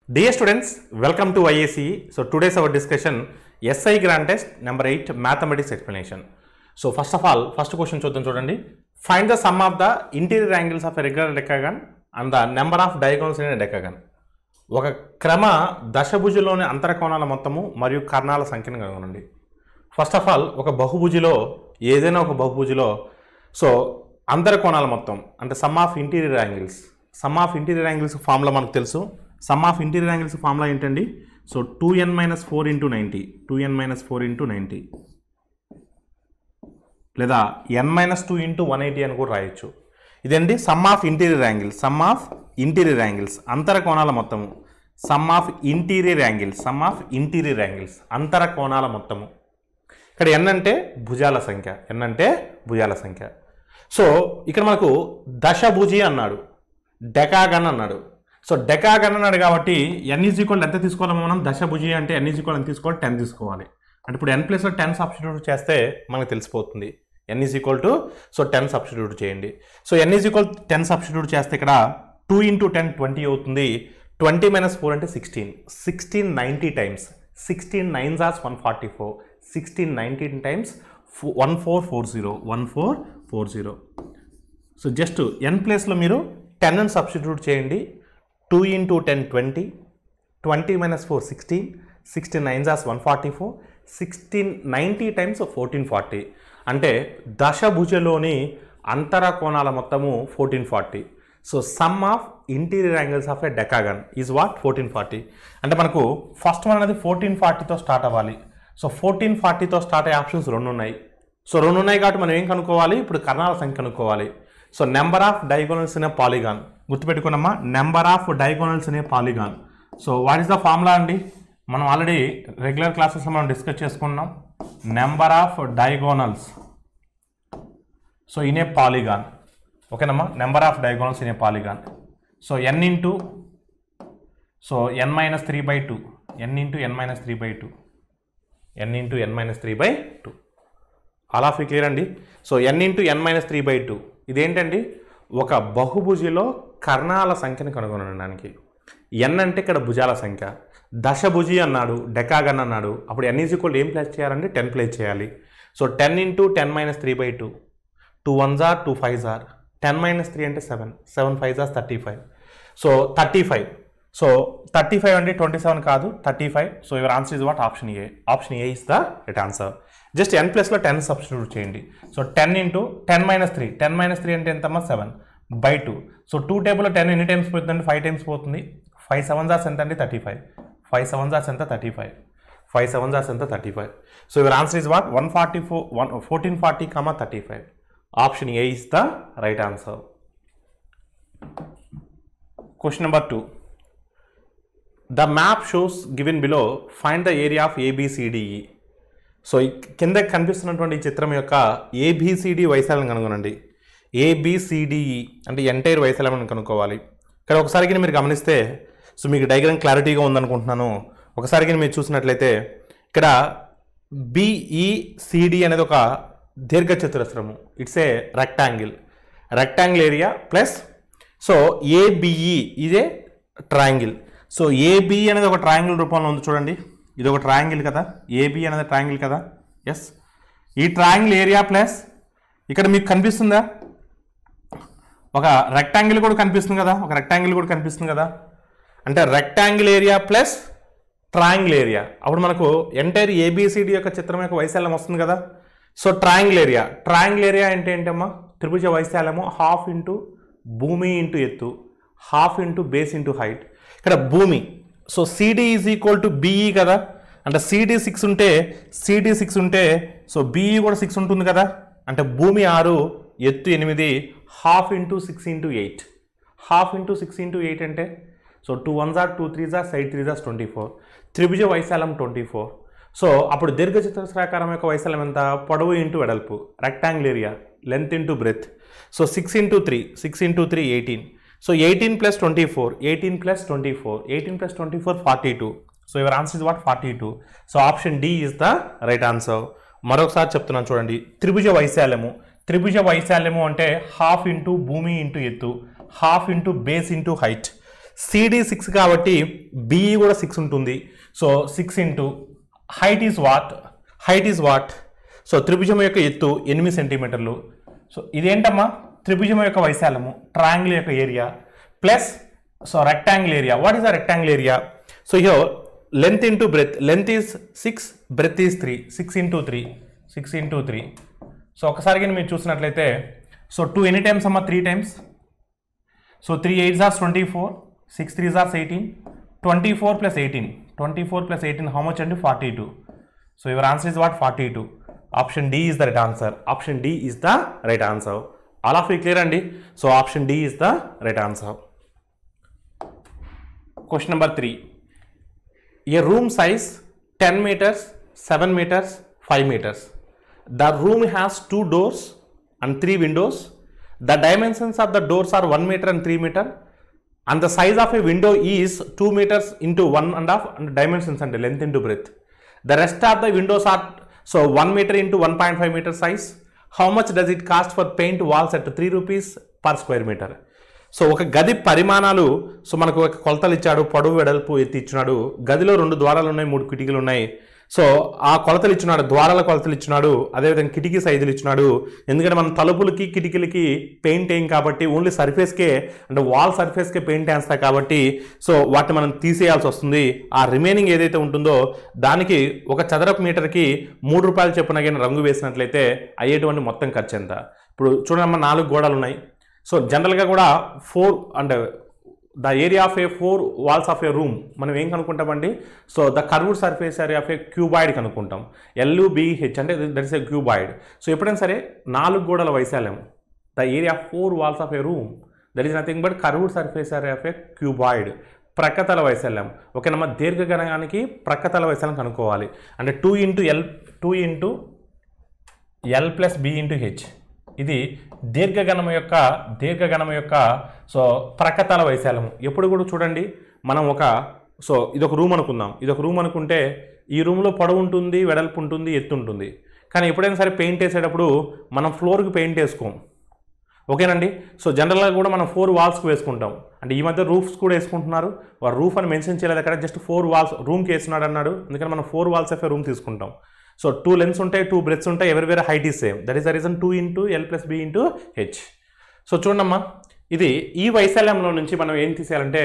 Dear students, welcome to IACE. So today's our discussion SI Grand Test number 8 Mathematics explanation. So first of all, first question చూడండి. Find the sum of the interior angles of a regular decagon and the number of diagonals in a decagon. ఒక క్రమ దశభుజిలోని అంతర కోణాల మొత్తము మరియు కర్ణాల సంఖ్యను కనుగొనండి. First of all ఒక బహుభుజిలో ఏదైనా ఒక బహుభుజిలో సో అంతర కోణాల మొత్తం అంటే sum of interior angles formula మనకు తెలుసు. Sum of interior angles formula ఏంటండి? సో 2n - 4 × 90 2n - 4 × 90 లేదా n - 2 × 180 అని కూడా రాయొచ్చు. ఇదేంటి సమ్ ఆఫ్ ఇంటీరియర్ యాంగిల్స్ అంతర కోణాల మొత్తము. సమ్ ఆఫ్ ఇంటీరియర్ యాంగిల్స్ అంతర కోణాల మొత్తము. ఇక్కడ n అంటే భుజాల సంఖ్య. సో ఇక్కడ మనకు దశభుజి అన్నాడు, డెకాగన్ అన్నాడు. సో డెకాగన్ అన్నాడు కాబట్టి n = ఎంత తీసుకోవాలి మనం? దశభుజి అంటే n = ఎంత తీసుకోవాలి? 10 తీసుకోవాలి. అంటే ఇప్పుడు n ప్లేస్లో 10 సబ్స్టిట్యూట్ చేస్తే మనకు తెలిసిపోతుంది. n సో 10 సబ్స్టిట్యూట్ చేయండి. సో n 10 సబ్స్టిట్యూట్ చేస్తే ఇక్కడ 2 × 10 20 అవుతుంది. 20 - 4 అంటే 16 90 times. 16 9s are 144. 16 19 times 1440. So just n ప్లేస్లో మీరు 10 అని సబ్స్టిట్యూట్ చేయండి. 2 × 10 20, 20 - 4 16, 16 9s are 144, 16 90 టైమ్స్ 1440. అంటే దశభుజలోని అంతర కోణాల మొత్తము 1440. So sum of interior angles of a decagon is what? 1440. అంటే మనకు ఫస్ట్ వన్ అనేది 1440తో స్టార్ట్ అవ్వాలి. సో 1440తో స్టార్ట్ అయ్యే ఆప్షన్స్ రెండు ఉన్నాయి కాబట్టి మనం ఏం కనుక్కోవాలి? ఇప్పుడు కర్ణాల సంఖ్య కనుక్కోవాలి. So number of diagonals in a polygon గుర్తుపెట్టుకున్నామా? Number of diagonals in a polygon. So what is the formula అండి? మనం ఆల్రెడీ రెగ్యులర్ క్లాసెస్లో మనం డిస్కస్ చేసుకున్నాం. Number of diagonals so in a polygon. ఓకేనమ్మా? Number of diagonals in a polygon. So n × n - 3/2 all of clear అండి. So n × n - 3/2 ఇదేంటండి? ఒక బహుభుజిలో కర్ణాల సంఖ్యను కనుగొనడానికి. n అంటే ఇక్కడ భుజాల సంఖ్య. దశభుజి అన్నాడు, డెకాగన్ అన్నాడు. అప్పుడు n = ఏం ప్లేస్ చేయాలండి? 10 ప్లేస్ చేయాలి. So 10 × 10 - 3/2 2 1s are 2 5s are 10 - 3 అంటే 7 7 5s are 35. సో 35. సో 35 అంటే 27 కాదు, 35. So your answer is what? Option A is the right answer. Just n ప్లస్లో 10 సబ్స్టిట్యూట్ చేయండి. సో 10 × 10 - 3 10 - 3 అంటే ఎంతమ్మా? 7/2. సో 2 టేబుల్లో 10 ఎన్ని టైమ్స్ పోతుందండి? 5 టైమ్స్ పోతుంది. 5 7s are ఎంత అండి? 35. 5 7s are ఎంత? 35. 5 7s are ఎంత? 35. So your answer is what? 1440, 35. Option A is the right answer. Question number 2. The map shows given below find the area of ABCDE. So కింద కనిపిస్తున్నటువంటి ఈ చిత్రం యొక్క ABCD వైశాల్యం కనుగొనండి. ABCDE అంటే ఎంటైర్ వైశాల్యం కనుక్కోవాలి. ఇక్కడ ఒకసారికి మీరు గమనిస్తే సో మీకు డయాగ్రామ్ క్లారిటీగా ఉందనుకుంటున్నాను. ఒకసారికి మీరు చూసినట్లయితే ఇక్కడ BECD అనేది ఒక దీర్ఘ చతురస్రము. It's a rectangle area plus so ABE ఇదే ట్రయాంగిల్. సో AB అనేది ఒక ట్రయాంగిల్ రూపంలో ఉంది చూడండి. ఇది ఒక ట్రయాంగిల్ కదా, AB అనేది ట్రయాంగిల్ కదా. ఎస్, ఈ ట్రయాంగిల్ ఏరియా ప్లస్ ఇక్కడ మీకు కనిపిస్తుందా? ఒక రెక్టాంగిల్ కూడా కనిపిస్తుంది కదా. అంటే rectangle area plus triangle area. అప్పుడు మనకు ఎంటైర్ ABCD యొక్క చిత్రం యొక్క వైశాల్యం వస్తుంది కదా. సో ట్రయాంగిల్ ఏరియా అంటే ఏంటమ్మా? త్రిభుజ వైశాల్యము ½ ఇంటూ భూమి ఇంటూ ఎత్తు, ½ ఇంటూ బేస్ ఇంటూ హైట్. ఇక్కడ భూమి. సో CD = BE కదా. అంటే CD 6 ఉంటే సో BE కూడా 6 ఉంటుంది కదా. అంటే భూమి 6 ఎత్తు 8 ½ ఇంటూ 6 ఇంటూ 8 ½ ఇంటూ 6 ఇంటూ 8 అంటే so 2 1s are 2 3s are side 3s are 24. త్రిభుజ వైశాల్యం 24. సో అప్పుడు దీర్ఘ చతురస్రాకారం యొక్క వైశాల్యం ఎంత? పొడవు ఇంటూ వెడల్పు. Rectangle area length into breadth. So 6 × 3 18. So 18 + 24 42. So your answer is what? 42. So option D is the right answer. మరొకసారి చెప్తున్నాను చూడండి. త్రిభుజ వైశాల్యము అంటే ½ ఇంటూ భూమి ఇంటూ ఎత్తు, ½ into base into height. CD 6 కాబట్టి బిఈ కూడా 6 ఉంటుంది. So 6 into height is what. So త్రిభుజం యొక్క ఎత్తు 8 సెంటీమీటర్లు. సో ఇదేంటమ్మా, త్రిభుజం యొక్క వైశాల్యము, ట్రయాంగిల్ యొక్క area plus rectangle area. What is the rectangle area? So here length into breadth. Length is 6, breadth is 3. 6 into 3. So ఒకసారి మీరు చూసినట్లయితే సో 2 ఎన్ని టైమ్స్ అమ్మా? 3 times. So 3 8s are 24, 6 3s are 18, 24 plus 18 how much? 42. So your answer is what? 42. Option D is the right answer. Option D is the right answer. All of you clear andi? So option D is the right answer. Question number 3. A room size 10 meters, 7 meters, 5 meters. The room has 2 doors and 3 windows. The dimensions of the doors are 1 meter and 3 meter. And the size of a window is 2 meters into 1.5 and dimensions and length into breadth. The rest of the windows are 1 meter into 1.5 meter size. How much does it cost for paint walls at 3 rupees per square meter? So ఒక గది పరిమాణాలు, so మనకు ఒక కొలతలు ఇచ్చాడు, పొడవు వెడల్పు ఎత్తి ఇచ్చినాడు. గదిలో 2 ద్వారాలు ఉన్నాయి, 3 కిటికీలు ఉన్నాయి. సో ఆ కొలతలు ఇచ్చినాడు, ద్వారాల కొలతలు ఇచ్చినాడు, అదేవిధంగా కిటికీ సైజులు ఇచ్చినాడు. ఎందుకంటే మనం తలుపులకి కిటికీలకి పెయింట్ వేయం కాబట్టి ఓన్లీ సర్ఫేస్కే, అంటే వాల్ సర్ఫేస్కే పెయింట్ వేస్తాం కాబట్టి సో వాటిని మనం తీసేయాల్సి వస్తుంది. ఆ రిమైనింగ్ ఏదైతే ఉంటుందో దానికి ఒక చదరపు మీటర్కి 3 రూపాయలు చొప్పున కానీ రంగు వేసినట్లయితే అయ్యేటువంటి మొత్తం ఖర్చు ఎంత? ఇప్పుడు చూడమ్మా, 4 గోడలు ఉన్నాయి. సో జనరల్గా కూడా 4 అంటే the area of a 4 walls of a room మనం ఏం కనుక్కుంటామండి? So the curved surface area of a cuboid కనుక్కుంటాం. LUBH అంటే that is a cuboid. So ఎప్పుడైనా సరే 4 గోడల వైశాల్యం, the area of 4 walls of a room that is nothing but curved surface area of a cuboid. ప్రక్కతల వైశాల్యం, ఓకేనమ్మా. దీర్ఘగణానికి ప్రక్కతల వైశాల్యం కనుక్కోవాలి. అంటే 2 into L plus B into H. ఇది దీర్ఘగణం యొక్క సో ప్రక్కతల వైశాల్యము. ఎప్పుడు కూడా చూడండి, మనం ఇదొక రూమ్ అనుకుందాం. ఇదొక రూమ్ అనుకుంటే ఈ రూమ్లో పొడవు ఉంటుంది, వెడల్పు ఉంటుంది, ఎత్తు ఉంటుంది. కానీ ఎప్పుడైనా సరే పెయింట్ వేసేటప్పుడు మనం ఫ్లోర్కి పెయింట్ వేసుకోం, ఓకేనండి. సో జనరల్గా కూడా మనం 4 వాల్స్కి వేసుకుంటాం. అంటే ఈ మధ్య రూఫ్స్ కూడా వేసుకుంటున్నారు. వారు రూఫ్ అని మెన్షన్ చేయలేదు అక్కడ, జస్ట్ 4 వాల్స్ రూమ్కి వేస్తున్నాడు అన్నాడు. అందుకని మనం 4 వాల్స్ ఆఫ్ ఏ రూమ్ తీసుకుంటాం. సో 2 లెన్స్ ఉంటాయి, 2 బ్రెత్స్ ఉంటాయి, ఎవరి height is same. That is the reason 2 into L plus B into H. So చూడమ్మా, ఇది ఈ వైశాల్యంలో నుంచి మనం ఏం తీసేయాలంటే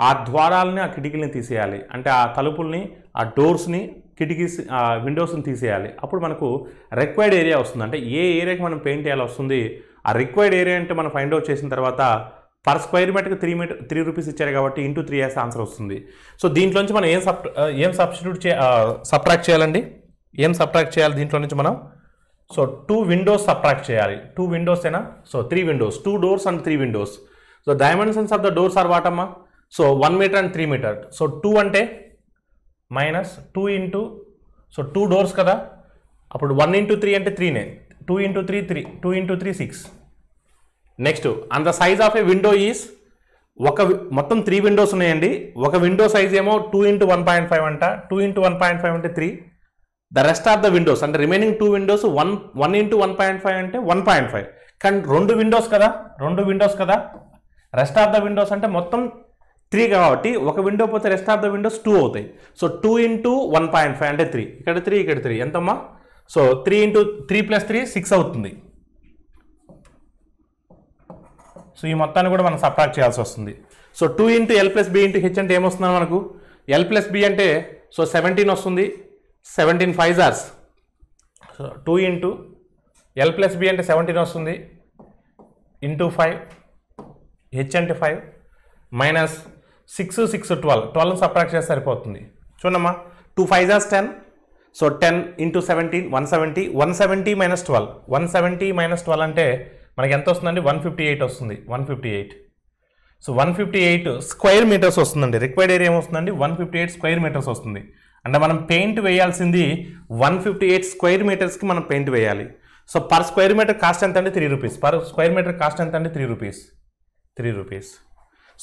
ఆ ద్వారాలని, ఆ కిటికీలని తీసేయాలి. అంటే ఆ తలుపుల్ని, ఆ డోర్స్ని, కిటికీస్, విండోస్ని తీసేయాలి. అప్పుడు మనకు రిక్వైర్డ్ ఏరియా వస్తుంది. అంటే ఏ ఏరియాకి మనం పెయింట్ చేయాలి వస్తుంది. ఆ రిక్వైర్డ్ ఏరియా అంటే మనం ఫైండ్ అవుట్ చేసిన తర్వాత పర్ స్క్వేర్ మీటర్కి 3 రూపీస్ ఇచ్చారు కాబట్టి ఇంటూ 3 వేస్తే ఆన్సర్ వస్తుంది. సో దీంట్లోంచి మనం ఏం సబ్ట్రాక్ట్ చేయాలండి? ఏం సబ్ట్రాక్ట్ చేయాలి దీంట్లో నుంచి మనం? సో 2 విండోస్ సబ్ట్రాక్ట్ చేయాలి. 2 విండోస్ ఏనా? So 3 windows, 2 doors and 3 windows. So dimensions of the doors are what అమ్మా? So 1 meter and 3 meter. So 2 అంటే మైనస్ 2 ఇంటూ, సో 2 డోర్స్ కదా, అప్పుడు 1 ఇంటూ 3 అంటే 3నే. 2 into 3 3, 2 into 3 6. Next, and the size of A window is, మొత్తం 3 Windows ఉన్నాయండి. ఒక window size ఏమో 2 into 1.5 అంట. 2 ఇంటూ 1.5 అంటే 3. The rest of the Windows అంటే రిమైనింగ్ 2 విండోస్ 1 ఇంటూ 1.5 అంటే 1.5. కానీ 2 విండోస్ కదా, రెస్ట్ ఆఫ్ ద విండోస్ అంటే మొత్తం 3 కాబట్టి ఒక విండో పోతే రెస్ట్ ఆఫ్ ద విండోస్ 2 అవుతాయి. సో 2 ఇంటూ 1.5 అంటే 3, ఇక్కడ 3, ఇక్కడ 3 ఎంతమ్మా? సో 3 ఇంటూ 3 ప్లస్ 3 6 అవుతుంది. సో ఈ మొత్తాన్ని కూడా మనం సబ్ట్రాక్ట్ చేయాల్సి వస్తుంది. So 2 into L plus B into H అంటే ఏమొస్తుంది మనకు? L ప్లస్ B అంటే సో 17 వస్తుంది. 17 5s are. So 2 into L plus B అంటే 17 వస్తుంది ఇంటూ 5, H అంటే 5 మైనస్ 6 6 12 సబ్ట్రాక్ట్ చేస్తే సరిపోతుంది. చూడమ్మా, 2 5s are 10. So 10 into 17 170 minus 12. 170 minus 12 అంటే మనకి ఎంత వస్తుందండి? 158 వస్తుంది. 158. సో 158 స్క్వేర్ మీటర్స్ వస్తుందండి. రిక్వైర్డ్ ఏరియా ఏమొస్తుందండి? 158 స్క్వేర్ మీటర్స్ వస్తుంది. అంటే మనం పెయింట్ వేయాల్సింది 158 స్క్వేర్ మీటర్స్కి మనం పెయింట్ వేయాలి. So per square metre cost ఎంత అండి? 3 rupees. Per square metre cost ఎంత అండి? 3 rupees. 3 rupees.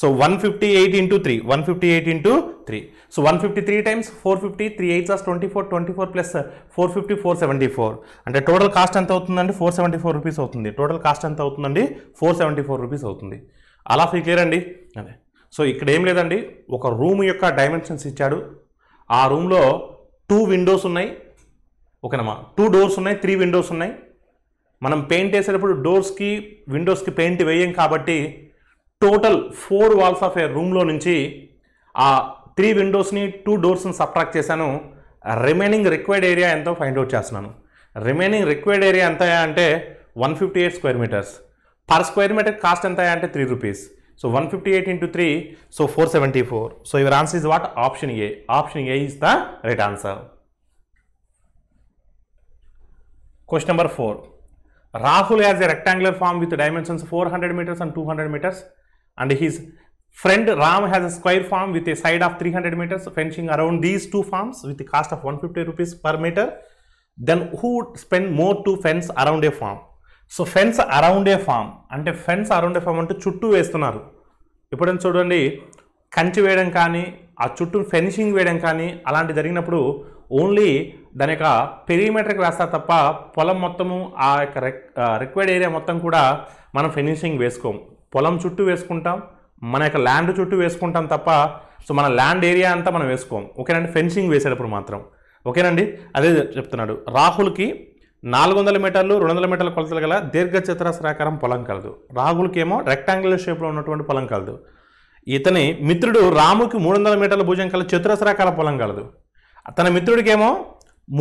So 158 into 3, 158 into 3. So 153 times 450, 3 8s are 24, 24 plus 450 474. అంటే టోటల్ కాస్ట్ ఎంత అవుతుందండి? 474 రూపీస్ అవుతుంది. టోటల్ కాస్ట్ ఎంత అవుతుందండి? 474 రూపీస్ అవుతుంది. అలా క్లియర్ అండి. అదే. సో ఇక్కడ ఏం లేదండి, ఒక రూమ్ యొక్క డైమెన్షన్స్ ఇచ్చాడు. ఆ రూమ్లో 2 విండోస్ ఉన్నాయి, ఓకేనమ్మా, 2 డోర్స్ ఉన్నాయి, 3 విండోస్ ఉన్నాయి. మనం పెయింట్ వేసేటప్పుడు డోర్స్కి విండోస్కి పెయింట్ వేయం కాబట్టి టోటల్ 4 వాల్స్ ఆఫ్ ఏ రూమ్లో నుంచి ఆ 3 విండోస్ని 2 డోర్స్ని సబ్ట్రాక్ట్ చేశాను. రిమైనింగ్ రిక్వైర్డ్ ఏరియా ఎంతో ఫైండ్ అవుట్ చేస్తున్నాను. రిమైనింగ్ రిక్వైర్డ్ ఏరియా ఎంత అంటే 158 square metres. Per square metre cost ఎంత అంటే 3 rupees. So 158 into 3, so 474. So your answer is what? Option A. Option A is the right answer. Question number 4. Rahul has a rectangular farm with dimensions 400 meters and 200 meters, and his friend Ram has a square farm with a side of 300 meters, fencing around these 2 farms with the cost of 150 rupees per meter. Then who would spend more to fence around a farm? So fence around a farm అంటే, fence around a farm అంటే చుట్టూ వేస్తున్నారు. ఎప్పుడైనా చూడండి, కంచి వేయడం కానీ ఆ చుట్టూ ఫెన్సింగ్ వేయడం కానీ అలాంటి జరిగినప్పుడు ఓన్లీ దాని యొక్క పెరిమీటర్కి వేస్తారు తప్ప పొలం మొత్తము ఆ యొక్క రిక్వైర్డ్ ఏరియా మొత్తం కూడా మనం ఫెన్సింగ్ వేసుకోం. పొలం చుట్టూ వేసుకుంటాం, మన యొక్క ల్యాండ్ చుట్టూ వేసుకుంటాం తప్ప సో మన ల్యాండ్ ఏరియా అంతా మనం వేసుకోం. ఓకేనండి, ఫెన్సింగ్ వేసేటప్పుడు మాత్రం. ఓకేనండి, అదే చెప్తున్నాడు. రాహుల్కి 400 మీటర్లు 200 మీటర్ల కొలతలు గల దీర్ఘ చతురస్రాకారం పొలం కలదు. రాహుల్కి ఏమో రెక్టాంగులర్ షేప్లో ఉన్నటువంటి పొలం కలదు. ఇతని మిత్రుడు రాముకి 300 మీటర్ల భుజం కల చతురస్రాకార పొలం కలదు. తన మిత్రుడికేమో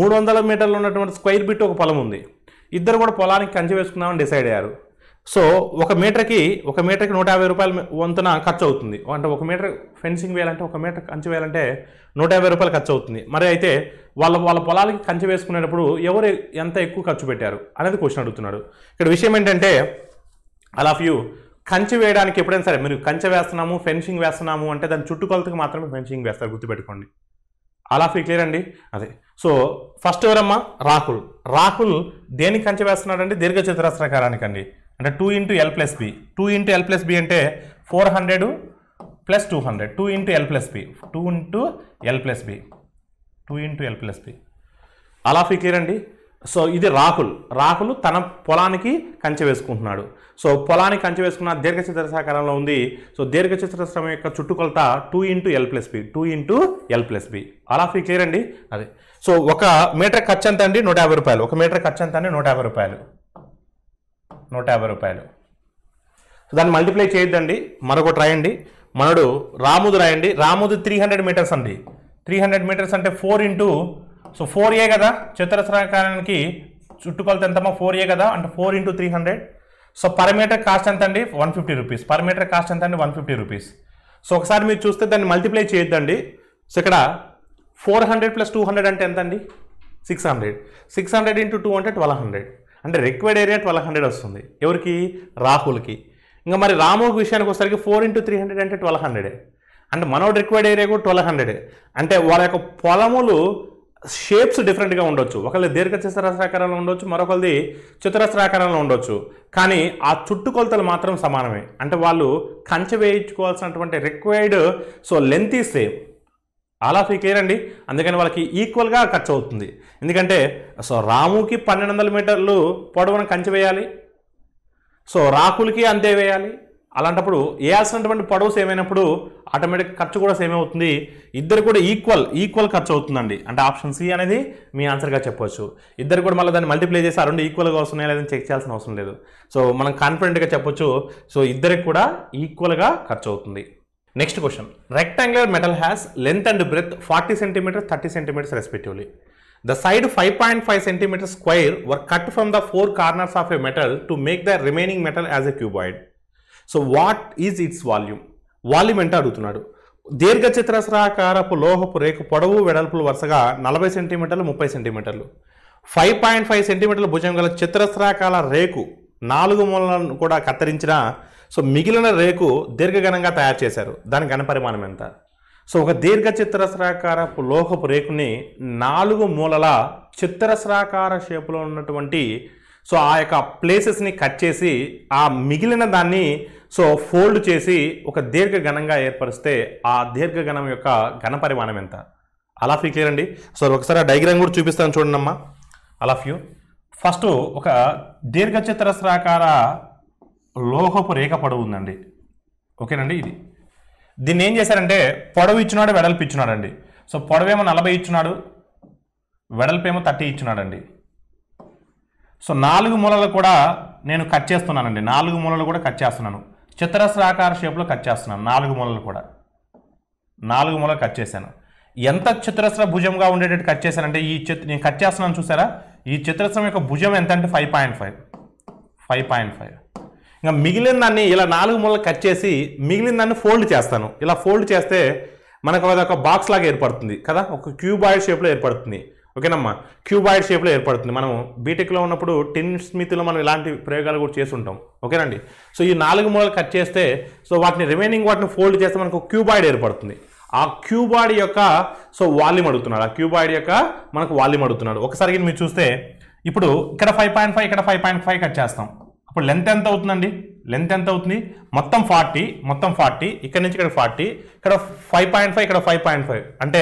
300 మీటర్లు ఉన్నటువంటి స్క్వైర్ బిట్ ఒక పొలం ఉంది. ఇద్దరు కూడా పొలానికి కంచె వేసుకుందామని డిసైడ్ అయ్యారు. సో ఒక మీటర్కి 150 రూపాయల వంతున ఖర్చు అవుతుంది. అంటే 1 మీటర్ ఫెన్సింగ్ వేయాలంటే, 1 మీటర్ కంచె వేయాలంటే 150 రూపాయలు ఖర్చు అవుతుంది. మరి అయితే వాళ్ళ పొలాలకి కంచె వేసుకునేటప్పుడు ఎవరు ఎంత ఎక్కువ ఖర్చు పెట్టారు అనేది క్వశ్చన్ అడుగుతున్నాడు. ఇక్కడ విషయం ఏంటంటే, ఆల్ ఆఫ్ యూ కంచె వేయడానికి ఎప్పుడైనా సరే మీరు కంచె వేస్తున్నాము, ఫెన్సింగ్ వేస్తున్నాము అంటే దాని చుట్టుకొలతకి మాత్రమే ఫెన్సింగ్ వేస్తారు, గుర్తుపెట్టుకోండి. ఆల్ ఆఫ్ యూ క్లియర్ అండి. అదే సో ఫస్ట్ ఎవరమ్మా? రాహుల్ దేనికి కంచె వేస్తున్నాడంటే దీర్ఘ చతురస్రాకారానికి అండి. అంటే 2 into L plus B. 2 into L plus B అంటే 400 plus 200. 2 into L plus B. 2 into L plus B. 2 into L plus B. అలా క్లియర్ అండి. సో ఇది రాహుల్ తన పొలానికి కంచె వేసుకుంటున్నాడు. సో పొలానికి కంచె వేసుకున్న దీర్ఘ చతురస్రాకారంలో ఉంది. సో దీర్ఘ చతురస్రం యొక్క చుట్టుకొలత 2 into L plus B. 2 into L plus B. అలా క్లియర్ అండి. అదే సో 1 మీటర్ ఖర్చు ఎంత అండి? 150 రూపాయలు. 1 మీటర్ ఖర్చు ఎంత అండి? 150 రూపాయలు. 150 రూపాయలు. దాన్ని మల్టిప్లై చేయొద్దండి, మరొకటి రాయండి. మనడు రాముదు రాయండి. రాముదు 300 మీటర్స్ అండి. 300 మీటర్స్ అంటే 4 into, సో 4A కదా, చతురస్రాకారానికి చుట్టుకొలత ఎంతమో 4A కదా, అంటే 4 into 300. So per metre cost ఎంత అండి? 150 రూపీస్. పర్ మీటర్ కాస్ట్ ఎంత అండి? 150 రూపీస్. సో ఒకసారి మీరు చూస్తే దాన్ని మల్టిప్లై చేయొద్దండి. సో ఇక్కడ 400 plus 200 అంటే ఎంత అండి? 600. 600 into 2 అంటే 1200. అంటే రిక్వైర్డ్ ఏరియా 1200 వస్తుంది. ఎవరికి? రాహుల్కి. ఇంకా మరి రాముకి విషయానికి వచ్చేసరికి 4 into 300 అంటే 1200. అంటే మనోడు రిక్వైర్డ్ ఏరియా కూడా 1200. అంటే వాళ్ళ యొక్క పొలములు షేప్స్ డిఫరెంట్గా ఉండొచ్చు. ఒకళ్ళది దీర్ఘ చతురస్రాకారంలో ఉండొచ్చు, మరొకరిది చతురస్రాకారంలో ఉండొచ్చు. కానీ ఆ చుట్టుకొలతలు మాత్రం సమానమే. అంటే వాళ్ళు కంచె వేయించుకోవాల్సినటువంటి required so length is same. అలా క్లియర్ అండి. అందుకని వాళ్ళకి ఈక్వల్గా ఖర్చు అవుతుంది. ఎందుకంటే సో రాముకి 1200 మీటర్లు పొడవున కంచె వేయాలి, సో రాహుల్కి అంతే వేయాలి. అలాంటప్పుడు వేయాల్సినటువంటి పొడవు సేమ్ అయినప్పుడు ఆటోమేటిక్ ఖర్చు కూడా సేమ్ అవుతుంది. ఇద్దరు కూడా ఈక్వల్ ఖర్చు అవుతుందండి. అంటే ఆప్షన్ సి అనేది మీ ఆన్సర్గా చెప్పవచ్చు. ఇద్దరు కూడా మళ్ళీ దాన్ని మల్టిప్లై చేసి 2 ఈక్వల్గా వస్తున్నాయా లేదని చెక్ చేయాల్సిన అవసరం లేదు. సో మనం కాన్ఫిడెంట్గా చెప్పొచ్చు. సో ఇద్దరికి కూడా ఈక్వల్గా ఖర్చు అవుతుంది. Next question. Rectangular metal has length and breadth 40 cm, 30 cm respectively. The side 5.5 cm square were cut from the 4 corners of a metal to make the remaining metal as a cuboid. So what is its volume? Volume అంటే అడుగుతున్నాడు. దీర్ఘ చతురస్రాకారపు లోహపు రేకు పొడవు వెడల్పులు వరుసగా 40 సెంటీమీటర్లు 30 సెంటీమీటర్లు. 5.5 సెంటీమీటర్ల భుజం గల చతురస్రాకార రేకు 4 మూలలను కూడా కత్తిరించిన సో మిగిలిన రేకు దీర్ఘఘనంగా తయారు చేశారు. దాని ఘనపరిమాణం ఎంత? సో ఒక దీర్ఘ చతురస్రాకారపు లోహపు రేకుని 4 మూలల చతురస్రాకార షేపులో ఉన్నటువంటి సో ఆ యొక్క ప్లేసెస్ని కట్ చేసి ఆ మిగిలిన దాన్ని సో ఫోల్డ్ చేసి ఒక దీర్ఘఘనంగా ఏర్పరిస్తే ఆ దీర్ఘఘనం యొక్క ఘనపరిమాణం ఎంత? ఆల్ ఆఫ్ యూ క్లియర్ అండి. సో ఒకసారి ఆ డయాగ్రామ్ కూడా చూపిస్తాను చూడండి అమ్మా. ఆల్ ఆఫ్ యూ ఫస్ట్ ఒక దీర్ఘ చతురస్రాకార లోహపు రేఖ పొడవు ఉందండి. ఓకేనండి. ఇది దీన్ని ఏం చేశారంటే పొడవు ఇచ్చినాడు, వెడల్పు ఇచ్చినాడండి. సో పొడవేమో 40 ఇచ్చినాడు, వెడల్పేమో 30 ఇచ్చినాడండి. సో 4 మూలలు కూడా నేను కట్ చేస్తున్నానండి. 4 మూలలు కూడా కట్ చేస్తున్నాను. చతురస్రాకార షేప్లో కట్ చేస్తున్నాను. 4 మూలలు కూడా 4 మూలలు కట్ చేశాను. ఎంత చతురస్ర భుజంగా ఉండేటట్టు కట్ చేశానంటే నేను కట్ చేస్తున్నాను చూసారా, ఈ చతురస్రం యొక్క భుజం ఎంత అంటే 5.5. ఇంకా మిగిలిన దాన్ని ఇలా 4 మూలలు కట్ చేసి మిగిలిన దాన్ని ఫోల్డ్ చేస్తాను. ఇలా ఫోల్డ్ చేస్తే మనకు అదొక బాక్స్ లాగా ఏర్పడుతుంది కదా, ఒక క్యూబాయిడ్ షేప్లో ఏర్పడుతుంది. ఓకేనమ్మా, క్యూబాయిడ్ షేప్లో ఏర్పడుతుంది. మనం బీటెక్లో ఉన్నప్పుడు టిన్ స్మిత్లో మనం ఇలాంటి ప్రయోగాలు కూడా చేస్తుంటాం. ఓకేనండి. సో ఈ 4 మూలలు కట్ చేస్తే సో రిమైనింగ్ వాటిని ఫోల్డ్ చేస్తే మనకు క్యూబాయిడ్ ఏర్పడుతుంది. ఆ క్యూబాయిడ్ యొక్క సో వాల్యూమ్ అడుగుతున్నాడు. ఆ క్యూబాయిడ్ యొక్క మనకు వాల్యూమ్ అడుగుతున్నాడు. ఒకసారి మీరు చూస్తే ఇప్పుడు ఇక్కడ 5.5, ఇక్కడ 5.5 కట్ చేస్తాం. అప్పుడు లెంత్ ఎంత అవుతుందండి? లెంత్ ఎంత అవుతుంది? మొత్తం 40, ఇక్కడ నుంచి ఇక్కడ 40, ఇక్కడ 5.5, ఇక్కడ 5.5 అంటే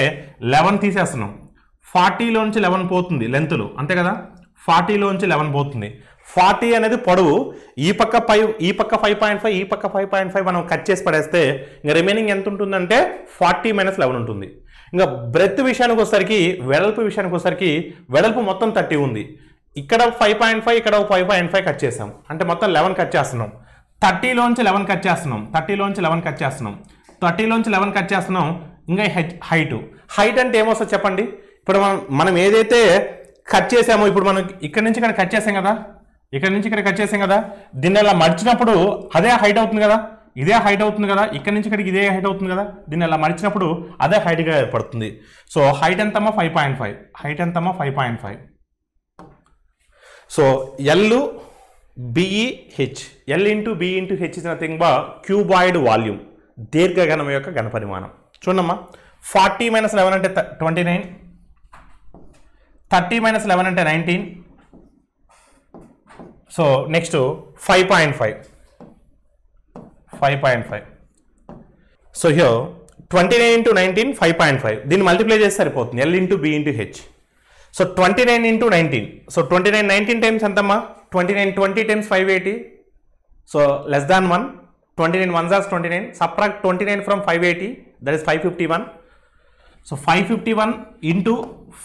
11 తీసేస్తున్నాం. 40లోంచి 11 పోతుంది లెంత్లో, అంతే కదా. 40లోంచి 11 పోతుంది. 40 అనేది పొడవు, ఈ పక్క 5.5, ఈ పక్క 5.5 మనం కట్ చేసి పడేస్తే ఇంకా రిమైనింగ్ ఎంత ఉంటుందంటే 40 - 11 ఉంటుంది. ఇంకా బ్రెత్ విషయానికి వచ్చేసరికి, వెడల్పు విషయానికి వచ్చేసరికి వెడల్పు మొత్తం 30 ఉంది. ఇక్కడ 5.5, ఇక్కడ 5.5 కట్ చేసాం అంటే మొత్తం 11 కట్ చేస్తున్నాం. 30లోంచి 11 కట్ చేస్తున్నాం. 30లోంచి 11 కట్ చేస్తున్నాం. ఇంకా హైట్ అంటే ఏమొస్తుంది చెప్పండి. ఇప్పుడు మనం ఏదైతే కట్ చేసామో, ఇప్పుడు మనం ఇక్కడ నుంచి ఇక్కడ కట్ చేసాం కదా, ఇక్కడ నుంచి ఇక్కడ కట్ చేసాం కదా, దీన్ని అలా మర్చినప్పుడు అదే హైట్ అవుతుంది కదా, ఇదే హైట్ అవుతుంది కదా, ఇక్కడ నుంచి ఇక్కడికి ఇదే హైట్ అవుతుంది కదా, దీన్ని అలా మర్చినప్పుడు అదే హైట్గా ఏర్పడుతుంది. సో హైట్ ఎంతమ్మా 5.5. హైట్ ఎంతమ్మా 5.5. So LBEH, L into B into H is nothing but cuboid volume, దీర్ఘఘనం యొక్క ఘనపరిమాణం. చూడమ్మా, 40 - 11 అంటే 29, 30 - 11 అంటే 19. So next 5.5. So here 29 into 19 5.5. దీన్ని మల్టిప్లై చేస్తే సరిపోతుంది. L into B into H. So 29 into 19. So 19 times ఎంతమ్మా? 20 times 580. So less than 1. 29 1s are 29. Subtract 29 from 580. That is 551. So 551 into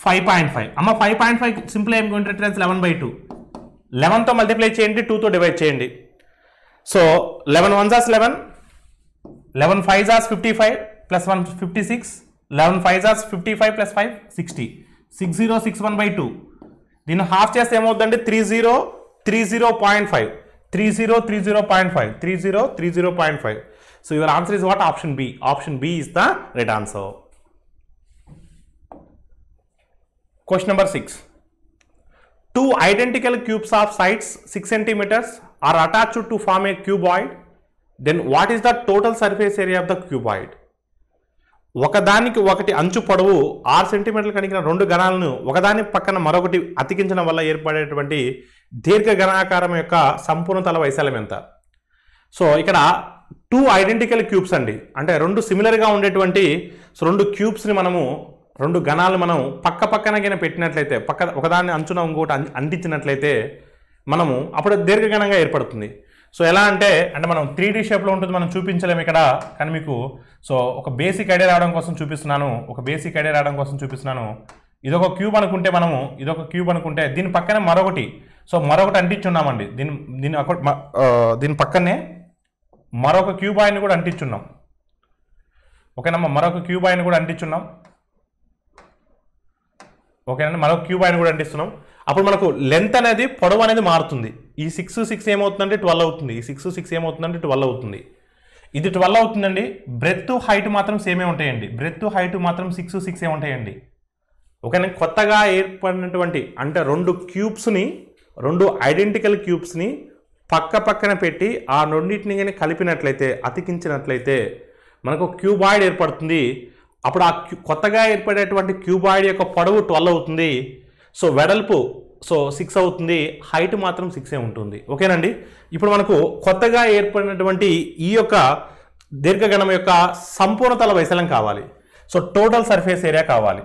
5.5. అమ్మ 5.5 సింపుల్ ఏం going to return 11/2. 11తో మల్టిప్లై చేయండి, 2తో divide చేయండి. So 11 1s are 11. 11 5s are 55 plus 1 56. 11 5s are 55 plus 5 60. 6061/2. దీన్ని half చేస్తే ఏమవుతుందంటే 3030.5. 3030.5. 3030.5. So your answer is what? Option B. Option B is the right answer. Question number 6. Two identical cubes of sides 6 centimeters are attached to form a cuboid. Then what is the total surface area of the cuboid? ఒకదానికి ఒకటి అంచు పొడవు 6 సెంటీమీటర్లు కలిగిన 2 ఘనాలను ఒకదాని పక్కన మరొకటి అతికించడం వల్ల ఏర్పడేటువంటి దీర్ఘఘనాకారం యొక్క సంపూర్ణ తల వైశాల్యం ఎంత? సో ఇక్కడ 2 ఐడెంటికల్ క్యూబ్స్ అండి, అంటే 2 సిమిలర్గా ఉండేటువంటి 2 క్యూబ్స్ని మనము 2 ఘనాలు మనం పక్క పక్కన పెట్టినట్లయితే, ఒకదాన్ని అంచున ఇంకోటి అంటించినట్లయితే మనము అప్పుడు దీర్ఘఘనంగా ఏర్పడుతుంది. సో ఎలా అంటే మనం 3D షేప్లో ఉంటుంది, మనం చూపించలేము ఇక్కడ, కానీ మీకు సో ఒక బేసిక్ ఐడియా రావడం కోసం చూపిస్తున్నాను. ఇదొక క్యూబ్ అనుకుంటే ఇదొక క్యూబ్ అనుకుంటే దీని పక్కనే మరొకటి అంటించున్నామండి. దీని పక్కనే మరొక క్యూబాయిని కూడా అంటించున్నాం. ఓకేనమ్మా, మరొక క్యూబాయిని కూడా అంటించున్నాం. ఓకేనండి, మరొక క్యూబాయిని కూడా అంటిస్తున్నాం. అప్పుడు మనకు లెంత్ అనేది, పొడవు అనేది మారుతుంది. ఈ 6 ఏమవుతుందంటే 12 అవుతుంది. ఈ 6 ఏమవుతుందంటే 12 అవుతుంది. ఇది 12 అవుతుందండి. బ్రెత్ హైట్ మాత్రం సేమే ఉంటాయండి. 6 ఏముంటాయండి. ఓకేనా, కొత్తగా ఏర్పడినటువంటి అంటే 2 ఐడెంటికల్ క్యూబ్స్ని పక్క పక్కన పెట్టి ఆ రెండింటిని కానీ కలిపినట్లయితే, అతికించినట్లయితే మనకు క్యూబాయిడ్ ఏర్పడుతుంది. అప్పుడు ఆ కొత్తగా ఏర్పడేటువంటి క్యూబాయిడ్ యొక్క పొడవు 12 అవుతుంది. సో వెడల్పు 6 అవుతుంది. హైట్ మాత్రం 6 ఉంటుంది. ఓకేనండి, ఇప్పుడు మనకు కొత్తగా ఏర్పడినటువంటి ఈ యొక్క దీర్ఘఘనం యొక్క సంపూర్ణ తల వైశాల్యం కావాలి. సో టోటల్ సర్ఫేస్ ఏరియా కావాలి.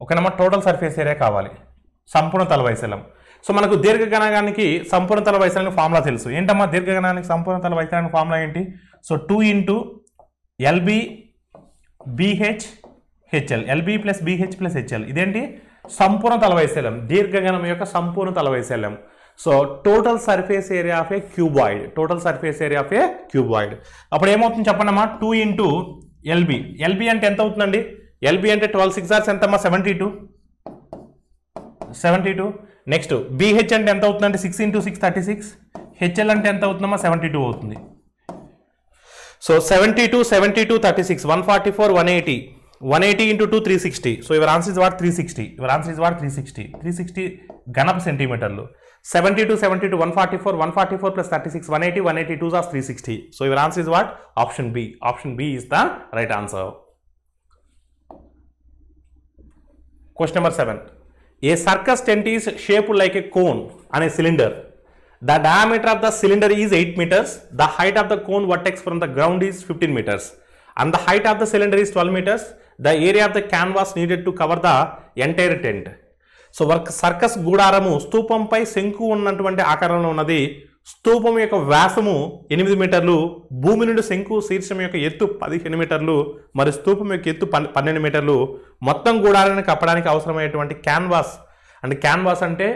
ఓకేనమ్మా, టోటల్ సర్ఫేస్ ఏరియా కావాలి, సంపూర్ణ తల వైశాల్యం. సో మనకు దీర్ఘఘనానికి సంపూర్ణ తల వైశాల్యం ఫార్ములా తెలుసు. ఏంటమ్మా దీర్ఘఘనానికి సంపూర్ణ తల వైశాల్యం ఫార్ములా ఏంటి? So 2 into LB BH HL, LB plus BH plus HL. ఇదేంటి? సంపూర్ణ తల వైశాల్యం, దీర్ఘగణం యొక్క సంపూర్ణ తల వైశాల్యం. So total surface area of a cuboid, total surface area of a cuboid. అప్పుడు ఏమవుతుంది చెప్పండమ్మా? 2 ఇంటూ ఎల్బి. ఎల్బి అంటే ఎంత అవుతుందండి? ఎల్బి అంటే 12 6 hours ఎంతమ్మా? 72. నెక్స్ట్ బిహెచ్ అంటే ఎంత అవుతుందంటే 6 ఇంటూ 6 36. హెచ్ఎల్ అంటే ఎంత అవుతుందమ్మా? 72 అవుతుంది. So 72 36 144 180 180 into 2 360. So your answer is what? 360. Your answer is what? 360 ఘనపు సెంటీమీటర్లు. 72 144 144 plus 36 180 180 2 is 360. So your answer is what? Option B. Option B is the right answer. Question number 7. A circus tent is shaped like a cone on a cylinder. The diameter of the cylinder is 8 meters. The height of the cone vertex from the ground is 15 meters. And the height of the cylinder is 12 meters. The area of the canvas needed to cover the entire tent. So circus గుడారము స్తూపంపై శంకు ఉన్నటువంటి ఆకారంలో ఉన్నది. స్తూపం యొక్క వ్యాసము 8 మీటర్లు, భూమి నుండి శంకు శీర్షం యొక్క ఎత్తు 15 మీటర్లు, మరి స్తూపం యొక్క ఎత్తు 12 మీటర్లు. మొత్తం గుడారాన్ని కప్పడానికి అవసరమైనటువంటి క్యాన్వాస్, అంటే క్యాన్వాస్ అంటే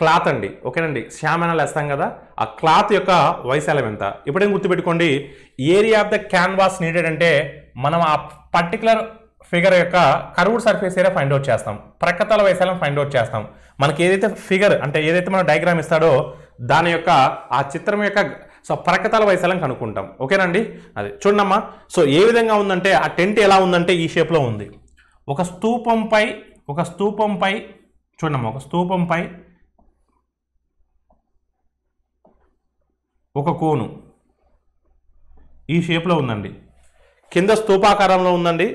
క్లాత్ అండి, ఓకేనండి, శ్యామనాలు వేస్తాం కదా, ఆ క్లాత్ యొక్క వైశాల్యం ఎంత? ఇప్పుడేం గుర్తుపెట్టుకోండి, area of the canvas needed అంటే మనం ఆ పర్టికులర్ ఫిగర్ యొక్క curved surface area find out చేస్తాం, ప్రక్కతల వైశాల్యం ఫైండ్ అవుట్ చేస్తాం. మనకి ఏదైతే ఫిగర్ అంటే ఏదైతే మనం డయాగ్రామ్ ఇస్తాడో దాని యొక్క ఆ చిత్రం యొక్క సో ప్రక్కతల వైశాల్యం కనుక్కుంటాం, ఓకేనండి. అది చూడమ్మా. సో ఏ విధంగా ఉందంటే ఆ టెంట్ ఎలా ఉందంటే ఈ షేప్లో ఉంది. ఒక స్తూపంపై చూడమ్మా, ఒక స్తూపంపై ఒక కోను ఈ షేప్లో ఉందండి. కింద స్తూపాకారంలో ఉందండి,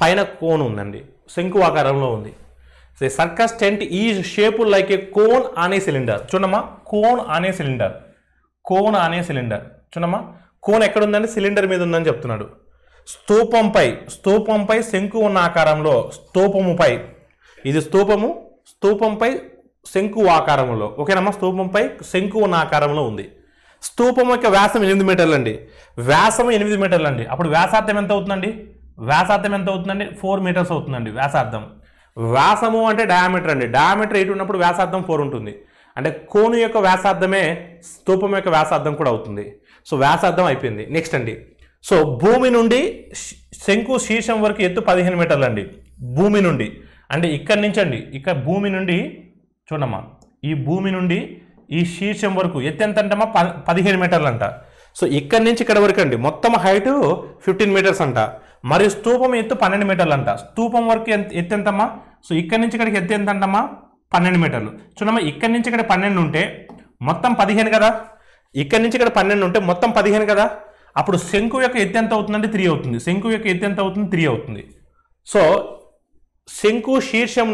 పైన కోన్ ఉందండి, శంకు ఆకారంలో ఉంది. So circus tent is shaped like A cone on a cylinder. చూడమ్మా, కోన్ ఆన్ ఏ సిలిండర్ చూడమ్మా, కోన్ ఎక్కడ ఉందండి? సిలిండర్ మీద ఉందని చెప్తున్నాడు. స్తూపంపై శంకు ఉన్న ఆకారంలో, స్తూపముపై, ఇది స్తూపంపై శంకు ఆకారంలో, ఓకేనమ్మా, స్తూపంపై శంకు ఉన్న ఆకారంలో ఉంది. స్తూపం యొక్క వ్యాసం 8 మీటర్లు అండి, వ్యాసం 8 మీటర్లు అండి. అప్పుడు వ్యాసార్థం ఎంత అవుతుందండి? 4 మీటర్స్ అవుతుందండి వ్యాసార్థం. వ్యాసము అంటే డయామీటర్ అండి, డయామీటర్ 8 ఉన్నప్పుడు వ్యాసార్థం 4 ఉంటుంది. అంటే కోను యొక్క వ్యాసార్థమే స్తూపం యొక్క వ్యాసార్థం కూడా అవుతుంది. సో వ్యాసార్థం అయిపోయింది. నెక్స్ట్ అండి, సో భూమి నుండి శంకు శీర్షం వరకు ఎత్తు 15 మీటర్లు అండి. భూమి నుండి అంటే ఇక్కడి నుంచి అండి, ఇక్కడ భూమి నుండి చూడమ్మా, ఈ భూమి నుండి ఈ శీర్షం వరకు ఎత్తు ఎంత అంటమ్మా? 15 మీటర్లు అంట. సో ఇక్కడి నుంచి ఇక్కడ వరకు అండి మొత్తం హైట్ 15 మీటర్స్ అంట. మరియు స్తూపం ఎత్తు 12 మీటర్లు అంట. స్తూపం వరకు ఎత్తు ఎంతమ్మా? సో ఇక్కడి నుంచి ఇక్కడికి ఎత్తు ఎంత అంటమ్మా? 12 మీటర్లు. చూడమ్మా, ఇక్కడి నుంచి ఇక్కడ 12 ఉంటే మొత్తం 15 కదా, ఇక్కడి నుంచి ఇక్కడ 12 ఉంటే మొత్తం 15 కదా. అప్పుడు శంకు యొక్క ఎత్తు ఎంత అవుతుందంటే 3 అవుతుంది. శంకు యొక్క ఎత్తు ఎంత అవుతుంది? 3 అవుతుంది. సో శంకు శీర్షం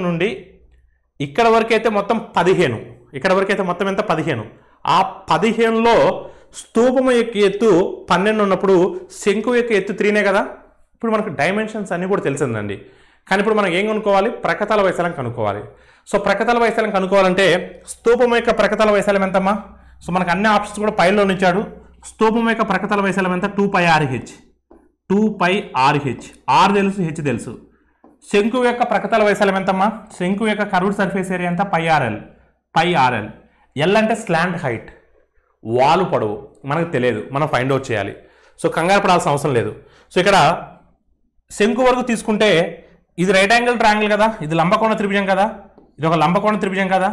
నుండి ఇక్కడ వరకు అయితే మొత్తం 15, ఇక్కడ వరకు అయితే మొత్తం ఎంత? 15. ఆ 15లో స్తూపము యొక్క ఎత్తు 12 ఉన్నప్పుడు శంకు యొక్క ఎత్తు 3నే కదా. ఇప్పుడు మనకు డైమెన్షన్స్ అన్నీ కూడా తెలిసిందండి. కానీ ఇప్పుడు మనం ఏం కనుక్కోవాలి? ప్రక్కతల వైశాల్యం కనుక్కోవాలి. సో ప్రక్కతల వైశాల్యం కనుక్కోవాలంటే స్తూపం యొక్క ప్రక్కతల వైశాల్యం ఎంతమ్మా? సో మనకు అన్ని ఆప్షన్స్ కూడా పైలో ఇచ్చాడు. స్తూపం యొక్క ప్రక్కతల వైశాల్యం ఎంత? 2πRH. ఆర్ తెలుసు, హెచ్ తెలుసు. శంకు యొక్క ప్రక్కతల వైశాల్యం ఎంతమ్మా? శంకు యొక్క కర్వ్డ్ సర్ఫేస్ ఏరియా ఎంత? πRL. ఎల్ అంటే స్లాంట్ హైట్, వాలు పొడవు, మనకు తెలియదు, మనం ఫైండ్ అవుట్ చేయాలి. సో కంగారు పడాల్సిన అవసరం లేదు. సో ఇక్కడ శంకు వరకు తీసుకుంటే ఇది రైట్ యాంగిల్ ట్రయాంగిల్ కదా, ఇది లంబకోణ త్రిభుజం కదా, ఇది ఒక లంబకోణ త్రిభుజం కదా,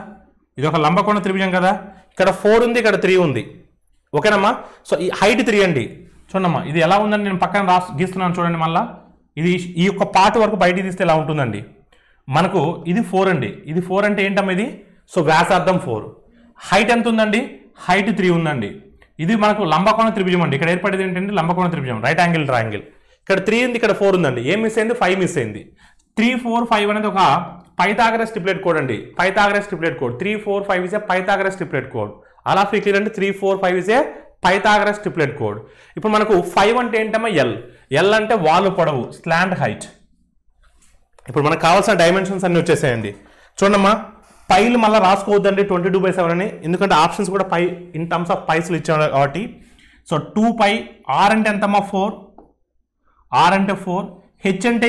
ఇది ఒక లంబకోణ త్రిభుజం కదా. ఇక్కడ 4 ఉంది, ఇక్కడ 3 ఉంది, ఓకేనమ్మా. సో ఈ హైట్ 3 అండి. చూడమ్మా, ఇది ఎలా ఉందని నేను పక్కన గీస్తున్నాను చూడండి. మళ్ళీ ఇది ఈ యొక్క పార్ట్ వరకు బయటికి తీస్తే ఎలా ఉంటుందండి? మనకు ఇది 4 అండి. ఇది 4 అంటే ఏంటమ్మా ఇది? సో వ్యాసార్థం 4. హైట్ ఎంత ఉందండి? హైట్ 3 ఉందండి. ఇది మనకు లంబకోణ త్రిభుజం అండి. ఇక్కడ ఏర్పడేది ఏంటంటే లంబకోణ త్రిభుజం, రైట్ యాంగిల్ ట్రయాంగిల్. ఇక్కడ 3 ఉంది, ఇక్కడ 4 ఉందండి. ఏం మిస్ అయింది? 5 మిస్ అయింది. 3, 4, 5 అనేది ఒక పైథాగరస్ ట్రిప్లెట్ కోడ్ అండి. Pythagoras triplet code 3, 4, 5 is a Pythagoras triplet code. అలా క్లియర్ అంటే 3, 4, 5 is a Pythagoras triplet code. ఇప్పుడు మనకు 5 అంటే ఏంటమ్మా? ఎల్ అంటే వాలు పొడవు, స్లాంట్ హైట్. ఇప్పుడు మనకు కావాల్సిన డైమెన్షన్స్ అన్ని వచ్చేసాయండి. చూడమ్మా, పైలు మళ్ళీ రాసుకోవద్దండి 22/7 అని, ఎందుకంటే ఆప్షన్స్ కూడా పై ఇన్ టర్మ్స్ ఆఫ్ పైస్లు ఇచ్చాడు కాబట్టి. సో 2 పై, ఆర్ అంటే ఎంతమ్మా 4, ఆర్ అంటే 4, హెచ్ అంటే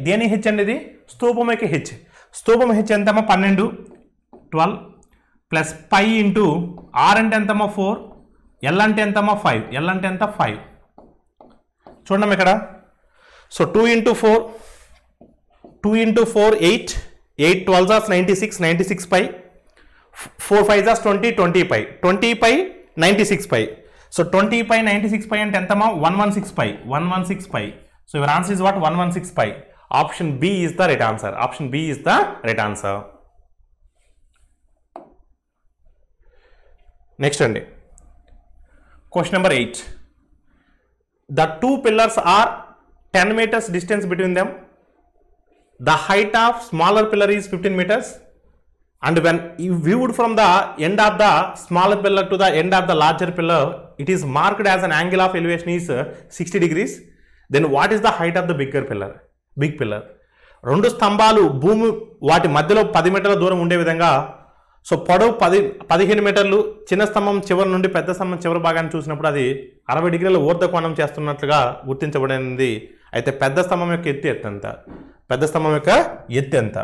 దేని హెచ్ అండి, ఇది స్తూపం యొక్క హెచ్. స్తూపం హెచ్ ఎంతమ్మా 12, 12 ప్లస్ పై ఇంటూ ఆర్ అంటే ఎంతమ్మా 4, ఎల్ అంటే ఎంతమ్మా 5, ఎల్ అంటే ఎంత 5. చూడండి ఇక్కడ. So 2 into 4, 2 into 4 8, 8 12 are 96, 96 pi, 4 5 are 20, 20 pi, 20 pi 96 pi. So 20 pi 96 pi అంటే ఎంతమ్మా 116 pi, 116 pi. So your answer is what 116 pi. Option B is the right answer. Option B is the right answer. Next అండి, question number 8. The two pillars are 10 meters distance between them. The height of smaller pillar is 15 meters. And when viewed from the end of the smaller pillar to the end of the larger pillar, it is marked as an angle of elevation is 60 degrees. Then what is the height of the bigger pillar? Big pillar. రెండు స్తంభాలు భూమి వాటి మధ్యలో 10 మీటర్ల దూరం ఉండే విధంగా, so పొడవు 15 మీటర్లు, చిన్న స్తంభం చివరి నుండి పెద్ద స్తంభం చివరి భాగాన్ని చూసినప్పుడు అది 60 డిగ్రీల ఊర్ధ కోణం చేస్తున్నట్లుగా గుర్తించబడింది. అయితే పెద్ద స్తంభం యొక్క ఎత్తు ఎంత? పెద్ద స్తంభం యొక్క ఎత్తు ఎంత?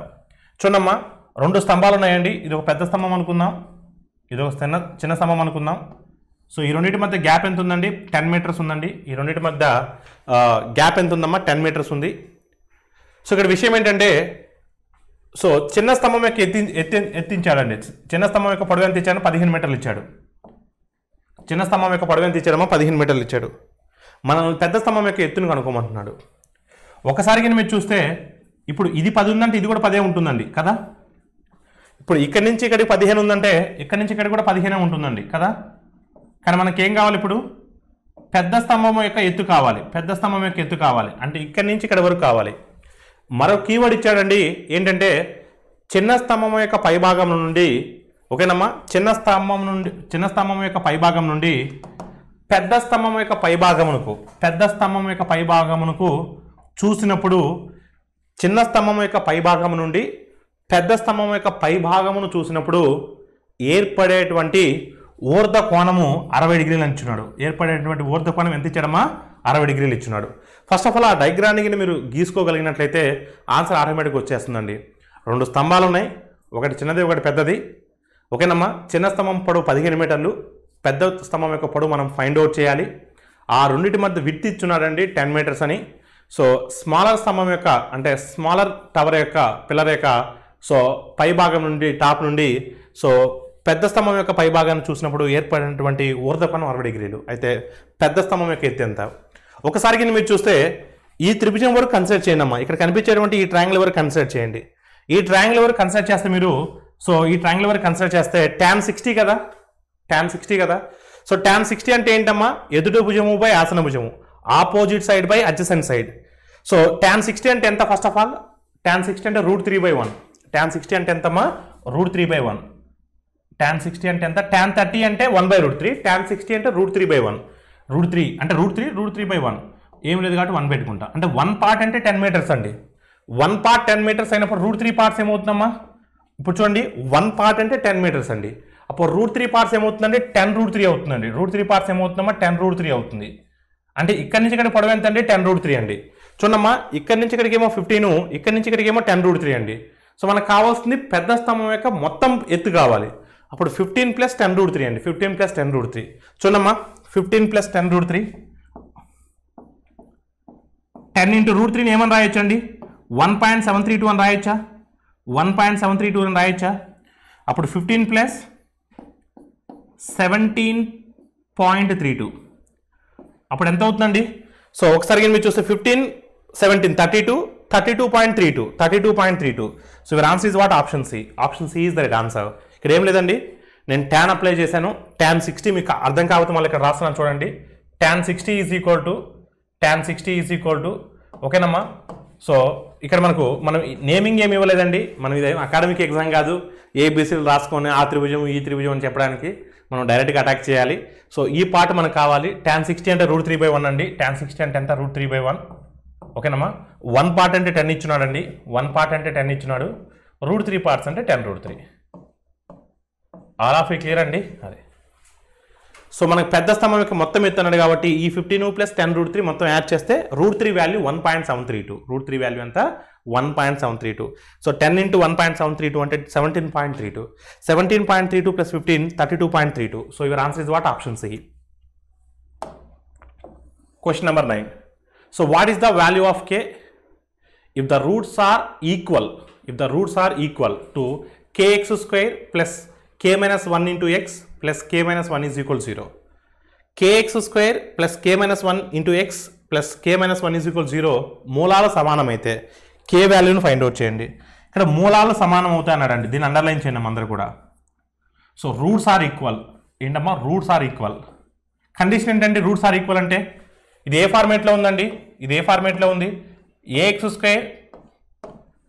చూడమ్మా, రెండు స్తంభాలు ఉన్నాయండి. ఇది ఒక పెద్ద స్తంభం అనుకుందాం, ఇది ఒక చిన్న స్తంభం అనుకుందాం. సో ఈ రెండింటి మధ్య గ్యాప్ ఎంత ఉందండి? 10 మీటర్స్ ఉందండి. ఈ రెండింటి మధ్య గ్యాప్ ఎంత ఉందమ్మా? 10 మీటర్స్ ఉంది. సో ఇక్కడ విషయం ఏంటంటే, సో చిన్న స్తంభం యొక్క ఎత్తించాడండి. చిన్న స్తంభం యొక్క పొడవు ఎంత ఇచ్చాడు? 15 మీటర్లు ఇచ్చాడు. చిన్న స్తంభం యొక్క పొడవు ఎంత ఇచ్చాడమ్మా? 15 మీటర్లు ఇచ్చాడు. మనం పెద్ద స్తంభం యొక్క ఎత్తును కనుక్కోమంటున్నాడు. ఒకసారి మీరు చూస్తే ఇప్పుడు ఇది 10 ఉందంటే ఇది కూడా 10 ఉంటుందండి కదా. ఇప్పుడు ఇక్కడి నుంచి ఇక్కడికి 15 ఉందంటే ఇక్కడి నుంచి ఇక్కడికి కూడా 15 ఉంటుందండి కదా. కానీ మనకేం కావాలి? ఇప్పుడు పెద్ద స్తంభం యొక్క ఎత్తు కావాలి. పెద్ద స్తంభం యొక్క ఎత్తు కావాలి అంటే ఇక్కడి నుంచి ఇక్కడ వరకు కావాలి. మరో కీవర్డ్ ఇచ్చాడండి, ఏంటంటే చిన్న స్తంభం యొక్క పైభాగం నుండి, ఓకేనమ్మా, చిన్న స్తంభం యొక్క పైభాగం నుండి పెద్ద స్తంభం యొక్క పైభాగమునకు చూసినప్పుడు, చిన్న స్తంభం యొక్క పైభాగం నుండి పెద్ద స్తంభం యొక్క పైభాగమును చూసినప్పుడు ఏర్పడేటువంటి ఊర్ధ కోణము 60 డిగ్రీలు ఇచ్చున్నాడు. ఏర్పడేటువంటి ఊర్ధ కోణం ఎంత ఇచ్చాడమ్మా? 60 డిగ్రీలు ఇచ్చున్నాడు. ఫస్ట్ ఆఫ్ ఆల్ ఆ డయాగ్రామ్ని మీరు గీసుకోగలిగినట్లయితే ఆన్సర్ ఆటోమేటిక్గా వచ్చేస్తుందండి. రెండు స్తంభాలు ఉన్నాయి, ఒకటి చిన్నది ఒకటి పెద్దది, ఓకేనమ్మా. చిన్న స్తంభం పొడవు 15 మీటర్లు, పెద్ద స్తంభం యొక్క పొడవు మనం ఫైండ్ అవుట్ చేయాలి. ఆ రెండింటి మధ్య విడ్త్ ఇచ్చున్నాడండి 10 మీటర్స్ అని. సో స్మాలర్ స్తంభం యొక్క అంటే స్మాలర్ టవర్ యొక్క పిల్లర్ యొక్క సో పై భాగం నుండి టాప్ నుండి సో పెద్ద స్తంభం యొక్క పై భాగాన్ని చూసినప్పుడు ఏర్పడినటువంటి ఊర్ధ కోణం 60 డిగ్రీలు. అయితే పెద్ద స్తంభం యొక్క ఎత్తు ఎంత? ఒకసారి మీరు చూస్తే ఈ త్రిభుజం వరకు కన్సిడర్ చేయండి అమ్మా. ఇక్కడ కనిపించేటువంటి ఈ ట్రయాంగిల్ వరకు కన్సిడర్ చేయండి. ఈ ట్రయాంగిల్ వరకు కన్సిడర్ చేస్తే మీరు సో ఈ ట్రయాంగిల్ వరకు కన్సిడర్ చేస్తే tan 60 కదా, tan 60 కదా. సో tan 60 అంటే ఏంటమ్మా? ఎదుటి భుజము బై ఆసన భుజము, opposite side by adjacent side. So tan 60 అంటే ఎంత? ఫస్ట్ ఆఫ్ ఆల్ tan 60 అంటే √3/1. tan 60 అంటే ఎంతమ్మా? √3/1. tan 60 అంటే ఎంత? tan 30 అంటే 1/√3. tan 60 అంటే √3/1. √3 అంటే √3/1 ఏం లేదు కాబట్టి 1 పెట్టుకుంటా. అంటే 1 పార్ట్ అంటే 10 మీటర్స్ అండి. 1 పార్ట్ 10 మీటర్స్ అయినప్పుడు √3 పార్ట్స్ ఏమవుతుందమ్మా? ఇప్పుడు చూడండి 1 పార్ట్ అంటే 10 మీటర్స్ అండి. అప్పుడు √3 పార్ట్స్ ఏమవుతుందండి? 10√3 అవుతుందండి. √3 పార్ట్స్ ఏమవుతుందమ్మా? 10√3 అవుతుంది. అంటే ఇక్కడి నుంచి ఇక్కడ పొడవు ఎంత అండి? 10√3 అండి. చూడమ్మా, ఇక్కడి నుంచి ఇక్కడికి ఏమో 15, ఇక్కడి నుంచి ఇక్కడికి ఏమో 10√3 అండి. సో మనకు కావాల్సింది పెద్ద స్తంభం యొక్క మొత్తం ఎత్తు కావాలి. అప్పుడు 15 + 10√3 అండి. 15 + 10√3. చూడమ్మా, 15 + 10√3 10 × √3 ఏమని రాయొచ్చు అండి? 1.732 అని రాయొచ్చా? 1.732 అని రాయొచ్చా? అప్పుడు 15 + 17.32 అప్పుడు ఎంత అవుతుందండి? సో ఒకసారి మీరు చూస్తే 15 17 32.32. So your answer is what? Option C. Option C is the right answer. ఇక్కడ ఏం లేదండి, నేను tan అప్లై చేశాను. tan 60 మీకు అర్థం కాకపోతే మళ్ళీ ఇక్కడ రాస్తున్నాను చూడండి. tan 60 ఈజ్ ఈక్వల్ టు ఓకేనమ్మా. సో ఇక్కడ మనం నేమింగ్ ఏమి ఇవ్వలేదండి. మనం ఇది అకాడమిక్ ఎగ్జామ్ కాదు, ఏబిసిలు రాసుకొని ఆ త్రిభుజం ఈ త్రిభుజం అని చెప్పడానికి మనం డైరెక్ట్గా అటాక్ చేయాలి. సో ఈ పార్ట్ మనకు కావాలి. tan 60 అంటే √3/1 అండి. tan 60 అంటే ఎంత? √3/1. ఓకేనమ్మా. 1 పార్ట్ అంటే 10 ఇచ్చున్నాడు అండి. 1 పార్ట్ అంటే 10 ఇచ్చున్నాడు. √3 పార్ట్స్ అంటే 10√3. ఆల్ ఆఫ్ క్లియర్ అండి. అదే సో మనకు పెద్ద స్తంభం యొక్క మొత్తం ఎత్తు అన్నాడు కాబట్టి ఈ 15 ప్లస్ 10√3 మొత్తం యాడ్ చేస్తే √3 వాల్యూ 1.732. √3 వాల్యూ ఎంత 1.732. సో 10 into 1.732 అంటే 17.32. 17.32 plus 15 32.32. So your answer is what? Option C. Question number 9. So what is the value of k if the roots are equal? If the roots are equal to kx square plus k minus 1 into x plus k minus 1 is equal to 0. kx square plus k minus 1 into x plus k minus 1 is equal to 0 మూలాల సమానం అయితే k వాల్యూను find out చేయండి. ఇక్కడ మూలాలు సమానం అవుతాయి అన్నాడండి, దీన్ని అండర్లైన్ చేయండి అందరూ కూడా. సో రూట్స్ ఆర్ ఈక్వల్ ఏంటమ్మా? Roots are equal. కండిషన్ ఏంటంటే రూట్స్ ఆర్ ఈక్వల్ అంటే ఇది ఏ ఫార్మేట్లో ఉందండి? ఇది ఏ ఫార్మేట్లో ఉంది? A x square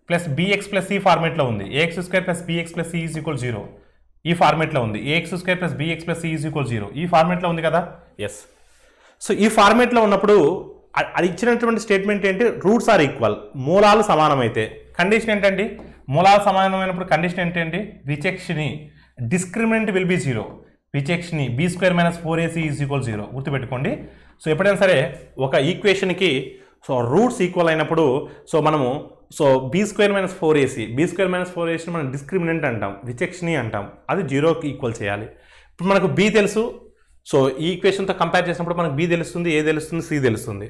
plus b x plus C ఫార్మేట్లో ఉంది. A x square plus b x plus C is equal 0 ఈ ఫార్మేట్లో ఉంది. A x square plus b x plus C is equal 0 ఈ ఫార్మేట్లో ఉంది కదా. ఎస్. సో ఈ ఫార్మేట్లో ఉన్నప్పుడు అది ఇచ్చినటువంటి స్టేట్మెంట్ ఏంటి? రూట్స్ ఆర్ ఈక్వల్, మూలాలు సమానమైతే. కండిషన్ ఏంటండి? మూలాలు సమానమైనప్పుడు కండిషన్ ఏంటండి? విచక్షణి డిస్క్రిమినెంట్ విల్ బి 0. విచక్షణి B square minus 4ac is equal 0 గుర్తుపెట్టుకోండి. సో ఎప్పుడైనా సరే ఒక ఈక్వేషన్కి సో రూట్స్ ఈక్వల్ అయినప్పుడు సో మనము so B square minus 4ac మనం డిస్క్రిమినెంట్ అంటాం, విచక్షణి అంటాం. అది 0కి ఈక్వల్ చేయాలి. ఇప్పుడు మనకు బి తెలుసు. సో ఈ ఈక్వేషన్తో కంపేర్ చేసినప్పుడు మనకు బి తెలుస్తుంది, ఏ తెలుస్తుంది, సి తెలుస్తుంది.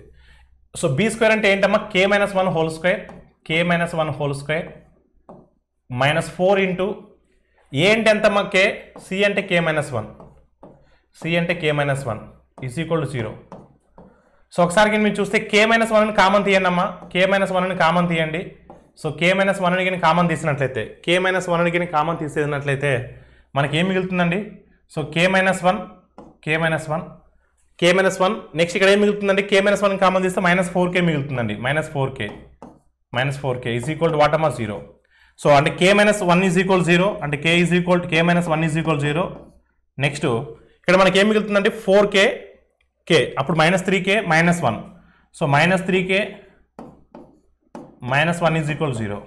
సో బీ స్క్వేర్ అంటే ఏంటమ్మా? k - 1 whole square, k - 1 whole square minus 4 into A అంటే ఎంతమ్మా? k, సి అంటే k - 1, సి అంటే k - 1 is equal to 0. So ఒకసారి మీరు చూస్తే k - 1ని కామన్ తీయండి అమ్మా. k - 1ని కామన్ తీయండి. సో k - 1ని కామన్ తీసినట్లయితే k - 1ని కామన్ తీసేసినట్లయితే మనకి ఏం మిగులుతుందండి? సో k - 1 నెక్స్ట్ ఇక్కడ ఏం మిగులుతుందండి? k - 1 కామన్ తీస్తే -4k మిగులుతుందండి. -4k is equal to what అమ్మా? 0. సో అంటే k - 1 ఈజ్ ఈక్వల్ 0 అంటే k is equal to k - 1 is equal 0. Next ఇక్కడ మనకి ఏం మిగులుతుందండి? 4k అప్పుడు -3k -1. So -3k -1 is equal 0.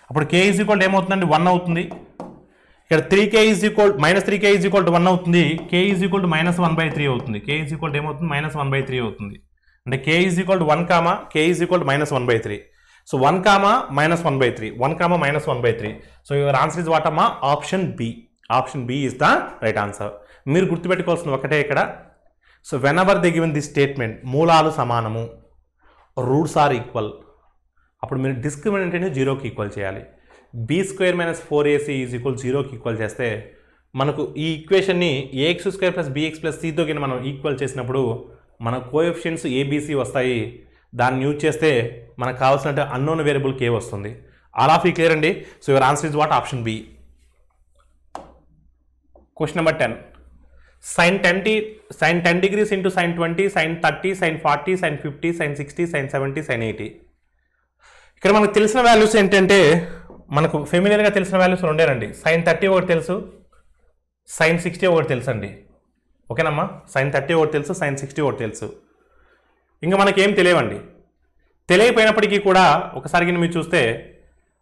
అప్పుడు k ఈజ్ ఈక్వల్ ఏమవుతుందండి? 1 అవుతుంది. ఇక్కడ 3k is equal -3k is equal to 1 అవుతుంది. k ఈజ్ ఈక్వల్ టు -1/3 అవుతుంది. k ఈజ్ ఈక్వల్ ఏమవుతుంది? -1/3 అవుతుంది. అంటే k is equal to 1 comma k is equal to -1/3. So 1 comma -1/3, 1 comma -1/3. So your answer is what అమ్మా? Option B. Option B is the right answer. మీరు గుర్తుపెట్టుకోవాల్సిన ఒకటే ఇక్కడ. So whenever they given this statement మూలాలు సమానము, roots are equal, అప్పుడు మీరు discriminant అనేది 0కి ఈక్వల్ చేయాలి. B square minus 4ac is equal 0కి ఈక్వల్ చేస్తే మనకు ఈ ఈక్వేషన్ని a x square plus b x plus సితో కింద మనం ఈక్వల్ చేసినప్పుడు మన కోఎఫిషియన్స్ ఏబీసీ వస్తాయి. దాన్ని యూజ్ చేస్తే మనకు కావాల్సినట్టు అన్నోన్ వేరియబుల్ కే వస్తుంది. ఆల్ ఆఫ్ ఈ క్లియర్ అండి. So your answer is what? Option B. Question number 10. sin 10 degrees into sin 20, sin 30, sin 40, sin 50, sin 60, sin 70, sin 80. ఇక్కడ మనకు తెలిసిన వాల్యూస్ ఏంటంటే మనకు ఫెమిలియర్గా తెలిసిన వాల్యూస్ ఉండేనండి. sin 30 ఒకటి తెలుసు, sin 60 ఒకటి తెలుసు అండి. ఓకేనమ్మా? sin 30 ఒకటి తెలుసు, sin 60 ఒకటి తెలుసు. ఇంకా మనకేం తెలియవండి. తెలియకపోయినప్పటికీ కూడా ఒకసారి మీరు చూస్తే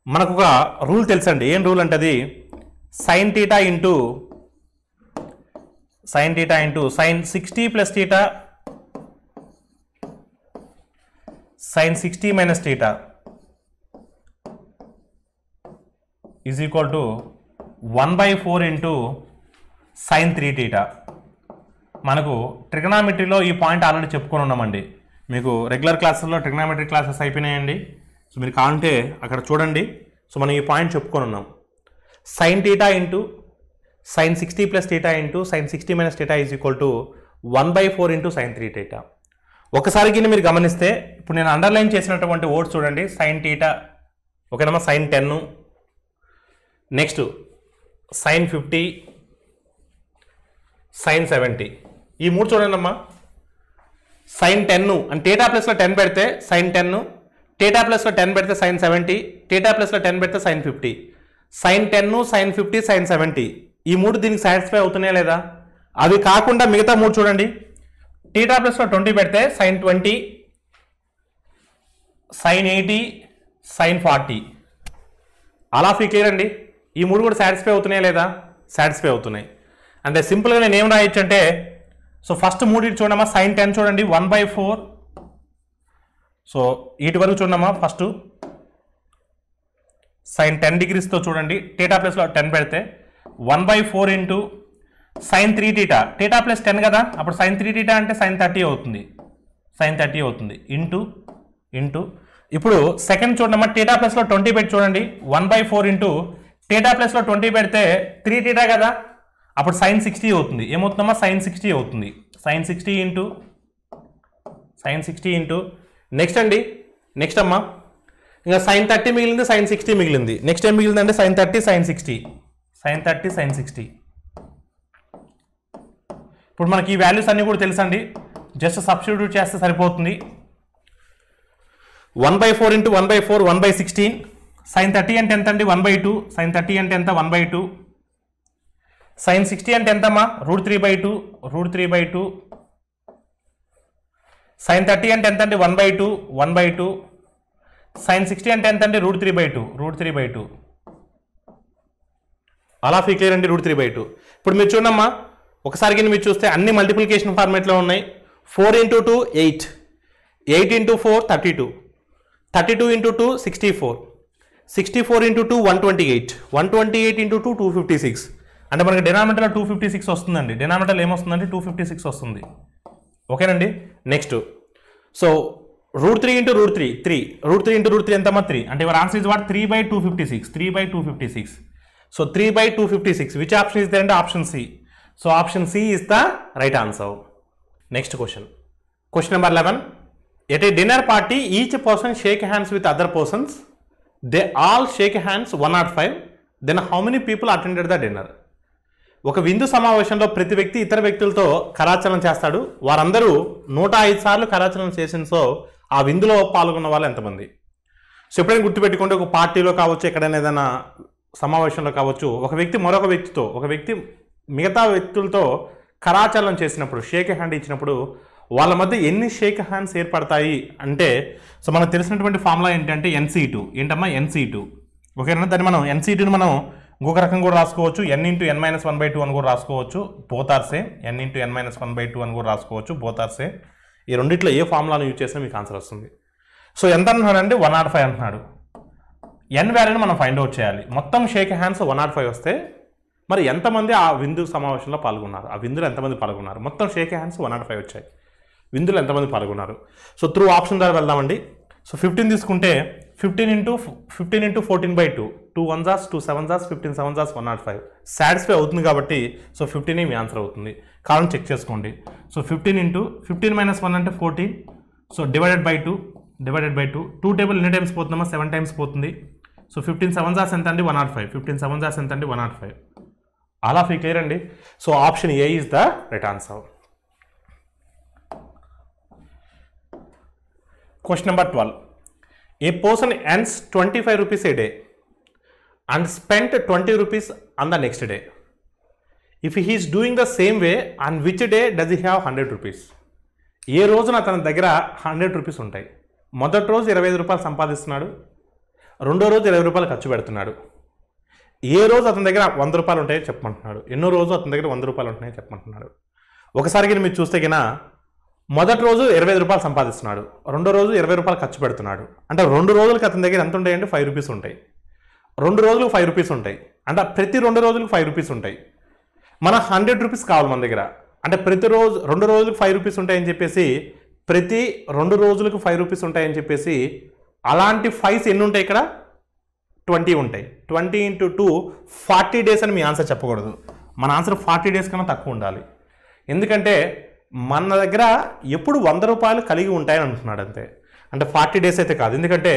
మనకు ఒక రూల్ తెలుసండి. ఏం రూల్ అంటే అది sin theta into sin 60 plus theta sin 60 minus theta is equal to 1/4 into sin 3 theta. మనకు ట్రిగనామెట్రీలో ఈ పాయింట్ ఆల్రెడీ చెప్పుకొని ఉన్నామండి. మీకు రెగ్యులర్ క్లాసెస్లో ట్రిగనామెట్రీ క్లాసెస్ అయిపోయినాయండి. సో మీరు కావాలంటే అక్కడ చూడండి. సో మనం ఈ పాయింట్ చెప్పుకొని ఉన్నాం. sin theta into sin 60 plus theta into sin 60 minus theta is equal to 1/4 into sin 3 theta. ఒకసారి కింద మీరు గమనిస్తే ఇప్పుడు నేను అండర్లైన్ చేసినటువంటి వర్డ్స్ చూడండి. sin theta ఓకేనమ్మా, sin 10, నెక్స్ట్ sin 50, sin 70 ఈ మూడు చూడండి అమ్మా. sin 10 అంటే theta ప్లస్లో 10 పెడితే sin 10, theta ప్లస్లో 10 పెడితే sin 70, theta ప్లస్లో 10 పెడితే sin 50, sin 10, sin 50, sin 70 ఈ మూడు దీనికి సాటిస్ఫై అవుతున్నాయా లేదా? అవి కాకుండా మిగతా మూడు చూడండి. టీటా ప్లస్లో 20 పెడితే sin 20, sin 80, sin 40. అలా ఫీ క్లియర్ అండి. ఈ మూడు కూడా సాటిస్ఫై అవుతున్నాయా లేదా? సాటిస్ఫై అవుతున్నాయి. అంటే సింపుల్గా నేను ఏం రాయొచ్చు అంటే సో ఫస్ట్ మూడింటి చూడమ్మా, sin 10 చూడండి 1/4. సో వీటి వరకు చూడమ్మా, ఫస్ట్ sin 10 degreesతో చూడండి, టీటా ప్లస్లో 10 పెడితే 1/4 ఇంటూ sin 3 θ, టీటా ప్లస్ 10 కదా, అప్పుడు sin 3 θ అంటే sin 30 అవుతుంది, sin 30 అవుతుంది ఇంటూ ఇప్పుడు సెకండ్ చూడమ్మా, టీటా ప్లస్లో 20 పెట్టి చూడండి, 1/4 ఇంటూ టీటా ప్లస్లో 20 పెడితే 3 θ కదా, అప్పుడు sin 60 అవుతుంది. ఏమవుతుందమ్మా, sin 60 అవుతుంది. sin 60 ఇంటూ నెక్స్ట్ అండి, నెక్స్ట్ అమ్మా ఇంకా sin 30 మిగిలింది, sin 60 మిగిలింది. నెక్స్ట్ ఏం మిగిలింది అంటే sin 30 sin 60 sin 30 sin 60. ఇప్పుడు మనకి ఈ వాల్యూస్ అన్నీ కూడా తెలుసండి, జస్ట్ సబ్స్టిట్యూట్ చేస్తే సరిపోతుంది. 1/4 ఇంటూ 1/4 1/16. sin 30 అంటే ఎంత అండి, 1/2. sin 30 అంటే ఎంత, 1/2. sin 60 అంటే ఎంతమ్మా, √3/2 √3/2. sin 30 అంటే ఎంత అండి, 1/2 sin 60 అంటే ఎంత అండి, √3/2 అలా క్లియర్ అండి, √3/2. ఇప్పుడు మీరు చూడమ్మా, ఒకసారి మీరు చూస్తే అన్ని మల్టిప్లికేషన్ ఫార్మేట్లో ఉన్నాయి. 4 × 2 8, 8 × 4 32, 32 × 2 64, 64 × 2 128, 128 × 2 256. అంటే మనకి డినామినేటర్లో 256 వస్తుందండి, డినామినేటర్లో ఏమొస్తుందంటే 256 వస్తుంది. ఓకేనండి. నెక్స్ట్ సో √3 × √3 3, √3 × √3 ఎంతమ్మా, 3. అంటే your answer is what, 3/256, 3/256. So 3/256. Which option is the అంటే option C. So option C is the right answer. Next question number 11. At a dinner party each person shake hands with other persons, they all shake hands 105, then how many people attended the dinner. ఒక విందు సమావేశంలో ప్రతి వ్యక్తి ఇతర వ్యక్తులతో కరాచలనం చేస్తాడు, వారందరూ 105 సార్లు కరాచలనం చేసిన సో ఆ విందులో పాల్గొన్న వాళ్ళు ఎంతమంది. సో ఎప్పుడైనా గుర్తుపెట్టుకుంటే, ఒక పార్టీలో కావచ్చు, ఎక్కడైనా ఏదైనా సమావేశంలో కావచ్చు, ఒక వ్యక్తి మరొక వ్యక్తితో, ఒక వ్యక్తి మిగతా వ్యక్తులతో కరాచలనం చేసినప్పుడు, షేక్ హ్యాండ్ ఇచ్చినప్పుడు వాళ్ళ మధ్య ఎన్ని షేక్ హ్యాండ్స్ ఏర్పడతాయి అంటే, సో మనకు తెలిసినటువంటి ఫార్ములా ఏంటంటే NC2. ఏంటమ్మా, NC2. ఓకేనా. దాన్ని మనం NC2ని మనం ఇంకొక రకం కూడా రాసుకోవచ్చు, n × n-1/2 అని కూడా రాసుకోవచ్చు, both are same. n × n-1/2 అని కూడా రాసుకోవచ్చు, బోత్ ఆర్ సేమ్. ఈ రెండిట్లో ఏ ఫార్ములాను యూజ్ చేసినా మీకు ఆన్సర్ వస్తుంది. సో ఎంత అంటున్నాడు అంటే 105 అంటున్నాడు. n వాల్యూని మనం ఫైండ్ అవుట్ చేయాలి. మొత్తం షేక్ హ్యాండ్స్ 105 వస్తే మరి ఎంతమంది ఆ విందు సమావేశంలో పాల్గొన్నారు, ఆ విందులో ఎంతమంది పాల్గొన్నారు. మొత్తం షేక్ హ్యాండ్స్ 105 వచ్చాయి, విందులో ఎంతమంది పాల్గొన్నారు. సో త్రూ ఆప్షన్ ద్వారా వెళ్దామండి. సో 15 తీసుకుంటే 15 × 14/2, 2 1s 2 7s 15 7s 105 సాటిస్ఫై అవుతుంది కాబట్టి సో 15 మీ ఆన్సర్ అవుతుంది. కాలం చెక్ చేసుకోండి. సో 15 × 15 - 1 అంటే 14. సో డివైడెడ్ బై 2 2 టేబుల్ ఎన్ని టైమ్స్ పోతుందమ్మా, 7 టైమ్స్ పోతుంది. సో 15 7s ఎంత అండి, 105. 15 7s ఎంత అండి, 105. అలా క్లియర్ అండి. So option A is the right answer. Question number 12. A person earns 25 rupees a day and spent 20 rupees on the next day. If he is doing the same way, on which day does he have 100 rupees? ఏ రోజున అతని దగ్గర 100 rupees ఉంటాయి. మొదటి రోజు 25 రూపాయలు సంపాదిస్తున్నాడు, రెండో రోజు 20 రూపాయలు ఖర్చు పెడుతున్నాడు. ఏ రోజు అతని దగ్గర 100 రూపాయలు ఉంటాయో చెప్పమంటున్నాడు, ఎన్నో రోజు అతని దగ్గర 100 రూపాయలు ఉంటాయో చెప్పమంటున్నాడు. ఒకసారి మీరు చూస్తే కినా మొదటి రోజు 25 రూపాయలు సంపాదిస్తున్నాడు, రెండో రోజు 20 రూపాయలు ఖర్చు పెడుతున్నాడు. అంటే 2 రోజులకి అతని దగ్గర ఎంత ఉంటాయంటే 5 రూపీస్ ఉంటాయి. 2 రోజులకు 5 రూపీస్ ఉంటాయి, అంటే ప్రతి 2 రోజులకు 5 రూపీస్ ఉంటాయి. మన 100 రూపీస్ కావాలి మన దగ్గర, అంటే ప్రతి రోజు 2 రోజులకు 5 రూపీస్ ఉంటాయని చెప్పేసి, ప్రతి 2 రోజులకు 5 రూపీస్ ఉంటాయని చెప్పేసి, అలాంటి 5s ఎన్ని ఉంటాయి ఇక్కడ, 20 ఉంటాయి. 20 × 2 40 డేస్ అని మీ ఆన్సర్ చెప్పకూడదు. మన ఆన్సర్ 40 డేస్ కన్నా తక్కువ ఉండాలి. ఎందుకంటే మన దగ్గర ఎప్పుడు 100 రూపాయలు కలిగి ఉంటాయని అంటున్నాడు అంతే, అంటే 40 డేస్ అయితే కాదు. ఎందుకంటే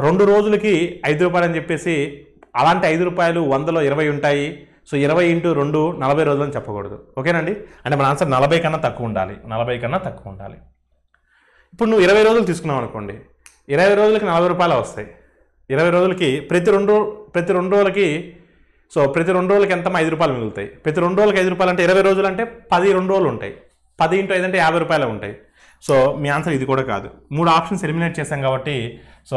2 రోజులకి 5 రూపాయలు అని చెప్పేసి, అలాంటి 5 రూపాయలు 100లో 20 ఉంటాయి. సో 20 × 2 40 రోజులు అని చెప్పకూడదు. ఓకేనండి. అంటే మన ఆన్సర్ 40 కన్నా తక్కువ ఉండాలి, 40 కన్నా తక్కువ ఉండాలి. ఇప్పుడు నువ్వు 20 రోజులు తీసుకున్నావు అనుకోండి, 20 రోజులకి 40 రూపాయలు వస్తాయి. 20 రోజులకి ప్రతి రెండు రోజులకి, సో ప్రతి 2 రోజులకి ఎంత 5 రూపాయలు మిగులుతాయి. ప్రతి 2 రోజులకి 5 రూపాయలు అంటే 20 రోజులు అంటే 10 2 రోజులు ఉంటాయి. 10 × 5 అంటే 50 రూపాయలు ఉంటాయి. సో మీ ఆన్సర్ ఇది కూడా కాదు. 3 ఆప్షన్స్ ఎలిమినేట్ చేశాం కాబట్టి సో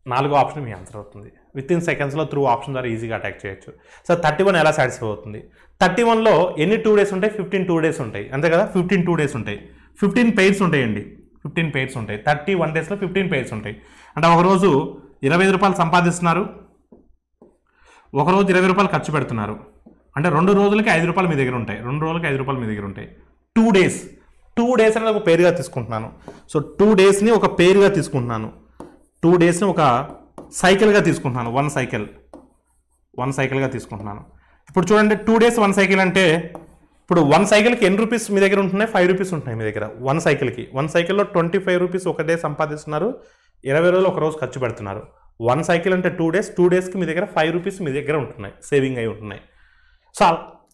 4వ ఆప్షన్ మీ ఆన్సర్ అవుతుంది. విత్ ఇన్ సెకండ్స్లో త్రూ ఆప్షన్ ద్వారా ఈజీగా అటాక్ చేయొచ్చు. సో 31 ఎలా సాటిస్ఫై అవుతుంది? 31లో ఎన్ని 2 డేస్ ఉంటాయి? 15 2 డేస్ ఉంటాయి, అంతే కదా. 15 2 డేస్ ఉంటాయి, 15 పెయిర్స్ ఉంటాయండి, 15 పెయిర్స్ ఉంటాయి. 31 డేస్లో 15 పెయిర్స్ ఉంటాయి. అంటే ఒకరోజు 25 రూపాయలు సంపాదిస్తున్నారు, ఒకరోజు 20 రూపాయలు ఖర్చు పెడుతున్నారు. అంటే 2 రోజులకి 5 రూపాయలు మీ దగ్గర ఉంటాయి, 2 రోజులకి 5 రూపాయలు మీ దగ్గర ఉంటాయి. 2 డేస్ అనేది ఒక పేరుగా తీసుకుంటున్నాను. సో 2 డేస్ని ఒక పేరుగా తీసుకుంటున్నాను, 2 డేస్ని ఒక సైకిల్గా తీసుకుంటున్నాను, 1 సైకిల్గా తీసుకుంటున్నాను. ఇప్పుడు చూడండి, 2 డేస్ 1 సైకిల్ అంటే ఇప్పుడు 1 సైకిల్కి ఎన్ని రూపీస్ మీ దగ్గర ఉంటున్నాయి? 5 రూపీస్ ఉంటున్నాయి మీ దగ్గర 1 సైకిల్కి. 1 సైకిల్లో 25 రూపీస్ ఒక డే సంపాదిస్తున్నారు, 20 రోజులు ఒక రోజు ఖర్చు పెడుతున్నారు. 1 సైకిల్ అంటే 2 డేస్, 2 డేస్కి మీ దగ్గర 5 రూపీస్ మీ దగ్గర ఉంటున్నాయి, సేవింగ్ అయి ఉంటున్నాయి. సో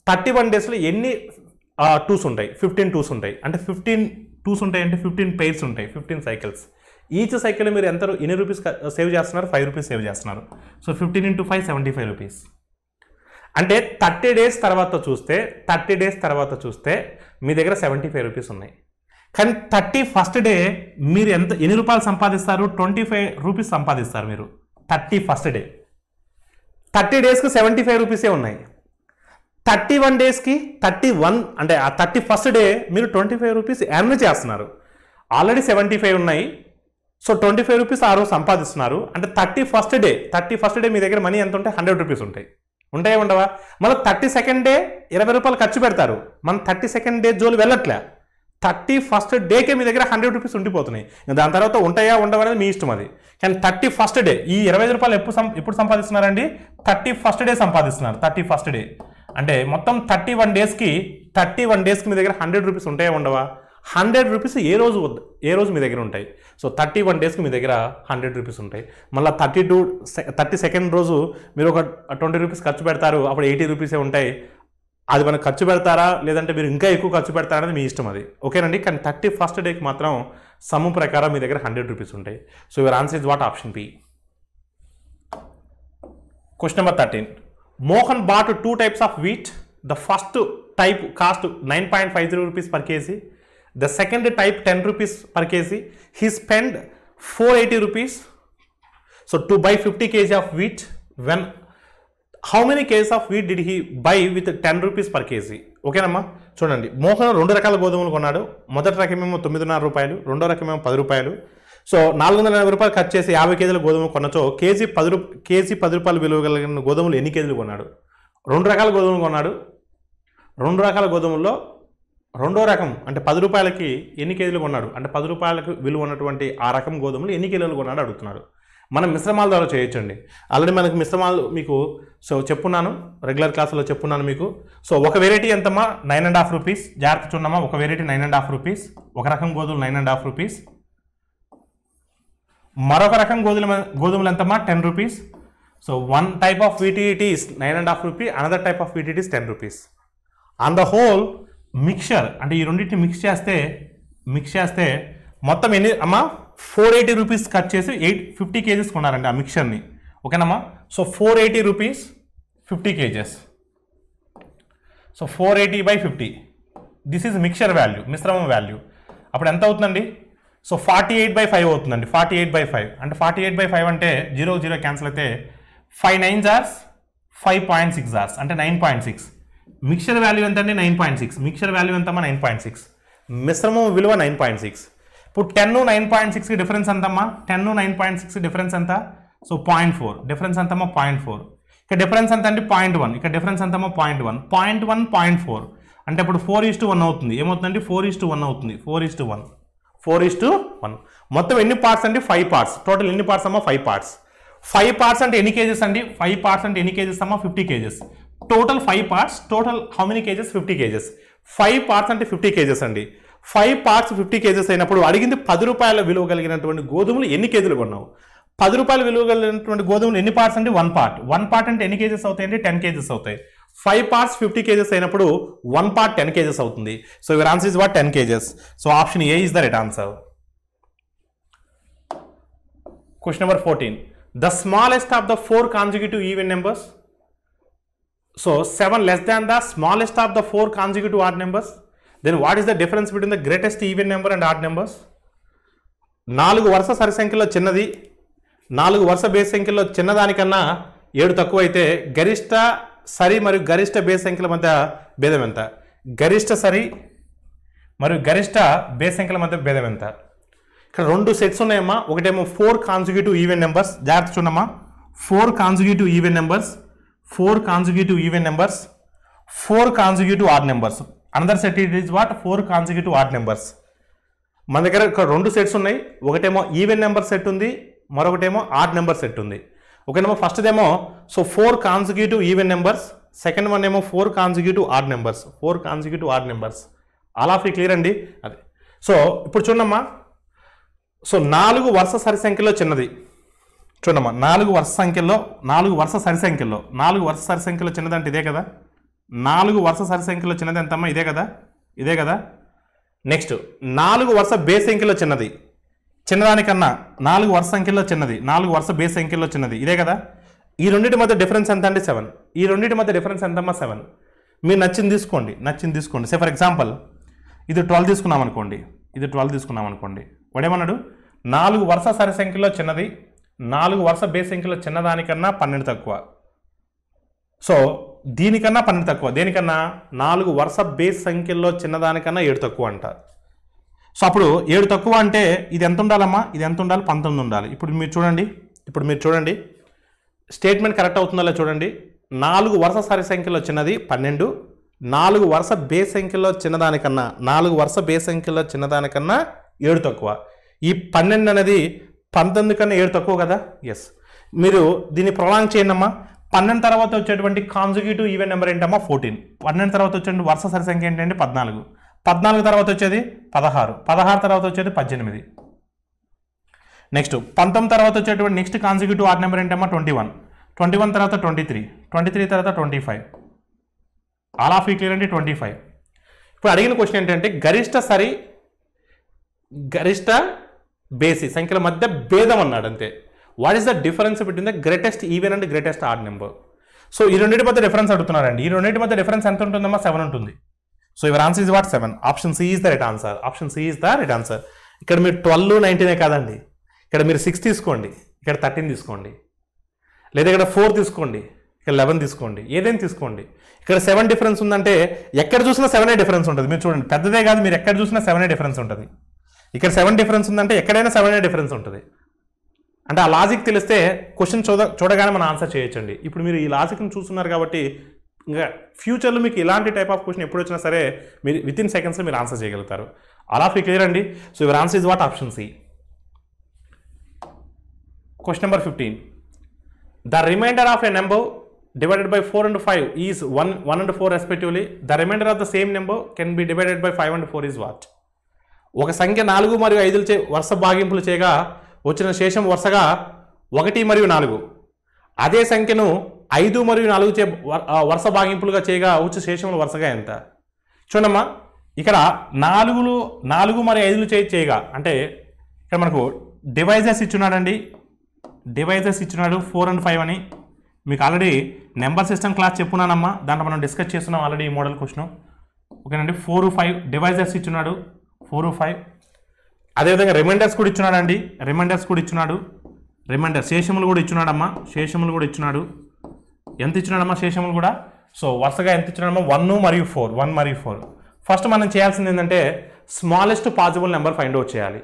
31 డేస్లో ఎన్ని 2s ఉంటాయి? 15 2s ఉంటాయి. అంటే 15 2s ఉంటాయి అంటే 15 పెయిర్స్ ఉంటాయి, 15 సైకిల్స్. ఈచ్ సైకిల్ మీరు ఎన్ని రూపీస్ సేవ్ చేస్తున్నారు? 5 రూపీస్ సేవ్ చేస్తున్నారు. So 15 × 5 75 rupees. అంటే 30 డేస్ తర్వాత చూస్తే మీ దగ్గర 75 రూపీస్ ఉన్నాయి. కానీ 31st డే మీరు ఎన్ని రూపాయలు సంపాదిస్తారు? 25 రూపీస్ సంపాదిస్తారు మీరు 31st డే. 30 డేస్కి 75 రూపీసే ఉన్నాయి. 31 డేస్కి 31 అంటే ఆ 31st డే మీరు 25 రూపీస్ ఎర్న్ చేస్తున్నారు. ఆల్రెడీ 75 ఉన్నాయి. సో 25 రూపీస్ ఆ రోజు సంపాదిస్తున్నారు. అంటే 31st డే మీ దగ్గర మనీ ఎంత ఉంటే 100 రూపీస్ ఉంటాయి, ఉంటాయా ఉండవా? మళ్ళీ 32nd డే 20 రూపాయలు ఖర్చు పెడతారు. మనం 32nd డే జోలు వెళ్ళట్లే, 31st డేకే మీ దగ్గర 100 రూపీస్ ఉండిపోతున్నాయి. దాని తర్వాత ఉంటాయా ఉండవా అనేది మీ ఇష్టం అది. కానీ 31st డే ఈ 25 రూపాయలు ఎప్పుడు సంపాదిస్తున్నారండి? 31st డే సంపాదిస్తున్నారు. 31st డే అంటే మొత్తం 31 డేస్కి మీ దగ్గర 100 రూపీస్ ఉంటాయా ఉండవా? 100 రూపీస్ ఏ రోజు మీ దగ్గర ఉంటాయి. సో 31 డేస్కి మీ దగ్గర 100 రూపీస్ ఉంటాయి. మళ్ళీ 32nd రోజు మీరు ఒక 20 రూపీస్ ఖర్చు పెడతారు, అప్పుడు 80 రూపీసే ఉంటాయి. అది మనకు ఖర్చు పెడతారా లేదంటే మీరు ఇంకా ఎక్కువ ఖర్చు పెడతారా అనేది మీ ఇష్టం అది, ఓకేనండి. కానీ 31st డేకి మాత్రం సమ్ము ప్రకారం మీ దగ్గర 100 రూపీస్ ఉంటాయి. So your answer is what? Option B. Question number 13. Mohan bought 2 types of wheat. The first type cost 9.50 rupees per kg. The second type 10 rupees per kg. He spent 480 rupees. So to buy 50 kg of wheat, how many kgs of wheat did he buy with 10 rupees per kg? ఓకేనమ్మా, చూడండి. మోహన్ 2 రకాల గోధుమలు కొన్నాడు. మొదటి రకమేమో 9.5 రూపాయలు, రెండో రకమేమో 10 రూపాయలు. So 480 రూపాయలు ఖర్చు చేసి 50 కేజీల గోధుమలు కొనచో కేజీ 10 రూపాయలు విలువ కలిగిన గోధుమలు ఎన్ని కేజీలు కొన్నాడు? 2 రకాల గోధుమలు కొన్నాడు. 2 రకాల గోధుమల్లో రెండో రకం అంటే 10 రూపాయలకి ఎన్ని కేజీలు కొన్నాడు? అంటే 10 రూపాయలకు విలువ ఉన్నటువంటి ఆ రకం గోధుమలు ఎన్ని కిలోలు కొన్నాడు అడుగుతున్నాడు. మనం మిశ్రమాల ద్వారా చేయొచ్చండి. ఆల్రెడీ మనకు మిశ్రమాలు మీకు చెప్పున్నాను, రెగ్యులర్ క్లాసులో చెప్పున్నాను మీకు. సో ఒక వెరైటీ ఎంతమ్మా? 9.5 రూపీస్. జాగ్రత్త చూడమ్మా, ఒక వెరైటీ 9.5 రూపీస్, ఒక రకం గోధుమలు 9.5 రూపీస్. మరొక రకం గోధుమలు ఎంతమ్మా? 10 rupees. So one type of wheat it is 9.5 rupee, another type of wheat it is 10 rupees. On the whole mixture అంటే ఈ రెండింటిని మిక్స్ చేస్తే మొత్తం ఎన్ని అమ్మా? 480 రూపీస్ ఖర్చు చేసి 50 కేజెస్ కొన్నారండి ఆ మిక్చర్ని, ఓకేనమ్మా. So 480 rupees 50 kgs. So 480/50 this is mixture value, మిశ్రమం వాల్యూ. అప్పుడు ఎంత అవుతుందండి? సో 48/5 అవుతుందండి. 48/5 అంటే 48/5 అంటే 0 0 క్యాన్సిల్ అయితే 5 9s are 5.6 hours అంటే 9.6. మిక్చర్ వాల్యూ ఎంత అండి? 9.6. మిక్చర్ వాల్యూ ఎంతమ్మా? 9.6. మిశ్రమం విలువ 9.6. ఇప్పుడు 10 9.6కి డిఫరెన్స్ ఎంతమ్మా? 10 9.6 డిఫరెన్స్ ఎంత? సో 0.4. డిఫరెన్స్ ఎంతమ్మా? 0.4. ఇక్కడ డిఫరెన్స్ ఎంత అండి? 0.1. ఇక్కడ డిఫరెన్స్ ఎంతమ్మా? 0.1. 0.1 0.4 అంటే ఇప్పుడు 4:1 అవుతుంది. ఏమవుతుందండి? 4:1 అవుతుంది. 4:1 మొత్తం ఎన్ని పార్ట్స్ అండి? 5 పార్ట్స్. టోటల్ ఎన్ని పార్ట్స్ అమ్మా? 5 పార్ట్స్. 5 పార్ట్స్ అంటే ఎన్ని కేజెస్ అండి? 5 పార్ట్స్ అంటే ఎన్ని కేజెస్ అమ్మా? 50 kgs. Total 5 parts. Total how many kgs? 50 kgs. 5 parts అంటే 50 కేజెస్ అండి. 5 పార్ట్స్ 50 కేజెస్ అయినప్పుడు అడిగింది 10 రూపాయల విలువ కలిగినటువంటి గోధుమలు ఎన్ని కేజీలు కొన్నావు? 10 రూపాయల విలువ కలిగినటువంటి గోధుమలు ఎన్ని పార్ట్స్ అండి? 1 పార్ట్. 1 పార్ట్ అంటే ఎన్ని కేజెస్ అవుతాయండి? 10 కేజెస్ అవుతాయి. 5 పార్ట్స్ 50 కేజెస్ అయినప్పుడు 1 పార్ట్ 10 కేజెస్ అవుతుంది. So your answer is what? 10 kgs. So option A is the right answer. Question number 14. The smallest of the 4 consecutive even numbers. So 7 less than the smallest of the 4 consecutive odd numbers. Then what is the difference between the greatest even number and odd numbers? 4 వరుస సరి సంఖ్యలో చిన్నది 4 వరుస base సంఖ్యలో చిన్నదానికన్నా 7 తక్కువ అయితే గరిష్ట సరి మరియు గరిష్ట బేస్ సంఖ్యల మధ్య భేదం ఎంత? గరిష్ట సరి మరియు గరిష్ట బేస్ సంఖ్యల మధ్య భేదం ఎంత? ఇక్కడ 2 సెట్స్ ఉన్నాయమ్మా. ఒకటేమో 4 కాన్సిక్యూటివ్ ఈవెన్ నెంబర్స్, జాగ్రత్త చూడమ్మా, 4 consecutive even numbers, 4 consecutive even numbers, 4 consecutive odd numbers. Another set it is what? 4 consecutive odd numbers. మన దగ్గర ఇక్కడ 2 సెట్స్ ఉన్నాయి. ఒకటేమో ఈవెన్ నెంబర్ సెట్ ఉంది, మరొకటేమో ఆడ్ నెంబర్ సెట్ ఉంది. ఒకటేమో ఫస్ట్దేమో 4 consecutive even numbers, second one ఏమో 4 consecutive odd numbers, 4 consecutive odd numbers. All of you clear అండి? అది. సో ఇప్పుడు చూడమ్మా, 4 వరుస సరి సంఖ్యలో చిన్నది. చూడమ్మా, 4 వరుస సంఖ్యలో 4 వరుస సరి సంఖ్యలో 4 వరుస సరి సంఖ్యలో చిన్నది అంటే ఇదే కదా. 4 వరుస సరి సంఖ్యలో చిన్నది ఎంతమ్మా? ఇదే కదా, ఇదే కదా. నెక్స్ట్ 4 వరుస బేస్ సంఖ్యలో చిన్నది, చిన్నదానికన్నా 4 వరుస సంఖ్యలో చిన్నది, 4 వరుస బేస్ సంఖ్యలో చిన్నది, ఇదే కదా. ఈ రెండింటి మధ్య డిఫరెన్స్ ఎంత అంటే 7. ఈ రెండింటి మధ్య డిఫరెన్స్ ఎంతమ్మా? 7. మీరు నచ్చింది తీసుకోండి, నచ్చింది తీసుకోండి. సే ఫర్ ఎగ్జాంపుల్ ఇది 12 తీసుకున్నాం అనుకోండి, ఇది 12 తీసుకున్నాం అనుకోండి. వాడేమన్నాడు? 4 వరుస సరి సంఖ్యలో చిన్నది, 4 వరుస బేస్ సంఖ్యలో చిన్నదానికన్నా 12 తక్కువ. సో దీనికన్నా 12 తక్కువ. దేనికన్నా? 4 వరుస బేస్ సంఖ్యలో చిన్నదానికన్నా 7 తక్కువ అంట. సో అప్పుడు 7 తక్కువ అంటే ఇది ఎంత ఉండాలమ్మా? ఇది ఎంత ఉండాలి? 19 ఉండాలి. ఇప్పుడు మీరు చూడండి స్టేట్మెంట్ కరెక్ట్ అవుతుందా చూడండి. 4 వరుస సరి సంఖ్యలో చిన్నది 12, 4 వరుస బేస్ సంఖ్యలో చిన్నదానికన్నా 4 వరుస బేస్ సంఖ్యలో చిన్నదానికన్నా 7 తక్కువ. ఈ 12 అనేది 19 కన్నా 7 తక్కువ కదా. ఎస్. మీరు దీన్ని ప్రొలాంగ్ చేయండి అమ్మా. 12 తర్వాత వచ్చేటువంటి కాన్సిక్యూటివ్ ఈవెన్ నెంబర్ ఏంటమ్మా? 14. 12 తర్వాత వచ్చేటువంటి వరుస సరి సంఖ్య ఏంటంటే 14. 14 తర్వాత వచ్చేది 16. 16 తర్వాత వచ్చేది 18. నెక్స్ట్ 19 తర్వాత వచ్చేటువంటి నెక్స్ట్ కాన్సిక్యూటివ్ ఆడ్ నెంబర్ ఏంటమ్మా? 21. 21 తర్వాత 23. 23 తర్వాత 25. ఆల్ ఆఫ్ యూ క్లియర్ అంటే 25. ఇప్పుడు అడిగిన క్వశ్చన్ ఏంటంటే గరిష్ట సరి గరిష్ట బేసి సంఖ్యల మధ్య భేదం అన్నాడు అంతే. What is the difference between the greatest even and greatest odd number? So ఈ రెండింటి మధ్య డిఫరెన్స్ అడుగుతున్నారండి. ఈ రెండింటి మధ్య డిఫరెన్స్ ఎంత ఉంటుందమ్మా? 7 ఉంటుంది. So your answer is what? 7. Option C is the right answer. Option C is the right answer. ఇక్కడ మీరు 12, 19 కాదండి. ఇక్కడ మీరు 6 తీసుకోండి, ఇక్కడ 13 తీసుకోండి, లేదా ఇక్కడ 4 తీసుకోండి, ఇక్కడ 11 తీసుకోండి, ఏదైనా తీసుకోండి. ఇక్కడ 7 డిఫరెన్స్ ఉందంటే ఎక్కడ చూసినా 7 డిఫరెన్స్ ఉంటుంది. మీరు చూడండి, పెద్దదే కాదు, మీరు ఎక్కడ చూసినా 7 డిఫరెన్స్ ఉంటుంది. ఇక్కడ 7 డిఫరెన్స్ ఉందంటే ఎక్కడైనా 7 డిఫరెన్స్ ఉంటుంది. అంటే ఆ లాజిక్ తెలిస్తే క్వశ్చన్ చూడగానే మనం ఆన్సర్ చేయొచ్చండి. ఇప్పుడు మీరు ఈ లాజిక్ని చూస్తున్నారు కాబట్టి ఇంకా ఫ్యూచర్లో మీకు ఇలాంటి టైప్ ఆఫ్ క్వశ్చన్ ఎప్పుడు వచ్చినా సరే మీరు విత్ ఇన్ సెకండ్స్లో మీరు ఆన్సర్ చేయగలుగుతారు. ఆల్ ఆఫ్ యూ క్లియర్ అండి? So your answer is what? Option C. Question number 15. The remainder of a number divided by 4 and 5 is 1 and 4 respectively. The remainder of the same number can be divided by 5 and 4 is what? ఒక సంఖ్య 4 మరియు 5 వరుస భాగింపులు చేయగా వచ్చిన శేషం వరుసగా 1 మరియు 4. అదే సంఖ్యను 5 మరియు 4 వరుస భాగింపులుగా చేయగా వచ్చే శేషములు వరుసగా ఎంత? చూడమ్మా, ఇక్కడ 4 మరియు 5 చేయగా అంటే ఇక్కడ మనకు డివైజర్స్ ఇచ్చున్నాడండి. డివైజర్స్ ఇచ్చినాడు 4 and 5 అని. మీకు ఆల్రెడీ నెంబర్ సిస్టమ్ క్లాస్ చెప్పున్నానమ్మా, దాంట్లో మనం డిస్కస్ చేస్తున్నాం ఆల్రెడీ ఈ మోడల్ క్వశ్చన్. ఓకేనండి. 4, 5 డివైజర్స్ ఇచ్చున్నాడు, 4, 5. అదేవిధంగా రిమైండర్స్ కూడా ఇచ్చున్నాడండి, రిమైండర్స్ కూడా ఇచ్చున్నాడు. రిమైండర్ శేషములు కూడా ఇచ్చున్నాడమ్మా, శేషములు కూడా ఇచ్చున్నాడు. ఎంత ఇచ్చున్నాడమ్మా శేషములు కూడా? సో వరుసగా ఎంత ఇచ్చున్నాడమ్మా? 1 మరియు 4, 1 మరియు 4. ఫస్ట్ మనం చేయాల్సింది ఏంటంటే smallest possible number find out చేయాలి.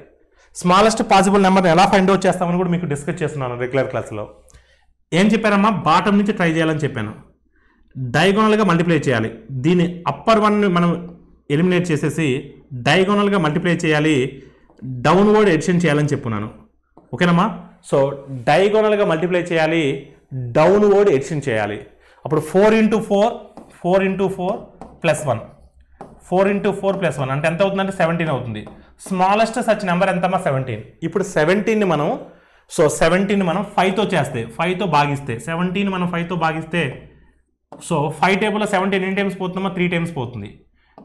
స్మాలెస్ట్ పాసిబుల్ నెంబర్ని ఎలా ఫైండ్ అవుట్ చేస్తామని కూడా మీకు డిస్కస్ చేస్తున్నాను రెగ్యులర్ క్లాస్లో. ఏం చెప్పారమ్మా? బాటమ్ నుంచి ట్రై చేయాలని చెప్పాను. డయాగోనల్గా మల్టిప్లై చేయాలి. దీన్ని అప్పర్ వన్ మనం ఎలిమినేట్ చేసేసి డయాగోనల్గా మల్టిప్లై చేయాలి, డౌన్వర్డ్ ఎడిషన్ చేయాలని చెప్పున్నాను. ఓకేనమ్మా? సో డయాగోనల్గా మల్టిప్లై చేయాలి, డౌన్వర్డ్ ఎడిషన్ చేయాలి. అప్పుడు 4 into 4 + 1, 4 into 4 + 1 అంటే ఎంత అవుతుందంటే 17 అవుతుంది. స్మాలెస్ట్ సచ్ నెంబర్ ఎంతమ్మా? 17. ఇప్పుడు 17ని మనం 5తో చేస్తే, 5తో భాగిస్తే 17 మనం 5తో భాగిస్తే సో 5 టేబుల్లో 17 ఎన్ని టైమ్స్ పోతుందమ్మా? 3 టైమ్స్ పోతుంది.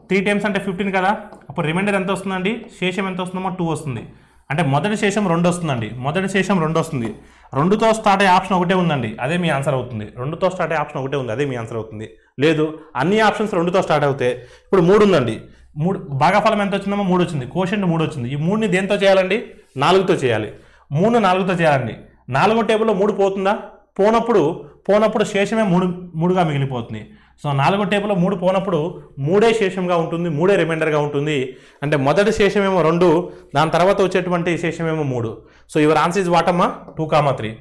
3 టైమ్స్ అంటే 15 కదా. అప్పుడు రిమైండర్ ఎంత వస్తుందండి? శేషం ఎంత వస్తుందమ్మా? 2 వస్తుంది. అంటే మొదటి శేషం 2 వస్తుందండి, మొదటి శేషం 2 వస్తుంది. 2తో స్టార్ట్ అయ్యే ఆప్షన్ ఒకటే ఉందండి, అదే మీ ఆన్సర్ అవుతుంది. 2తో స్టార్ట్ అయ్యే ఆప్షన్ ఒకటే ఉంది, అదే మీ ఆన్సర్ అవుతుంది. లేదు అన్ని ఆప్షన్స్ 2తో స్టార్ట్ అవుతాయి. ఇప్పుడు 3 ఉందండి, 3 భాగఫలం ఎంత వచ్చిందమ్మా? 3 వచ్చింది. కోషెంట్ 3 వచ్చింది. ఈ 3ని దేంతో చేయాలండి? 4తో చేయాలి. 3 4తో చేయాలండి. 4వ టేబుల్లో 3 పోతుందా? పోనప్పుడు శేషమే 3గా మిగిలిపోతుంది. సో 4వ టేబుల్లో 3 పోనప్పుడు 3 శేషంగా ఉంటుంది, 3 రిమైండర్గా ఉంటుంది. అంటే మొదటి శేషమేమో 2, దాని తర్వాత వచ్చేటువంటి శేషమేమో 3. So your answer is what అమ్మా? 2,3.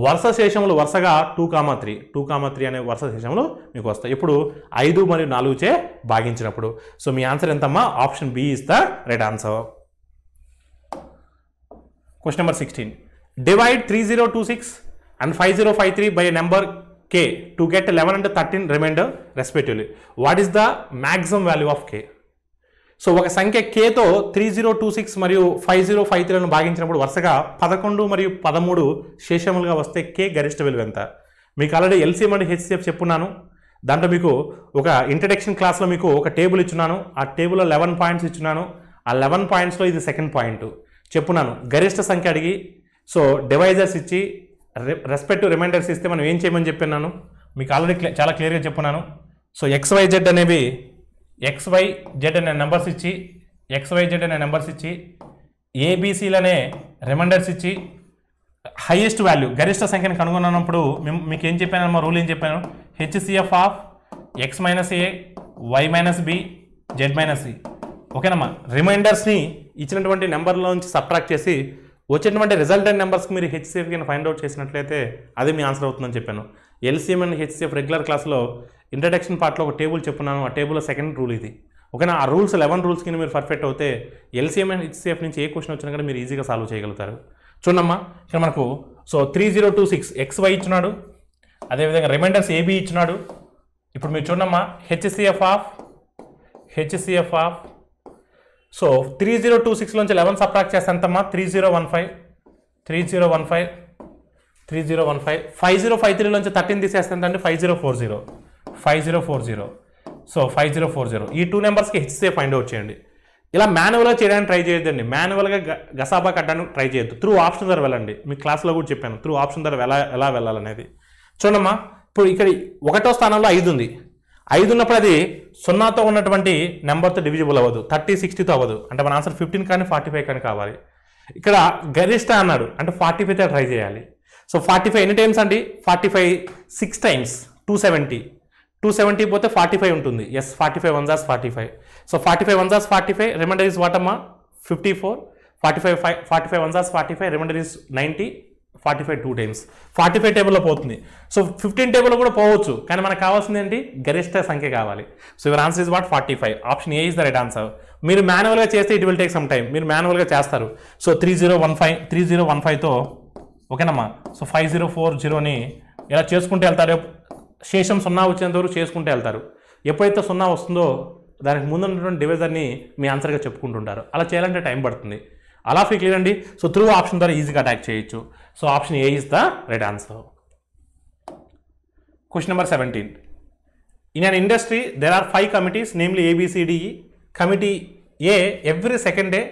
వరుస శేషములు వరుసగా 2,3 అనే వరుస శేషములు మీకు వస్తాయి. ఇప్పుడు 5 మరియు 4 చే భాగించినప్పుడు. సో మీ ఆన్సర్ ఎంతమ్మా? Option B is the right answer. Question number 16. Divide 3026 and 5053 by a number k to get 11 and 13 remainder respectively. What is the maximum value of k? So ఒక సంఖ్య kతో 3026 మరియు 5053లను భాగించినప్పుడు వరుసగా 11 మరియు 13 శేషములుగా వస్తే k గరిష్ట విలువ ఎంత? మీకు ఆల్రెడీ ఎల్సిఎం అండ్ హెచ్సిఎఫ్ చెప్పున్నాను. దాంట్లో మీకు ఒక ఇంట్రడక్షన్ క్లాస్లో మీకు ఒక టేబుల్ ఇచ్చున్నాను. ఆ టేబుల్లో 11 పాయింట్స్ ఇచ్చున్నాను. ఆ 11 పాయింట్స్లో ఇది సెకండ్ పాయింట్ చెప్పున్నాను. గరిష్ట సంఖ్య అడిగి సో డివైజర్స్ ఇచ్చి రెస్పెక్టివ్ రిమైండర్స్ ఇస్తే మనం ఏం చేయమని చెప్పినాను మీకు ఆల్రెడీ చాలా క్లియర్గా చెప్పున్నాను. సో XYZ అనేవి XYZ అనే నెంబర్స్ ఇచ్చి ABCలనే రిమైండర్స్ ఇచ్చి హైయెస్ట్ వాల్యూ గరిష్ట సంఖ్యను కనుగొన్నప్పుడు మీకు ఏం చెప్పాను? రూల్ ఏం చెప్పాను? HCF of X minus A Y minus B Z minus C. ఓకేనమ్మా. రిమైండర్స్ని ఇచ్చినటువంటి నెంబర్లో నుంచి సబ్ట్రాక్ట్ చేసి వచ్చేటువంటి రిజల్టెంట్ నెంబర్స్కి మీరు HCF కింద ఫైండ్ అవుట్ చేసినట్లయితే అది మీ ఆన్సర్ అవుతుందని చెప్పాను. ఎల్సిఎం అండ్ HCF రెగ్యులర్ క్లాస్లో ఇంట్రడక్షన్ పార్ట్లో ఒక టేబుల్ చెప్పున్నాను. ఆ టేబుల్లో సెకండ్ రూల్ ఇది. ఓకేనా? ఆ రూల్స్ 11 రూల్స్ కింద మీరు పర్ఫెక్ట్ అవుతే ఎల్సిఎం అండ్ HCF నుంచి ఏ క్వశ్చన్ వచ్చినా కూడా మీరు ఈజీగా సాల్వ్ చేయగలుగుతారు. చూడమ్మా, ఇక్కడ మనకు సో 3026 XY ఇచ్చినాడు, అదేవిధంగా రిమైండర్స్ AB ఇచ్చినాడు. ఇప్పుడు మీరు చూడమ్మా, HCF ఆఫ్ సో 3026లోంచి 11 సబ్ట్రాక్ట్ చేస్తే ఎంతమ్మా? 3015. 5053లోంచి 13 తీసేస్తే ఎంత అంటే 5040. సో 5040 ఈ 2 నెంబర్స్కి HCF ఫైండ్ అవుట్ చేయండి. ఇలా మాన్యువల్గా చేయడానికి ట్రై చేయొద్దండి. మాన్యువల్గా గసాబా కట్టడానికి ట్రై చేయొద్దు. త్రూ ఆప్షన్ ద్వారా వెళ్ళండి. మీ క్లాస్లో కూడా చెప్పాను త్రూ ఆప్షన్ ద్వారా ఎలా వెళ్ళాలనేది. చూడమ్మా, ఇప్పుడు ఇక్కడ 1వ స్థానంలో 5 ఉంది. 5 ఉన్నప్పుడు అది 0తో ఉన్నటువంటి నెంబర్తో డివిజిబుల్ అవ్వదు, 30, 60తో అవ్వదు. అంటే మన ఆన్సర్ 15 కానీ 45 కానీ కావాలి. ఇక్కడ గరిష్ట అన్నాడు అంటే 45తో ట్రై చేయాలి. సో 45 ఎన్ని టైమ్స్ అండి? 45 6 టైమ్స్ 270 పోతే 45 ఉంటుంది. ఎస్, 45 1 జాస్ 45. సో 45 1 జాస్ 45. రిమైండర్ ఇస్ వాట్ అమ్మా? 54. 45 1 జాస్ 45. Remainder is 90. 45 2 టైమ్స్ 45 టేబుల్లో పోతుంది. సో 15 టేబుల్లో కూడా పోవచ్చు, కానీ మనకు కావాల్సింది ఏంటి? గరిష్ట సంఖ్య కావాలి. So your answer is what? 45. Option A is the right answer. మీరు మాన్యువల్గా చేస్తే it will take some time. మీరు మాన్యువల్గా చేస్తారు. సో 3015తో ఓకేనమ్మా. సో 5040ని ఇలా చేసుకుంటూ వెళ్తారు. శేషం 0 వచ్చేంత వరకు చేసుకుంటూ వెళ్తారు. ఎప్పుడైతే 0 వస్తుందో దానికి ముందు ఉన్నటువంటి డివైజర్ని మీ ఆన్సర్గా చెప్పుకుంటుంటారు. అలా చేయాలంటే టైం పడుతుంది. అలా ఫీ క్లియర్ అండి. సో త్రూ ఆప్షన్ ద్వారా ఈజీగా అటాక్ చేయొచ్చు. So option A is the right answer. Question number 17. In an industry, there are 5 committees, namely A, B, C, D, E. Committee A every second day,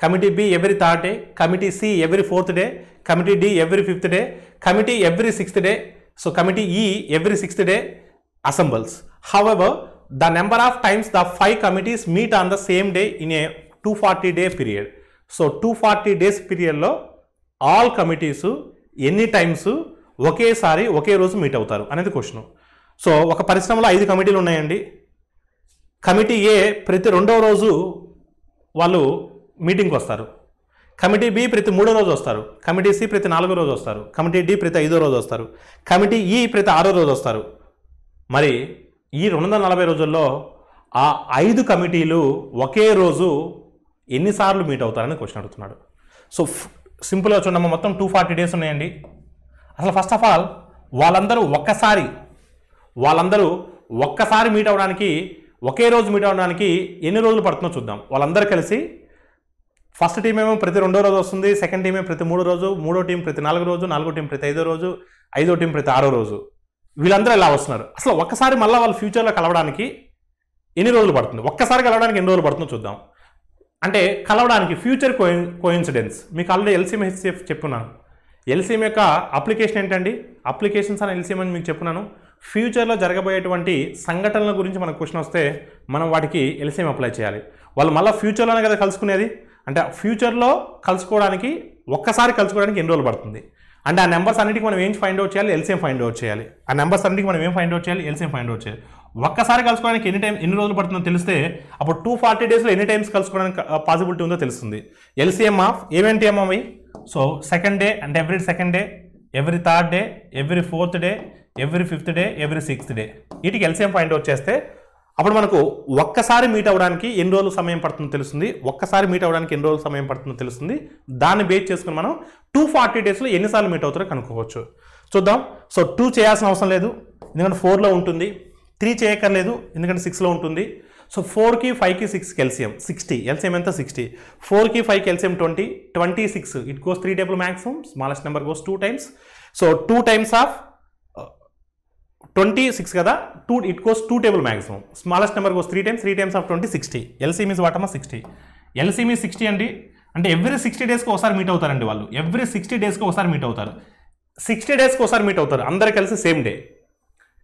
Committee B every third day, Committee C every fourth day, Committee D every fifth day, Committee every sixth day. So Committee E every sixth day assembles. However, the number of times the 5 committees meet on the same day in a 240-day period. So 240 days పీరియడ్లో all committees ఎన్ని times ఒకేసారి ఒకే రోజు meet అవుతారు అనేది question. So ఒక పరిశ్రమలో 5 కమిటీలు ఉన్నాయండి. కమిటీ ఏ ప్రతి 2వ రోజు వాళ్ళు మీటింగ్కి వస్తారు. కమిటీ బి ప్రతి 3వ రోజు వస్తారు. కమిటీ సి ప్రతి 4వ రోజు వస్తారు. కమిటీ డి ప్రతి 5వ రోజు వస్తారు. కమిటీ ఈ ప్రతి 6వ రోజు వస్తారు. మరి ఈ 240 రోజుల్లో ఆ 5 కమిటీలు ఒకే రోజు ఎన్నిసార్లు మీట్ అవుతారని క్వశ్చన్ అడుగుతున్నాడు. సో సింపుల్గా చూడమ్మా, మొత్తం 240 డేస్ ఉన్నాయండి. అసలు ఫస్ట్ ఆఫ్ ఆల్ వాళ్ళందరూ ఒక్కసారి మీట్ అవ్వడానికి, ఒకే రోజు మీట్ అవ్వడానికి ఎన్ని రోజులు పడుతుందో చూద్దాం. వాళ్ళందరూ కలిసి ఫస్ట్ టీం ఏమో ప్రతి 2వ రోజు వస్తుంది, సెకండ్ టీం ఏమో ప్రతి 3వ రోజు, 3వ టీం ప్రతి 4వ రోజు, 4వ టీం ప్రతి 5వ రోజు, 5వ టీం ప్రతి 6వ రోజు. వీళ్ళందరూ ఇలా వస్తున్నారు. అసలు ఒక్కసారి మళ్ళీ వాళ్ళు ఫ్యూచర్లో కలవడానికి ఎన్ని రోజులు పడుతుంది, ఒక్కసారి కలవడానికి ఎన్ని రోజులు పడుతుందో చూద్దాం. అంటే కలవడానికి ఫ్యూచర్ కోయిన్సిడెన్స్ మీకు ఆల్రెడీ ఎల్సిఎం హెచ్సిఎఫ్ చెప్పున్నాను. ఎల్సిఎం యొక్క అప్లికేషన్ ఏంటండి? అప్లికేషన్స్ అని ఎల్సిఎం అని మీకు చెప్పున్నాను. ఫ్యూచర్లో జరగబోయేటువంటి సంఘటనల గురించి మనకు క్వశ్చన్ వస్తే మనం వాటికి ఎల్సిఎం అప్లై చేయాలి. వాళ్ళు మళ్ళీ ఫ్యూచర్లోనే కదా కలుసుకునేది. అంటే ఫ్యూచర్లో ఒక్కసారి కలుసుకోవడానికి ఎన్ని రోజులు పడుతుంది అంటే ఆ నెంబర్స్ అన్నిటికి మనం ఏం ఫైండ్ అవుట్ చేయాలి, ఎల్సిఎం ఫైండ్ అవుట్ చేయాలి. ఆ నెంబర్స్ అన్నిటికి మనం ఏం ఫైండ్ అవుట్ చేయాలి, ఎల్సిఎం ఫైండ్ అవుట్ చేయాలి. ఒక్కసారి కలుసుకోవడానికి ఎన్ని రోజులు పడుతుందో తెలిస్తే అప్పుడు 240 డేస్లో ఎన్ని టైమ్స్ కలుసుకోవడానికి పాసిబిలిటీ ఉందో తెలుస్తుంది. ఎల్సిఎం ఆఫ్ ఏమేంటి ఏమో అవి. సో సెకండ్ డే అంటే every second day, every third day, every fourth day, every fifth day, every sixth day, వీటికి ఎల్సిఎం ఫైండ్ అవుట్ చేస్తే అప్పుడు మనకు ఒక్కసారి మీట్ అవ్వడానికి ఎన్ని రోజులు సమయం పడుతుందో తెలుస్తుంది. ఒక్కసారి మీట్ అవ్వడానికి ఎన్ని రోజులు సమయం పడుతుందో తెలుస్తుంది. దాన్ని బేస్ చేసుకుని మనం 240 డేస్లో ఎన్నిసార్లు మీట్ అవుతారో కనుక్కోవచ్చు. చూద్దాం. సో 2 చేయాల్సిన అవసరం లేదు, ఎందుకంటే 4లో ఉంటుంది. 3 చేయక్కర్లేదు, ఎందుకంటే 6లో ఉంటుంది. సో 4కి 5కి 6కి ఎల్సిఎం 60. ఎల్సిఎం ఎంత 60. 4కి 5కి LCM 20. 26 it goes 3 table maximum, smallest number goes 2 times. So 2 times of 26 కదా, 2 it goes 2 table maximum, smallest number goes 3 times. 3 times of 20 60. LCM is వాటమ్మా 60. ఎల్సిఎం ఇస్ 60 అండి. అంటే ఎవ్రీ 60 డేస్కి ఒకసారి మీట్ అవుతారండి వాళ్ళు. ఎవ్రీ 60 డేస్కి ఒకసారి మీట్ అవుతారు. 60 డేస్కి ఒకసారి మీట్ అవుతారు అందరు కలిసి సేమ్ డే.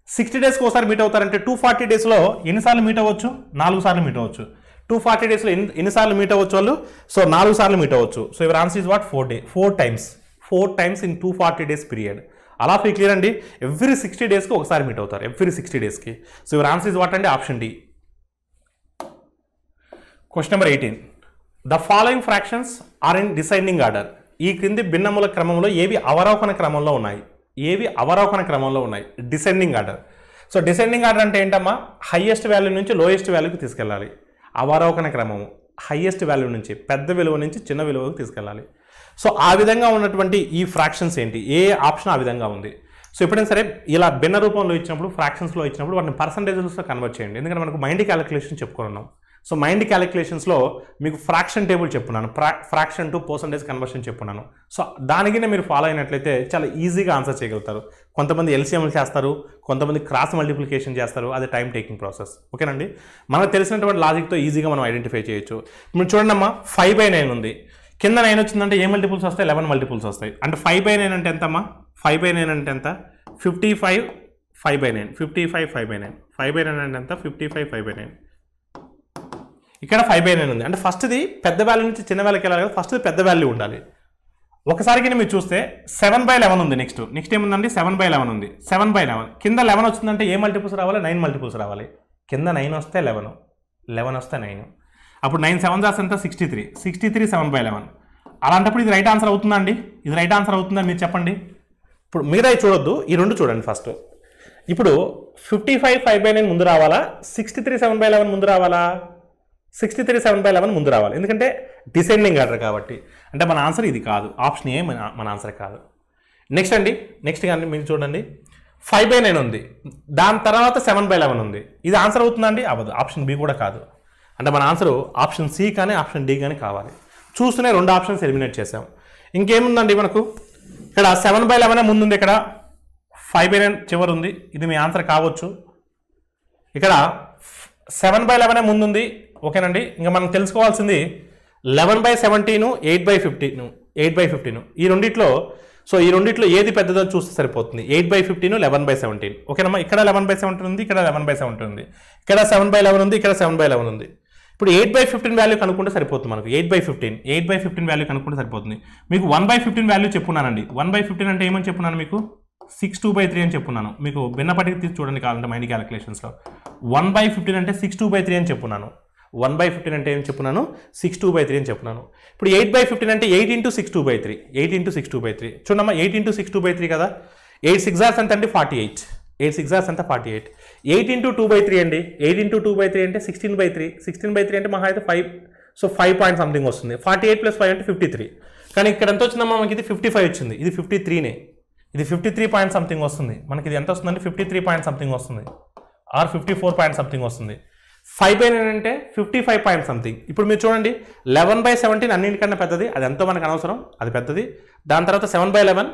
60 డేస్కి ఒకసారి మీట్ అవుతారంటే 240 డేస్లో ఎన్నిసార్లు మీట్ అవ్వచ్చు, 4 సార్లు మీట్ అవ్వచ్చు. 240 డేస్లో ఎన్నిసార్లు మీట్ అవ్వచ్చు వాళ్ళు, సో 4 సార్లు మీట్ అవ్వచ్చు. So your answer is what 4 times in 240 days period. అలా ఫీ క్లియర్ అండి. ఎవ్రీ 60 డేస్కి ఒకసారి మీట్ అవుతారు, ఎవ్రీ 60 డేస్కి. So your answer is what అండి, option D. Question number 18. The following fractions are in descending order. ఈ క్రింది భిన్నముల క్రమంలో ఏవి అవరోహణ క్రమంలో ఉన్నాయి, descending order. So descending order అంటే ఏంటమ్మా, హైయెస్ట్ వాల్యూ నుంచి లోయెస్ట్ వాల్యూకి తీసుకెళ్ళాలి. అవరోహణ క్రమము హైయెస్ట్ వాల్యూ నుంచి పెద్ద విలువ నుంచి చిన్న విలువకు తీసుకెళ్ళాలి. సో ఆ విధంగా ఉన్నటువంటి ఈ ఫ్రాక్షన్స్ ఏంటి, ఏ ఆప్షన్ ఆ విధంగా ఉంది. సో ఎప్పుడైనా సరే ఇలా భిన్న రూపంలో ఇచ్చినప్పుడు, ఫ్రాక్షన్స్లో ఇచ్చినప్పుడు వాటిని పర్సంటేజెస్లో కన్వర్ట్ చేయండి. ఎందుకంటే మనకు మైండ్ క్యాలిక్యులేషన్ చెప్పుకున్నాం. సో మైండ్ క్యాలిక్యులేషన్స్లో మీకు ఫ్రాక్షన్ టేబుల్ చెప్పున్నాను, ఫ్రాక్షన్ టు పర్సంటేజ్ కన్వర్షన్ చెప్పున్నాను. సో దానికినే మీరు ఫాలో అయినట్లయితే చాలా ఈజీగా ఆన్సర్ చేయగలుగుతారు. కొంతమంది ఎల్సిఎంలు చేస్తారు, కొంతమంది క్రాస్ మల్టిప్లికేషన్ చేస్తారు, అది టైం టేకింగ్ ప్రాసెస్. ఓకేనండి, మనకు తెలిసినటువంటి లాజిక్తో ఈజీగా మనం ఐడెంటిఫై చేయొచ్చు. మీరు చూడండి అమ్మా, 5/9 ఉంది, కింద 9 వచ్చిందంటే ఏ మల్టిపుల్స్ వస్తాయి, 11 మల్టిపుల్స్ వస్తాయి. అంటే 5/9 అంటే ఎంతమ్మా, 5/9 అంటే ఎంత, 55 5/9, 55 5/9, 5/9 అంటే ఎంత, 55 5/9. ఇక్కడ 5/9 ఉంది. అంటే ఫస్ట్ది పెద్ద వాల్యూ నుంచి చిన్న వాల్యూకి వెళ్ళాలి కదా, ఫస్ట్ పెద్ద వాల్యూ ఉండాలి. ఒకసారికి మీరు చూస్తే 7/11 ఉంది. నెక్స్ట్ ఏముందండి, 7/11 ఉంది. 7/11 కింద 11 వచ్చిందంటే ఏ మల్టిపుల్స్ రావాలి, 9 మల్టిపుల్స్ రావాలి. కింద 9 వస్తే 11, 11 వస్తే 9. అప్పుడు 9 7 ఎంత, 63. 63 7/11. అలాంటప్పుడు ఇది రైట్ ఆన్సర్ అవుతుందా అండి, ఇది రైట్ ఆన్సర్ అవుతుందా మీరు చెప్పండి. ఇప్పుడు మీరు అవి చూడొద్దు, ఈ రెండు చూడండి ఫస్ట్. ఇప్పుడు 55 5/9 ముందు రావాలా, 63 7/11 ముందు రావాలా, 63 7/11 ముందు రావాలి, ఎందుకంటే డిసెండింగ్ ఆర్డర్ కాబట్టి. అంటే మన ఆన్సర్ ఇది కాదు, ఆప్షన్ ఏ మన ఆన్సర్ కాదు. నెక్స్ట్ కానీ మీరు చూడండి, 5/9 ఉంది, దాని తర్వాత 7/11 ఉంది. ఇది ఆన్సర్ అవుతుందా అండి, అవ్వదు. ఆప్షన్ బి కూడా కాదు. అంటే మన ఆన్సర్ ఆప్షన్ సి కానీ ఆప్షన్ డి కానీ కావాలి. చూస్తూనే 2 ఆప్షన్స్ ఎలిమినేట్ చేసాం. ఇంకేముందండి మనకు, ఇక్కడ 7/11 ముందుంది, ఇక్కడ 5/9 చివరి ఉంది, ఇది మీ ఆన్సర్ కావచ్చు. ఇక్కడ 7/11 ముందుంది. ఓకేనండి, ఇంకా మనం తెలుసుకోవాల్సింది 11/17, 8/15. ఈ రెండిట్లో ఏది పెద్దదో చూస్తే సరిపోతుంది. 8/15, 11/17. ఓకేనమ్మా, ఇక్కడ 11/17 ఉంది, ఇక్కడ 11/17 ఉంది, ఇక్కడ 7/11 ఉంది, ఇక్కడ 7/11 ఉంది. ఇప్పుడు 8/15 వాల్యూ కనుక్కుంటే సరిపోతుంది మనకు. 8/15 వాల్యూ కనుక్కుంటే సరిపోతుంది. మీకు 1/15 వాల్యూ చెప్పున్నానండి. 1/15 అంటే ఏమని చెప్పున్నాను మీకు, 6/2/3 అని చెప్పున్నాను. మీకు భిన్నపటికి తీసి చూడండి కావాలంటే మైండ్ క్యాలిక్యులేషన్స్లో. 1/15 అంటే 6/2/3 అని చెప్పున్నాను. 1/15 అంటే ఏం చెప్పున్నాను, 6/2/3 అని చెప్పున్నాను. ఇప్పుడు 8/15 అంటే 8 × 6/2/3. 8 × 6/2/3 చూడమ్మా, 8 × 6/2/3 కదా. 8 6 hours ఎంత అంటే 48. 8 6 hours ఎంత 48. 8 × 2/3 అండి. 8 × 2/3 అంటే 16/3. 16/3 అంటే మహా అయితే 5. సో 5 పాయింట్ సంథింగ్ వస్తుంది. 48 + 5 అంటే 53. కానీ ఇక్కడ ఎంత వచ్చిందమ్మా మనకి, ఇది 55 వచ్చింది. ఇది 53నే, ఇది 53 పాయింట్ సంథింగ్ వస్తుంది. మనకి ఇది ఎంత వస్తుందంటే 53 పాయింట్ సంథింగ్ వస్తుంది, ఆర్ 54 పాయింట్ సంథింగ్ వస్తుంది. 5/9 అంటే 55 పాయింట్ సంథింగ్. ఇప్పుడు మీరు చూడండి, 11/17 అన్నింటికన్నా పెద్దది, అది ఎంతో మనకు అనవసరం, అది పెద్దది. దాని తర్వాత 7/11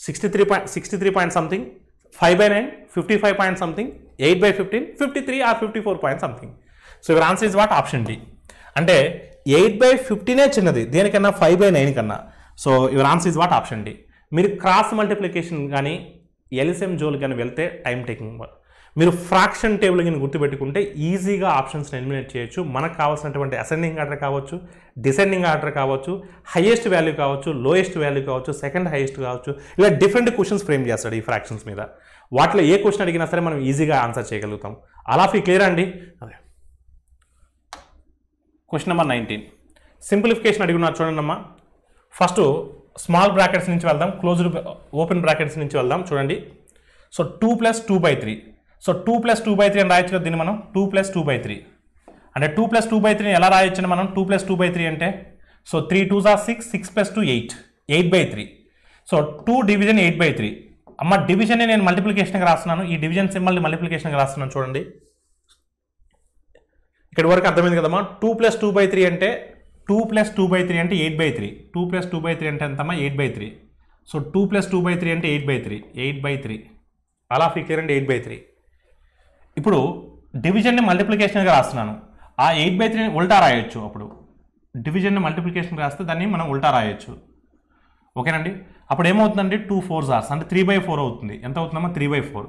63 point something, 5/9 55 point something, 8/15 53 or 54 point something. So your answer is what, option D. అంటే 8/15 చిన్నది దేనికన్నా, 5/9 కన్నా. So your answer is what, option D. మీరు క్రాస్ మల్టిప్లికేషన్ కానీ ఎల్సిఎం జోల్ కానీ వెళ్తే టైం టేకింగ్. మీరు ఫ్రాక్షన్ టేబుల్ కింద గుర్తుపెట్టుకుంటే ఈజీగా ఆప్షన్స్ని ఎలిమినేట్ చేయొచ్చు. మనకు కావాల్సినటువంటి అసెండింగ్ ఆర్డర్ కావచ్చు, డిసెండింగ్ ఆర్డర్ కావచ్చు, హైయెస్ట్ వాల్యూ కావచ్చు, లోయెస్ట్ వాల్యూ కావచ్చు, సెకండ్ హైయెస్ట్ కావచ్చు, ఇలా డిఫరెంట్ క్వశ్చన్స్ ఫ్రేమ్ చేస్తాడు ఈ ఫ్రాక్షన్స్ మీద. వాటిలో ఏ క్వశ్చన్ అడిగినా సరే మనం ఈజీగా ఆన్సర్ చేయగలుగుతాం. అలా ఫీ క్లియర్ అండి. అదే క్వశ్చన్ నెంబర్ 19 సింప్లిఫికేషన్ అడిగినా చూడండి అమ్మా. ఫస్ట్ స్మాల్ బ్రాకెట్స్ నుంచి వెళ్దాం, క్లోజ్డ్ ఓపెన్ బ్రాకెట్స్ నుంచి వెళ్దాం. చూడండి, సో 2 + 2/3. సో 2 + 2/3 అని రాయొచ్చు కదా దీన్ని మనం. 2 + 2/3 అంటే 2 + 2/3 ఎలా రాయొచ్చు మనం? 2 + 2/3 అంటే so 3 2s are 6, 6 + 2 8, 8/3. So 2 division 8/3. అమ్మ డివిజన్ని నేను మల్టిప్లికేషన్గా రాస్తున్నాను. ఈ డివిజన్ సింబల్ని మల్టిప్లికేషన్గా రాస్తున్నాను. చూడండి, ఇక్కడ వరకు అర్థమైంది కదమ్మా. 2 + 2/3 అంటే 2 + 2/3 అంటే 8/3. 2 + 2/3 అంటే ఎంతమ్మా? 8/3. సో 2 + 2/3 అంటే 8/3, 8/3. అలా ఫిక్స్ అండి 8/3. ఇప్పుడు డివిజన్ని మల్టిప్లికేషన్గా రాస్తున్నాను. ఆ 8/3ని ఉల్టా రాయొచ్చు. అప్పుడు డివిజన్ని మల్టిప్లికేషన్ రాస్తే దాన్ని మనం ఉల్టా రాయొచ్చు. ఓకేనండి. అప్పుడు ఏమవుతుందండి? 2 4s are అంటే 3/4 అవుతుంది. ఎంత అవుతుందమ్మా? 3/4.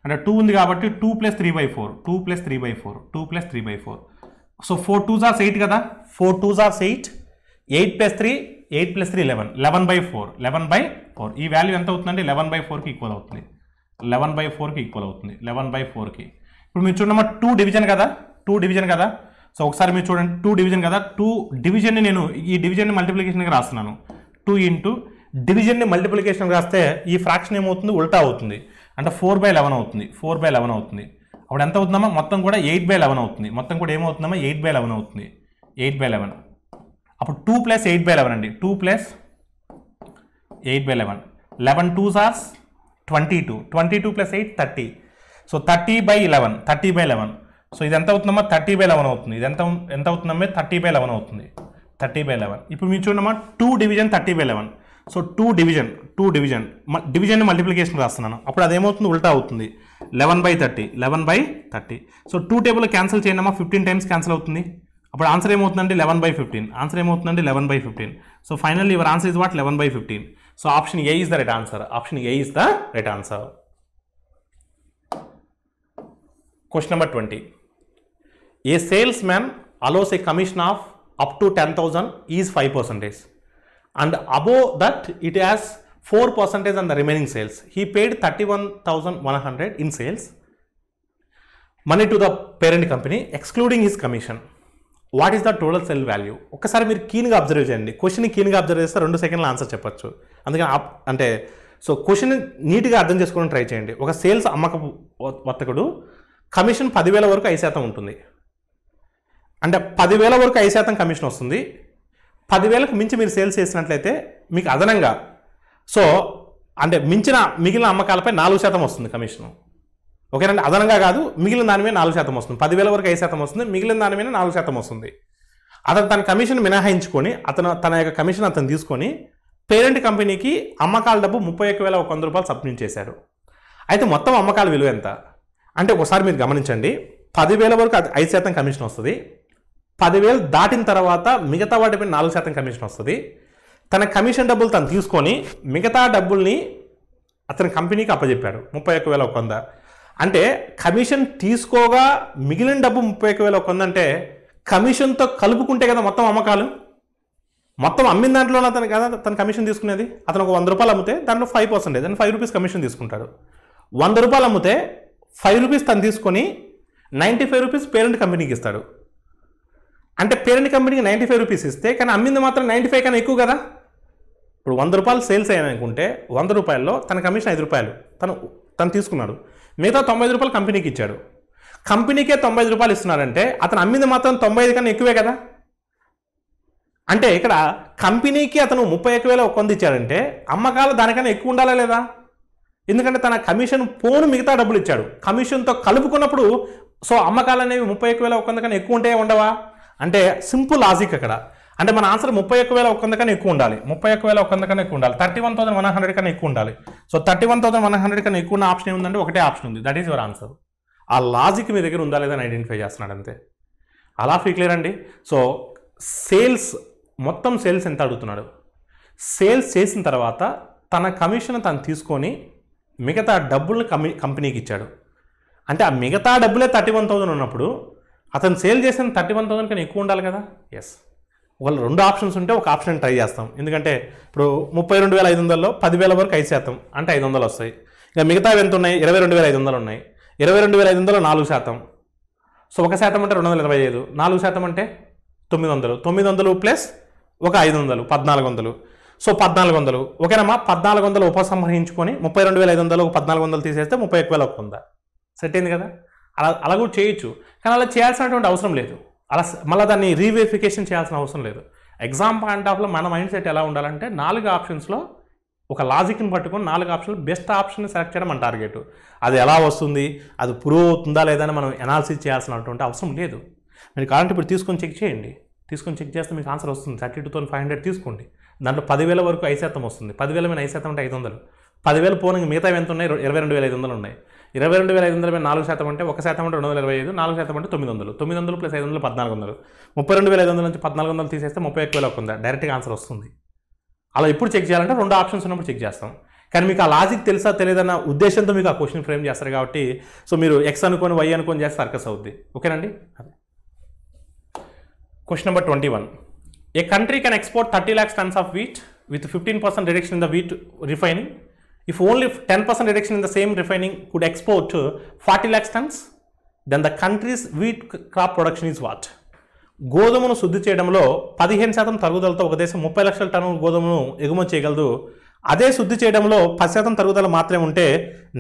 అంటే 2 ఉంది కాబట్టి 2 + 3/4, 2 + 3/4, 2 + 3/4. సో 4 2s are 8 కదా. 4 2s are 8, 8 + 3, 8 + 3 11, 11/4, 11/4. ఈ వాల్యూ ఎంత అవుతుందండి? 11/4కి ఈక్వల్ అవుతుంది. 11/4కి ఈక్వల్ అవుతుంది. 11/4కి. ఇప్పుడు మీరు చూడమ్మా, 2 డివిజన్ కదా, 2 డివిజన్ కదా. సో ఒకసారి మీరు చూడండి, 2 డివిజన్ కదా. 2 డివిజన్ని నేను ఈ డివిజన్ని మల్టిప్లికేషన్గా రాస్తున్నాను. 2 ఇంటూ డివిజన్ని మల్టిప్లికేషన్ రాస్తే ఈ ఫ్రాక్షన్ ఏమవుతుంది? ఉల్టా అవుతుంది. అంటే 4/11 అవుతుంది. 4/11 అవుతుంది. అప్పుడు ఎంత అవుతుందమ్మా? మొత్తం కూడా 8/11 అవుతుంది. మొత్తం కూడా ఏమవుతుందమ్మా? 8/11 అవుతుంది. 8/11. అప్పుడు 2 + 8/11 అండి. 2 + 8/11. 11 2s are 22. 22 + 8 30. సో 30/11, 30/11. సో ఇది ఎంత అవుతుందమ్మా? 30/11 అవుతుంది. ఇది ఎంత అవుతుందమ్మా? 30/11 అవుతుంది. 30/11. ఇప్పుడు మీరు చూడమ్మా, 2 డివిజన్ 30/11. సో 2 డివిజన్ మల్టిప్లికేషన్ రాస్తున్నాను. అప్పుడు అదేమవుతుంది? ఉల్టా అవుతుంది. 11/30, 11/30. సో 2 టేబుల్ క్యాన్సిల్ చేయండి అమ్మా. 15 టైమ్స్ క్యాన్సిల్ అవుతుంది. అప్పుడు ఆన్సర్ ఏమవుతుందండి? 11/15. ఆన్సర్ ఏమవుతుందండి? 11/15. So finally your answer is what? 11/15. So option A is the right answer. Option A is the right answer. Question number 20. A salesman allows a commission of up to 10,000 is 5%. And above that it has 4% on the remaining sales. He paid 31,100 in sales money to the parent company excluding his commission. What is the total sale value? ఒకసారి మీరు కీన్గా observe చేయండి. Question కీన్గా observe చేస్తే 2 సెకండ్ల answer చెప్పచ్చు. అందుకని అంటే so question నీట్గా అర్థం చేసుకోవడం ట్రై చేయండి. ఒక సేల్స్ అమ్మక వర్తకుడు కమిషన్ 10,000 వరకు 5% ఉంటుంది. అంటే 10,000 వరకు 5% కమిషన్ వస్తుంది. 10,000కి మించి మీరు సేల్స్ చేసినట్లయితే మీకు అదనంగా సో అంటే మిగిలిన అమ్మకాలపై 4% వస్తుంది కమిషను. ఓకేనండి. అదనంగా కాదు, మిగిలిన దాని మీద 4% వస్తుంది. 10,000 వరకు 5% వస్తుంది, మిగిలిన దాని మీద 4% వస్తుంది. అతను తన కమిషన్ మినహాయించుకొని తన యొక్క కమిషన్ అతను తీసుకొని పేరెంట్ కంపెనీకి అమ్మకాల డబ్బు 31,100 రూపాయలు సబ్మిట్ చేశాడు. అయితే మొత్తం అమ్మకాల విలువ ఎంత అంటే ఒకసారి మీరు గమనించండి. 10,000 వరకు 5% కమిషన్ వస్తుంది. 10,000 దాటిన తర్వాత మిగతా వాటిపై 4% కమిషన్ వస్తుంది. తన కమిషన్ డబ్బులు తను తీసుకొని మిగతా డబ్బుల్ని అతని కంపెనీకి అప్పచెప్పాడు 31,100. అంటే కమిషన్ తీసుకోగా మిగిలిన డబ్బు 31,100 అంటే కమిషన్తో కలుపుకుంటే కదా మొత్తం అమ్మకాలు. మొత్తం అమ్మిన దాంట్లోనే అతను కదా తన కమిషన్ తీసుకునేది. అతను ఒక 100 రూపాయలు అమ్మితే దాంట్లో 5% అంటే 5 రూపీస్ కమిషన్ తీసుకుంటాడు. 100 రూపాయలు అమ్మితే 5 రూపీస్ తను తీసుకొని 95 రూపీస్ పేరెంట్ కంపెనీకి ఇస్తాడు. అంటే పేరెంట్ కంపెనీకి 95 రూపీస్ ఇస్తే కానీ అమ్మింది మాత్రం 95 కన్నా ఎక్కువ కదా. ఇప్పుడు 100 రూపాయలు సేల్స్ అయ్యాయనుకుంటే 100 రూపాయల్లో తన కమిషన్ 5 రూపాయలు తను తీసుకున్నాడు. మిగతా 95 రూపాయలు కంపెనీకి ఇచ్చాడు. కంపెనీకే 95 రూపాయలు ఇస్తున్నాడంటే అతను అమ్మింది మాత్రం 95 కన్నా ఎక్కువే కదా. అంటే ఇక్కడ కంపెనీకి అతను 31,100 ఇచ్చాడంటే అమ్మకాలు దానికన్నా ఎక్కువ ఉండాలా లేదా? ఎందుకంటే తన కమిషన్ పోను మిగతా డబ్బులు ఇచ్చాడు. కమిషన్తో కలుపుకున్నప్పుడు సో అమ్మకాలు అనేవి 31,100 కన్నా ఎక్కువ ఉంటే ఉండవా అంటే సింపుల్ లాజిక్ అక్కడ. అంటే మన ఆన్సర్ 31,100 కన్నా ఎక్కువ ఉండాలి. 31,100 కన్నా ఎక్కువ ఉండాలి. 31,100 కన్నా ఎక్కువ ఉండాలి. సో 31,100 కన్నా ఎక్కువ ఉన్న ఆప్షన్ ఏముందంటే ఒకటే ఆప్షన్ ఉంది. That is your answer. ఆ లాజిక్ మీ దగ్గర ఉందా లేదా అని ఐడెంటిఫై చేస్తున్నాడు అంతే. అలా క్లియర్ అండి. సో సేల్స్ మొత్తం సేల్స్ ఎంత అడుగుతున్నాడు. సేల్స్ చేసిన తర్వాత తన కమిషన్ తను తీసుకొని మిగతా డబ్బుల్ని కంపెనీకి ఇచ్చాడు. అంటే ఆ మిగతా డబ్బులే 31,000 ఉన్నప్పుడు అతను సేల్ చేసిన 31,000 కన్నా ఎక్కువ ఉండాలి కదా. ఎస్, వాళ్ళు 2 ఆప్షన్స్ ఉంటే ఒక ఆప్షన్ ట్రై చేస్తాం. ఎందుకంటే ఇప్పుడు 32,500లో 10,000 వరకు 5% అంటే 500 వస్తాయి. ఇక మిగతా ఎంత ఉన్నాయి, 22,500 ఉన్నాయి. 22,500లో 4%. సో 1% అంటే 225, 4% అంటే 900. 900 ప్లస్ ఒక 500, 1,400. సో 1,400 ఓకేనమ్మా. 1,400 ఉపసంహరించుకొని 32,500 1,400 తీసేస్తే 31,000 ఉందా, సెట్ అయింది కదా. అలా కూడా చేయొచ్చు, కానీ అలా చేయాల్సినటువంటి అవసరం లేదు. అలా మళ్ళీ దాన్ని రీవెరిఫికేషన్ చేయాల్సిన అవసరం లేదు. ఎగ్జామ్ పాయింట్ ఆఫ్లో మన మైండ్ సెట్ ఎలా ఉండాలంటే 4 ఆప్షన్స్లో ఒక లాజిక్ని పట్టుకొని 4 ఆప్షన్లు బెస్ట్ ఆప్షన్ సెలెక్ట్ చేయడం మన టార్గెట్. అది ఎలా వస్తుంది, అది ప్రూవ్ అవుతుందా లేదా అని మనం ఎనాలిసిస్ చేయాల్సినటువంటి అవసరం లేదు. మీరు కావాలంటే ఇప్పుడు తీసుకొని చెక్ చేయండి. తీసుకొని చెక్ చేస్తే మీకు ఆన్సర్ వస్తుంది. 32,500 తీసుకోండి, దాంట్లో 10,000 వరకు 5% వస్తుంది. 10,000 మీద 5% అంటే 500. 10,000 పోనీ మిగతా ఎంత ఉన్నాయి, 22,500 ఉన్నాయి. 22,500 మీద 4% అంటే 1% అంటే 225, 4% అంటే 900. 900 ప్లస్ 500 1,400. 32,500 నుంచి 1,400 తీసేస్తే 31,000 ఉందా, డైరెక్ట్గా ఆన్సర్ వస్తుంది. అలా ఎప్పుడు చెక్ చేయాలంటే 2 ఆప్షన్స్ ఉన్నప్పుడు చెక్ చేస్తాం. కానీ మీకు ఆ లాజిక్ తెలుసా తెలియదన్న ఉద్దేశంతో మీకు ఆ క్వశ్చన్ ఫ్రేమ్ చేస్తారు కాబట్టి సో మీరు ఎక్స్ అనుకొని వై అనుకొని చేస్తే సర్కస్ అవుద్ది. ఓకేనండి. అదే question number 21. A country can export 30 lakhs tons of wheat with 15% reduction in the wheat refining. If only 10% reduction in the same refining could export 40 lakhs tons, then the country's wheat crop production is what? గోధుమను శుద్ధి చేయడంలో 15% తరుగుదలతో ఒక దేశం 30 లక్షల టన్నుల గోధుమను ఎగుమతి చేయగలదు. అదే శుద్ధి చేయడంలో 10% తరుగుదల మాత్రమే ఉంటే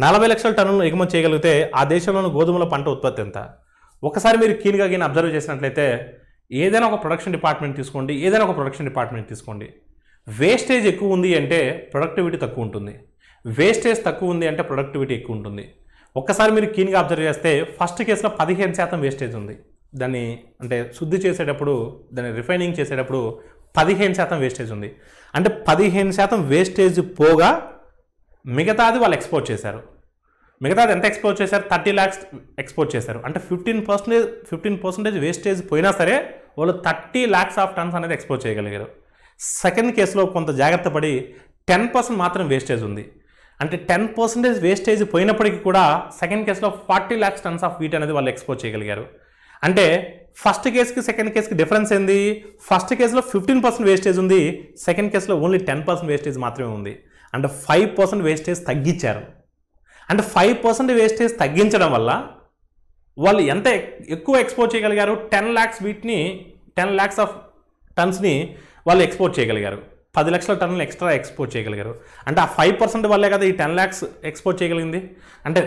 40 లక్షల టన్నులను ఎగుమతి చేయగలిగితే ఆ దేశంలోని గోధుమల పంట ఉత్పత్తి ఎంత? ఒకసారి మీరు కీన్గా అబ్జర్వ్ చేసినట్లయితే ఏదైనా ఒక ప్రొడక్షన్ డిపార్ట్మెంట్ తీసుకోండి, వేస్టేజ్ ఎక్కువ ఉంది అంటే ప్రొడక్టివిటీ తక్కువ ఉంటుంది, వేస్టేజ్ తక్కువ ఉంది అంటే ప్రొడక్టివిటీ ఎక్కువ ఉంటుంది. ఒక్కసారి మీరు కీన్గా అబ్జర్వ్ చేస్తే ఫస్ట్ కేసులో 15% వేస్టేజ్ ఉంది. దాన్ని అంటే శుద్ధి చేసేటప్పుడు, దాన్ని రిఫైనింగ్ చేసేటప్పుడు 15% వేస్టేజ్ ఉంది. అంటే 15% వేస్టేజ్ పోగా మిగతాది వాళ్ళు ఎక్స్పోర్ట్ చేశారు. మిగతాది ఎంత ఎక్స్పోర్ట్ చేశారు, 30 lakhs ఎక్స్పోర్ట్ చేశారు. అంటే 15% వేస్టేజ్ పోయినా సరే వాళ్ళు 30 lakhs of tons అనేది ఎక్స్పోర్ట్ చేయగలిగారు. సెకండ్ కేసులో కొంత జాగ్రత్త పడి 10% మాత్రం వేస్టేజ్ ఉంది. అంటే 10% వేస్టేజ్ పోయినప్పటికీ కూడా సెకండ్ కేసులో 40 lakhs tons of wheat అనేది వాళ్ళు ఎక్స్పోర్ట్ చేయగలిగారు. అంటే ఫస్ట్ కేసుకి సెకండ్ కేసుకి డిఫరెన్స్ ఏంది, ఫస్ట్ కేసులో 15% వేస్టేజ్ ఉంది, సెకండ్ కేసులో ఓన్లీ 10% వేస్టేజ్ మాత్రమే ఉంది. అంటే 5% వేస్టేజ్ తగ్గించారు. అంటే 5% వేస్టేజ్ తగ్గించడం వల్ల వాళ్ళు ఎంత ఎక్కువ ఎక్స్పోర్ట్ చేయగలిగారు, 10 lakhs వీటిని 10 lakhs of టన్స్ని వాళ్ళు ఎక్స్పోర్ట్ చేయగలిగారు. 10 లక్షల టన్నులు ఎక్స్ట్రా ఎక్స్పోర్ట్ చేయగలిగారు. అంటే ఆ 5% వల్లే కదా ఈ 10 lakhs ఎక్స్పోర్ట్ చేయగలిగింది. అంటే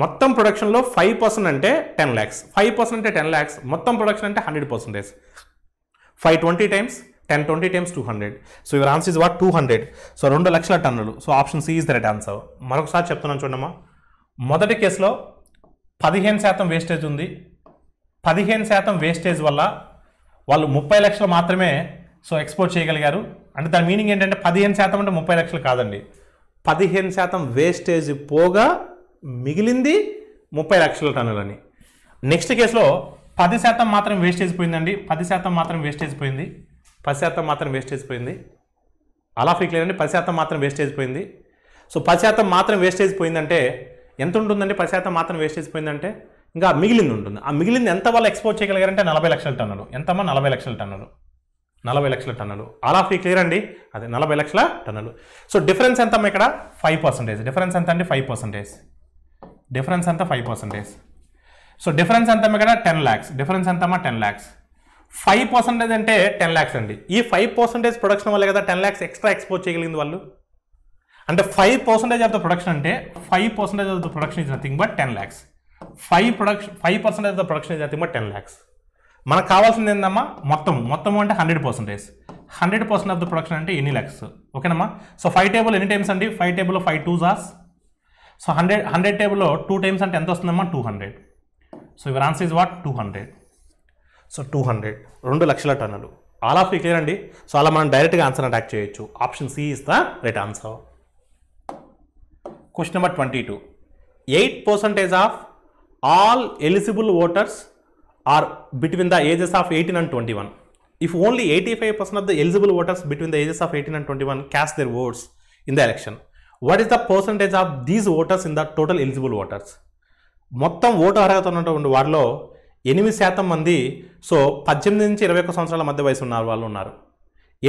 మొత్తం ప్రొడక్షన్లో 5% అంటే 10 lakhs, 5% అంటే 10 lakhs, మొత్తం ప్రొడక్షన్ అంటే 100%. 520 times 1020 times 200. So your answer is what 200. So 2 లక్షల టన్నులు. So option C is the right answer. మరొకసారి చెప్తున్నాను చూడమ్మా. మొదటి కేసులో 15% వేస్టేజ్ ఉంది. 15% వేస్టేజ్ వల్ల వాళ్ళు 30 లక్షలు మాత్రమే సో ఎక్స్పోర్ట్ చేయగలిగారు. అంటే దాని మీనింగ్ ఏంటంటే 15% అంటే 30 లక్షలు కాదండి, 15% వేస్టేజ్ పోగా మిగిలింది 30 లక్షల టన్నులని. నెక్స్ట్ కేసులో 10% మాత్రం వేస్టేజ్ పోయిందండి, 10% మాత్రం వేస్టేజ్ పోయింది, 10% మాత్రం వేస్టేజ్ పోయింది. అలా ఫీక్లియర్ అండి, 10% మాత్రం వేస్టేజ్ పోయింది. సో 10% మాత్రం వేస్టేజ్ పోయిందంటే ఎంత ఉంటుందండి, 10% మాత్రం వేస్టేజ్ పోయిందంటే ఇంకా మిగిలింది ఉంటుంది. ఆ మిగిలింది ఎంత వాళ్ళు ఎక్స్పోర్ట్ చేయగలిగారంటే 40 లక్షల టన్నులు. ఎంతమ్మా 40 లక్షల టన్నులు, 40 లక్షల టన్నులు. అలా క్లియర్ అండి, అదే 40 లక్షల టన్నులు. సో డిఫరెన్స్ ఎంతమ్మా ఇక్కడ 5%. డిఫరెన్స్ ఎంత అండి 5%. డిఫరెన్స్ ఎంత 5%. సో డిఫరెన్స్ ఎంతమ్మా ఇక్కడ 10 lakhs. డిఫరెన్స్ ఎంతమ్మా 10 lakhs. 5% అంటే 10 lakhs అండి. ఈ 5% ప్రొడక్షన్ వల్లే కదా 10 lakhs ఎక్స్ట్రా ఎక్స్పోర్ట్ చేయగలిగింది వాళ్ళు. అంటే 5% ఆఫ్ ద ప్రొడక్షన్ అంటే 5% of the production is nothing but 10 lakhs. 5% of the production is nothing but 10 lakhs. మనకు కావాల్సింది ఏందమ్మా మొత్తం అంటే 100%. 100% ఆఫ్ ద ప్రొడక్షన్ అంటే ఎన్ని lakhs. ఓకేనమ్మా. సో 5 టేబుల్ ఎన్ని టైమ్స్ అండి, 5 టేబుల్లో 5 2s are. సో 100 టేబుల్లో 2 టైమ్స్ అంటే ఎంత వస్తుందమ్మా 200. So your answer is what 200. So 200 2 లక్షల టన్నులు. ఆల్ ఆఫ్ క్లియర్ అండి. సో అలా మనం డైరెక్ట్గా ఆన్సర్ అటాక్ చేయొచ్చు. Option C is the right answer. Question number 22. 8% of all eligible voters are between the ages of 18 and 21. If only 85% of the eligible voters between the ages of 18 and 21 cast their votes in the election, what is the percentage of these voters in the total eligible voters? మొత్తం vote అర్హత ఉన్నటువంటి వారిలో 8% మంది so 18 నుంచి 21 సంవత్సరాల మధ్య వయసు ఉన్న వాళ్ళు ఉన్నారు.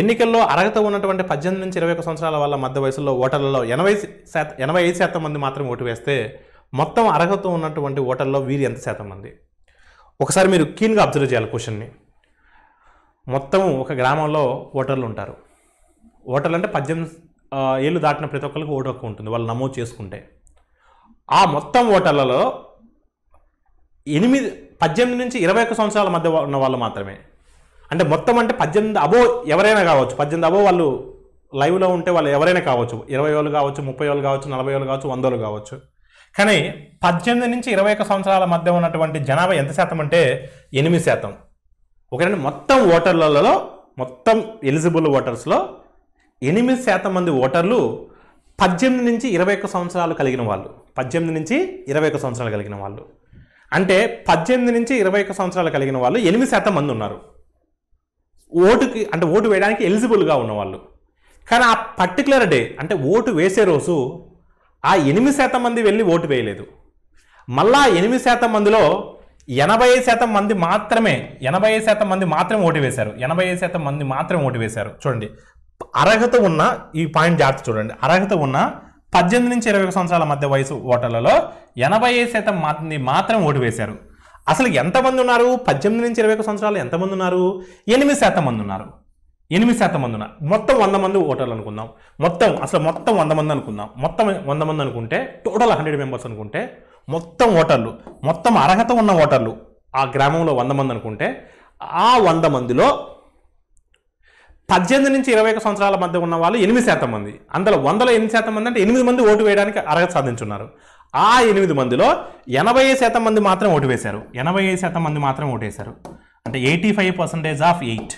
ఎన్నికల్లో అర్హత ఉన్నటువంటి 18 నుంచి 21 సంవత్సరాల వాళ్ళ మధ్య వయసులో ఓటర్లలో 85% మంది మాత్రం ఓటు వేస్తే మొత్తం అర్హత ఉన్నటువంటి ఓటర్లో వీరు ఎంత శాతం మంది? ఒకసారి మీరు కీన్గా అబ్జర్వ్ చేయాలి క్వశ్చన్ని. మొత్తం ఒక గ్రామంలో ఓటర్లు ఉంటారు. ఓటర్లు అంటే 18 ఏళ్ళు దాటిన ప్రతి ఒక్కరికి ఓటు హక్కు ఉంటుంది వాళ్ళు నమోదు చేసుకుంటే. ఆ మొత్తం ఓటర్లలో 18 నుంచి 21 సంవత్సరాల మధ్య ఉన్న వాళ్ళు మాత్రమే, అంటే మొత్తం అంటే 18 అబో ఎవరైనా కావచ్చు, 18 అబో వాళ్ళు లైవ్లో ఉంటే వాళ్ళు ఎవరైనా కావచ్చు, 20 ఏళ్ళు కావచ్చు, 30 ఏళ్ళు కావచ్చు, 40 ఏళ్ళు కావచ్చు, 100 ఏళ్ళు కావచ్చు. కానీ 18 నుంచి 21 సంవత్సరాల మధ్య ఉన్నటువంటి జనాభా ఎంత శాతం అంటే 8%. ఓకేనండి, మొత్తం ఓటర్లలో మొత్తం ఎలిజిబుల్ ఓటర్స్లో 8% మంది ఓటర్లు 18 నుంచి 21 సంవత్సరాలు కలిగిన వాళ్ళు. 18 నుంచి 21 సంవత్సరాలు కలిగిన వాళ్ళు అంటే 18 నుంచి 21 సంవత్సరాలు కలిగిన వాళ్ళు 8% మంది ఉన్నారు ఓటుకి, అంటే ఓటు వేయడానికి ఎలిజిబుల్గా ఉన్నవాళ్ళు. కానీ ఆ పర్టికులర్ డే అంటే ఓటు వేసే రోజు ఆ 8% మంది వెళ్ళి ఓటు వేయలేదు. మళ్ళా 8% మందిలో 80% మంది మాత్రమే 80% మంది మాత్రమే ఓటు వేశారు. 80% మంది మాత్రమే ఓటు వేశారు. చూడండి, అర్హత ఉన్న ఈ పాయింట్ జాగ్రత్త చూడండి. అర్హత ఉన్న 18 నుంచి 21 సంవత్సరాల మధ్య వయసు ఓటర్లలో 80% మంది మాత్రం ఓటు వేశారు. అసలు ఎంతమంది ఉన్నారు? 18 నుంచి 21 సంవత్సరాలు ఎంతమంది ఉన్నారు? 8% మంది ఉన్నారు. 8% మంది ఉన్నారు. మొత్తం 100 మంది ఓటర్లు అనుకుందాం. మొత్తం 100 మంది అనుకుందాం. మొత్తం 100 మంది అనుకుంటే టోటల్ 100 మెంబర్స్ అనుకుంటే మొత్తం ఓటర్లు, మొత్తం అర్హత ఉన్న ఓటర్లు ఆ గ్రామంలో 100 మంది అనుకుంటే ఆ 100 మందిలో 18 నుంచి 21 సంవత్సరాల మధ్య ఉన్న వాళ్ళు 8% మంది. అందులో 100లో 8% మంది అంటే 8 మంది ఓటు వేయడానికి అర్హత సాధించున్నారు. ఆ 8 మందిలో 80% మంది మాత్రం ఓటు వేశారు. 80% మంది మాత్రం ఓటు వేశారు అంటే 85% ఆఫ్ 8.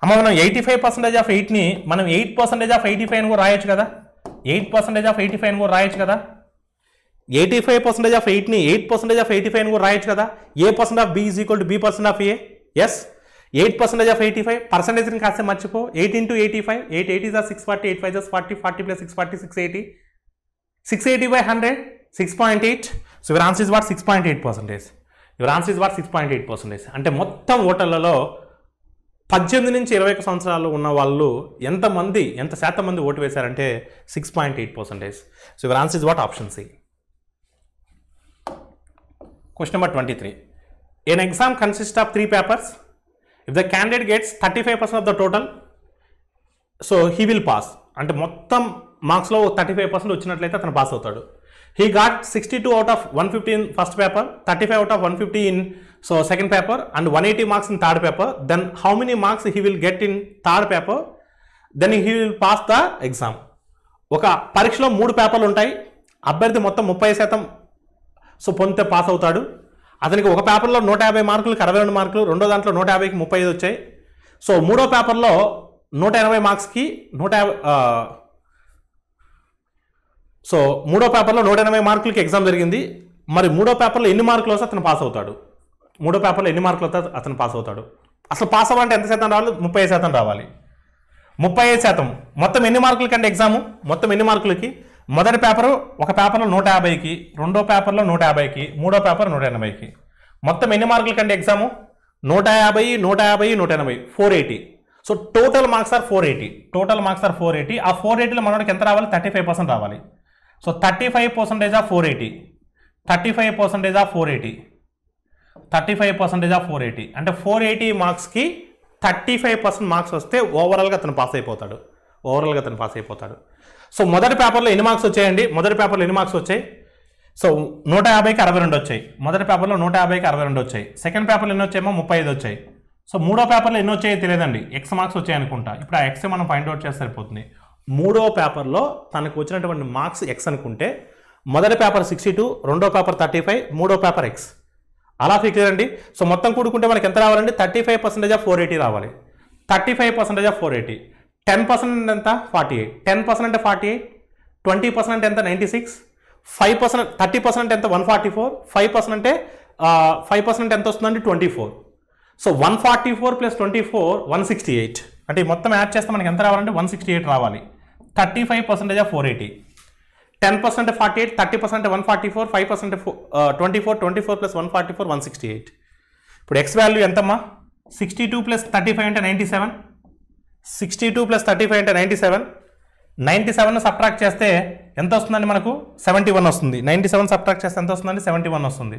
అమ్మ, మనం 85% ఆఫ్ 8ని మనం 8% ఆఫ్ 85 అని కూడా రాయొచ్చు కదా. 8% ఆఫ్ 85 అని కూడా రాయొచ్చు కదా. 85% ఆఫ్ 8ని 8% ఆఫ్ 85 అని కూడా రాయొచ్చు కదా. A% of B is equal to B% of A. Yes, 8% of 85 పర్సెంటేజ్ని కాస్త మర్చిపో. 8 into 85, 8 8 is 640, 8 5 is 40, 40 plus 640, 680. 680 by 100, 6.8. So your answer is what? 6.8%. Your answer is what? 6.8%. అంటే మొత్తం ఓటర్లలో 18 నుంచి 21 సంవత్సరాలు ఉన్న వాళ్ళు ఎంత శాతం మంది vote వేశారంటే 6.8%. So your answer is what? Option C. Question number 23. An exam consists of 3 papers. If the candidate gets 35% of the total, so he will pass. అంటే మొత్తం మార్క్స్లో 35% వచ్చినట్లయితే అతను పాస్ అవుతాడు. He got 62 out of 150 in first paper, 35 out of 150 in second paper and 180 marks in third paper. Then how many marks he will get in third paper? Then he will pass the exam. ఒక పరీక్షలో 3 పేపర్లు ఉంటాయి. అభ్యర్థి మొత్తం 30% పొందితే pass అవుతాడు. అతనికి ఒక పేపర్లో 150 మార్కులకి 62 మార్కులు, రెండో దాంట్లో 150కి 35 వచ్చాయి. సో మూడో పేపర్లో 180 మార్క్స్కి 180 మార్కులకి ఎగ్జామ్ జరిగింది. మరి మూడో పేపర్లో ఎన్ని మార్కులు వస్తే అతను పాస్ అవుతాడు? మూడో పేపర్లో ఎన్ని మార్కులు వస్తే అతను పాస్ అవుతాడు? అసలు పాస్ అవ్వాలంటే ఎంత శాతం రావాలి? 30% రావాలి. 35%. మొత్తం ఎన్ని మార్కులకి అంటే ఎగ్జాము? మొత్తం ఎన్ని మార్కులకి? మొదటి పేపరు ఒక పేపర్లో 150కి, రెండో పేపర్లో 150కి, మూడో పేపర్ 180కి. మొత్తం ఎన్ని మార్కుల కంటే exam? 150, 150, 180, 480. So total marks are 480. Total marks are 480. ఆ 480లో మనకి ఎంత రావాలి? 35% రావాలి. సో 35% ఆఫ్ 480, 35% ఆఫ్ 480, 35% ఆఫ్ 480 అంటే 480 మార్క్స్కి 35% మార్క్స్ వస్తే ఓవరాల్గా అతను పాస్ అయిపోతాడు. సో మొదటి పేపర్లో ఎన్ని మార్క్స్ వచ్చాయండి? మొదటి పేపర్లో ఎన్ని మార్క్స్ వచ్చాయి? సో 150కి 62 వచ్చాయి. మొదటి పేపర్లో 150కి 62 వచ్చాయి. సెకండ్ పేపర్లో ఎన్ని వచ్చాయేమో 35 వచ్చాయి. సో మూడో పేపర్లో ఎన్ని వచ్చాయో తెలియదండి, ఎక్స్ మార్క్స్ వచ్చాయి అనుకుంటా. ఇప్పుడు ఆ ఎక్స్ మనం ఫైండ్ అవుట్ చేస్తే సరిపోతుంది. మూడో పేపర్లో తనకు వచ్చినటువంటి మార్క్స్ ఎక్స్ అనుకుంటే మొదటి పేపర్ 62, రెండో పేపర్ 35, మూడో పేపర్ ఎక్స్. అలా ఫిక్స్ అండి. సో మొత్తం కూడుకుంటే మనకి ఎంత రావాలండి? 35% ఆఫ్ 480 రావాలి. 35% ఆఫ్ 480. 10% ఎంత? 48. 10% అంటే 48. 20% ఎంత? 96. 5% 30% ఎంత? 144. 5% అంటే 5% ఎంత వస్తుందండి? 24. So 144 plus 24 168. అంటే మొత్తం యాడ్ చేస్తే మనకి ఎంత రావాలంటే 168 రావాలి. 35% ఆఫ్ 480. 10% 48, 30% 144, 5% 24, 24 ప్లస్ 144 168. ఇప్పుడు ఎక్స్ వాల్యూ ఎంతమ్మా? 62 ప్లస్ 35 అంటే 97, 62 ప్లస్ 35 అంటే 97. 97 సబ్ట్రాక్ట్ చేస్తే ఎంత వస్తుందండి మనకు? 71 వస్తుంది. 97 సబ్ట్రాక్ట్ చేస్తే ఎంత వస్తుందండి? 71 వస్తుంది.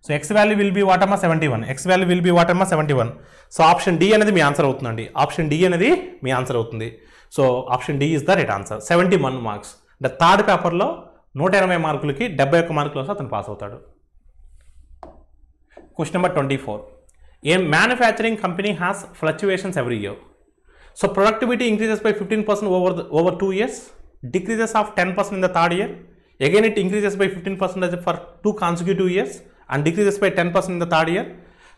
So X value will be what అమ్మా? 71. X value will be what అమ్మా? 71. సో ఆప్షన్ డి అనేది మీ ఆన్సర్ అవుతుందండి. ఆప్షన్ డి అనేది మీ ఆన్సర్ అవుతుంది. So option D is the right answer. 71 marks. అంటే థర్డ్ పేపర్లో 180 మార్కులకి 71 మార్కులు వస్తే అతను పాస్ అవుతాడు. Question number 24. A manufacturing company has fluctuations every year. So productivity increases by 15% over 2 years, decreases of 10% in the third year. Again it increases by 15% for 2 consecutive years and decreases by 10% in the third year.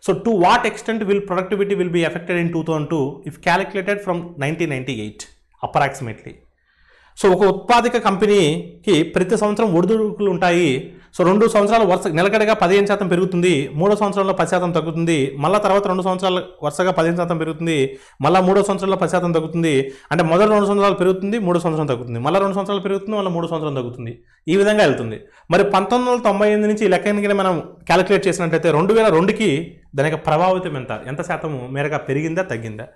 So to what extent will productivity will be affected in 2002 if calculated from 1998 approximately. So ఒక ఉత్పాదక కంపెనీకి ప్రతి సంవత్సరం ఒడిదుడుకులు ఉంటాయి. So 2 సంవత్సరాలు నిలకడగా 15% పెరుగుతుంది, 3వ సంవత్సరంలో 10% తగ్గుతుంది, మళ్ళీ తర్వాత 2 సంవత్సరాలు వరుసగా 15% పెరుగుతుంది, మళ్ళీ 3వ సంవత్సరంలో 10% తగ్గుతుంది. అంటే మొదటి 2 సంవత్సరాలు పెరుగుతుంది, 3వ సంవత్సరం తగ్గుతుంది, మళ్ళీ 2 సంవత్సరాలు పెరుగుతుంది, మళ్ళీ 3వ సంవత్సరం తగ్గుతుంది. ఈ విధంగా వెళ్తుంది. మరి 1998 నుంచి లెక్కనికి మనం క్యాలిక్యులేట్ చేసినట్లయితే 2002కి దాని యొక్క ప్రభావితం ఎంత శాతము మేరగా పెరిగిందా తగ్గిందా?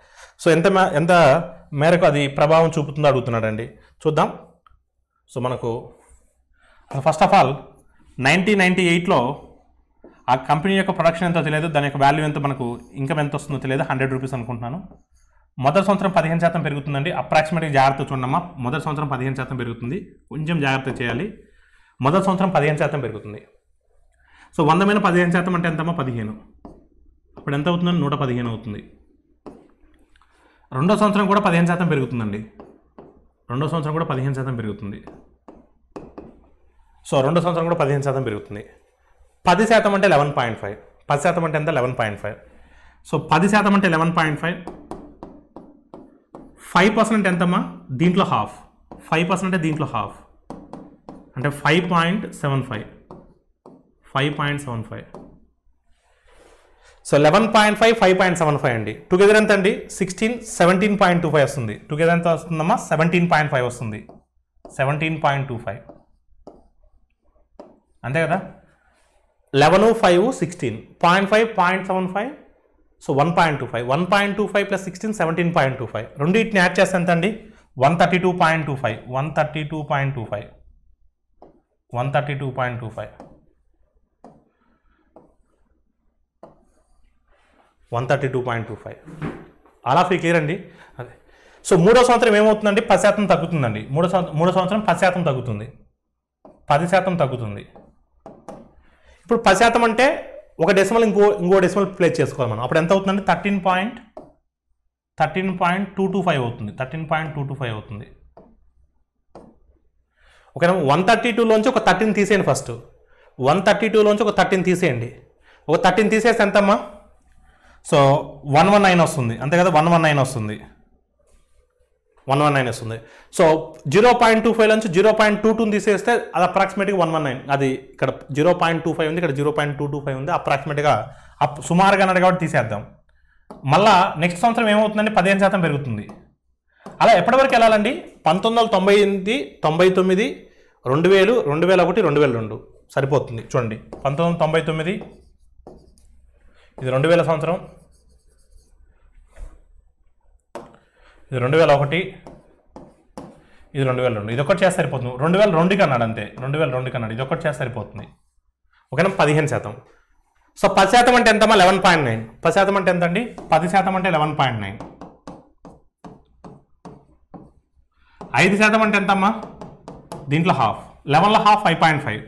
సో ఎంత మేరకు అది ప్రభావం చూపుతుందో అడుగుతున్నాడండి. చూద్దాం. సో మనకు ఫస్ట్ ఆఫ్ ఆల్ 1998లో ఆ కంపెనీ యొక్క ప్రొడక్షన్ ఎంతో తెలియదు, దాని యొక్క వాల్యూ ఎంత, మనకు ఇన్కమ్ ఎంత వస్తుందో తెలియదు. 100 రూపీస్ అనుకుంటున్నాను. మొదటి సంవత్సరం 15% పెరుగుతుందండి. అప్రాక్సిమేట్గా జాగ్రత్త చూడమ్మా. మొదటి సంవత్సరం 15% పెరుగుతుంది, కొంచెం జాగ్రత్త చేయాలి. మొదటి సంవత్సరం 15% పెరుగుతుంది. సో 100 మీద 15% అంటే ఎంతమ్మా? 15. అప్పుడు ఎంత అవుతుందండి? 115 అవుతుంది. రెండో సంవత్సరం కూడా 15% పెరుగుతుందండి. రెండో సంవత్సరం కూడా 15% పెరుగుతుంది. సో రెండో సంవత్సరం కూడా 15% పెరుగుతుంది. 10% అంటే 11.5. 10% అంటే ఎంత? 11.5. సో 10% అంటే 11.5. 5% అంటే ఎంతమ్మా? దీంట్లో హాఫ్. 5% అంటే దీంట్లో హాఫ్ అంటే 5.75. 5.75. సో 11.5, 5.75 అండి. టుగెదర్ ఎంత అండి? 16, 17.25 వస్తుంది. టుగెదర్ ఎంత వస్తుందమ్మా? 17.5 వస్తుంది. 17.25 అంతే కదా. 11, 5, 16, 0.5, 0.75. సో 1.25. 1.25 ప్లస్ 16, 17.25. రెండింటిని యాడ్ చేస్తే ఎంత అండి? 132.25. 132.25. 132.25. 132.25. అలా ఫీ క్లియర్ అండి. అదే. సో మూడో సంవత్సరం ఏమవుతుందండి? 10% తగ్గుతుందండి. మూడో సంవత్సరం 10% తగ్గుతుంది. 10% తగ్గుతుంది. ఇప్పుడు 10% అంటే ఒక డెసిమల్ ఇంకో డెసిమల్ ప్లేస్ చేసుకోవాలి మనం. అప్పుడు ఎంత అవుతుందండి? 13.225 అవుతుంది. 13.225 అవుతుంది. ఓకేనా. 132లోంచి ఒక 13 తీసేయండి ఫస్ట్. 132లోంచి ఒక 13 తీసేయండి. ఒక 13 తీసేస్తే ఎంతమ్మా? సో 119 వస్తుంది అంతే కదా. 119 వస్తుంది. 119 వస్తుంది. సో 0.25 నుంచి 0.22 తీసేస్తే అది అప్రాక్సిమేట్గా 119. అది ఇక్కడ 0.25 ఉంది, ఇక్కడ 0.225 ఉంది. అప్రాక్సిమేట్గా సుమారుగా అన్నాడు కాబట్టి తీసేద్దాం. మళ్ళా నెక్స్ట్ సంవత్సరం ఏమవుతుందండి? 15% పెరుగుతుంది. అలా ఎప్పటి వరకు వెళ్ళాలండి? 1998, 99, 2000, 2001, 2002 సరిపోతుంది. చూడండి, 1999 ఇది 2000 సంవత్సరం, ఇది 2001, ఇది 2002. ఇది ఒకటి చేస్తే సరిపోతుంది. 2002కి అన్నాడు అంతే. 2002కి అన్నాడు. ఇది ఒకటి చేస్తే సరిపోతుంది. ఓకేనా. 15%. సో 10% అంటే ఎంతమ్మా? 11.9. 10% అంటే ఎంత అండి? 10% అంటే 11.9. 5% అంటే ఎంతమ్మా? దీంట్లో హాఫ్. 11లో హాఫ్ 5.5.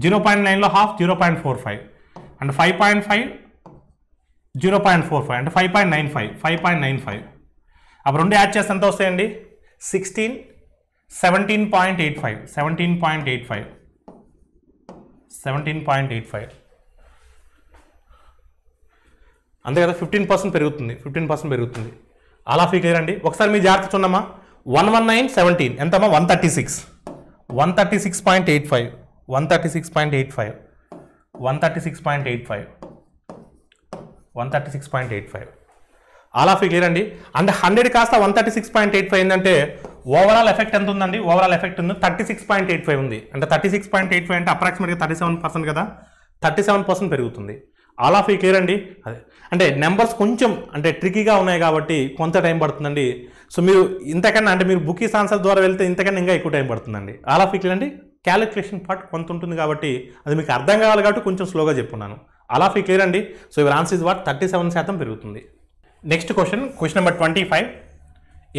0.9లో హాఫ్ 0.45. అంటే 5.5, 0.45 అంటే 5.95. 5.95. అప్పుడు రెండు యాడ్ చేస్తే ఎంత వస్తాయండి? 16, 17.85. 17.85. 17.85 అంతే కదా. 15% పెరుగుతుంది. 15% పెరుగుతుంది. అలా ఫీ క్లియర్ అండి. ఒకసారి మీ జాగ్రత్త చూడమ్మా. 119, 17 ఎంతమ్మా? 136. 136.85. 136.85. 136.85. 136.85 అలా ఫీ క్లియర్ అండి. అంటే 100 కాస్త 136.85 ఏంటంటే ఓవరాల్ ఎఫెక్ట్ ఎంత ఉందండి? ఓవరాల్ ఎఫెక్ట్ ఉంది 36.85 ఉంది. అంటే 36.85 అంటే అప్రాక్సిమేట్గా 37% కదా, 37% పెరుగుతుంది. ఆల్ ఆఫ్ ఈ క్లియర్ అండి. అదే అంటే నెంబర్స్ కొంచెం అంటే ట్రికీగా ఉన్నాయి కాబట్టి కొంత టైం పడుతుందండి. సో మీరు ఇంతకన్నా అంటే మీరు బుకీస్ ఆన్సర్ ద్వారా వెళ్తే ఇంతకన్నా ఇంకా ఎక్కువ టైం పడుతుందండి. ఆల్ ఆఫ్ ఈ క్లియర్ అండి. క్యాలిక్యులేషన్ పార్ట్ కొంత ఉంటుంది కాబట్టి అది మీకు అర్థం కావాలి కాబట్టి కొంచెం స్లోగా చెప్పున్నాను. ఆల్ ఆఫ్ ఈ క్లియర్ అండి. So your answer is what 37% పెరుగుతుంది. Next question number 25.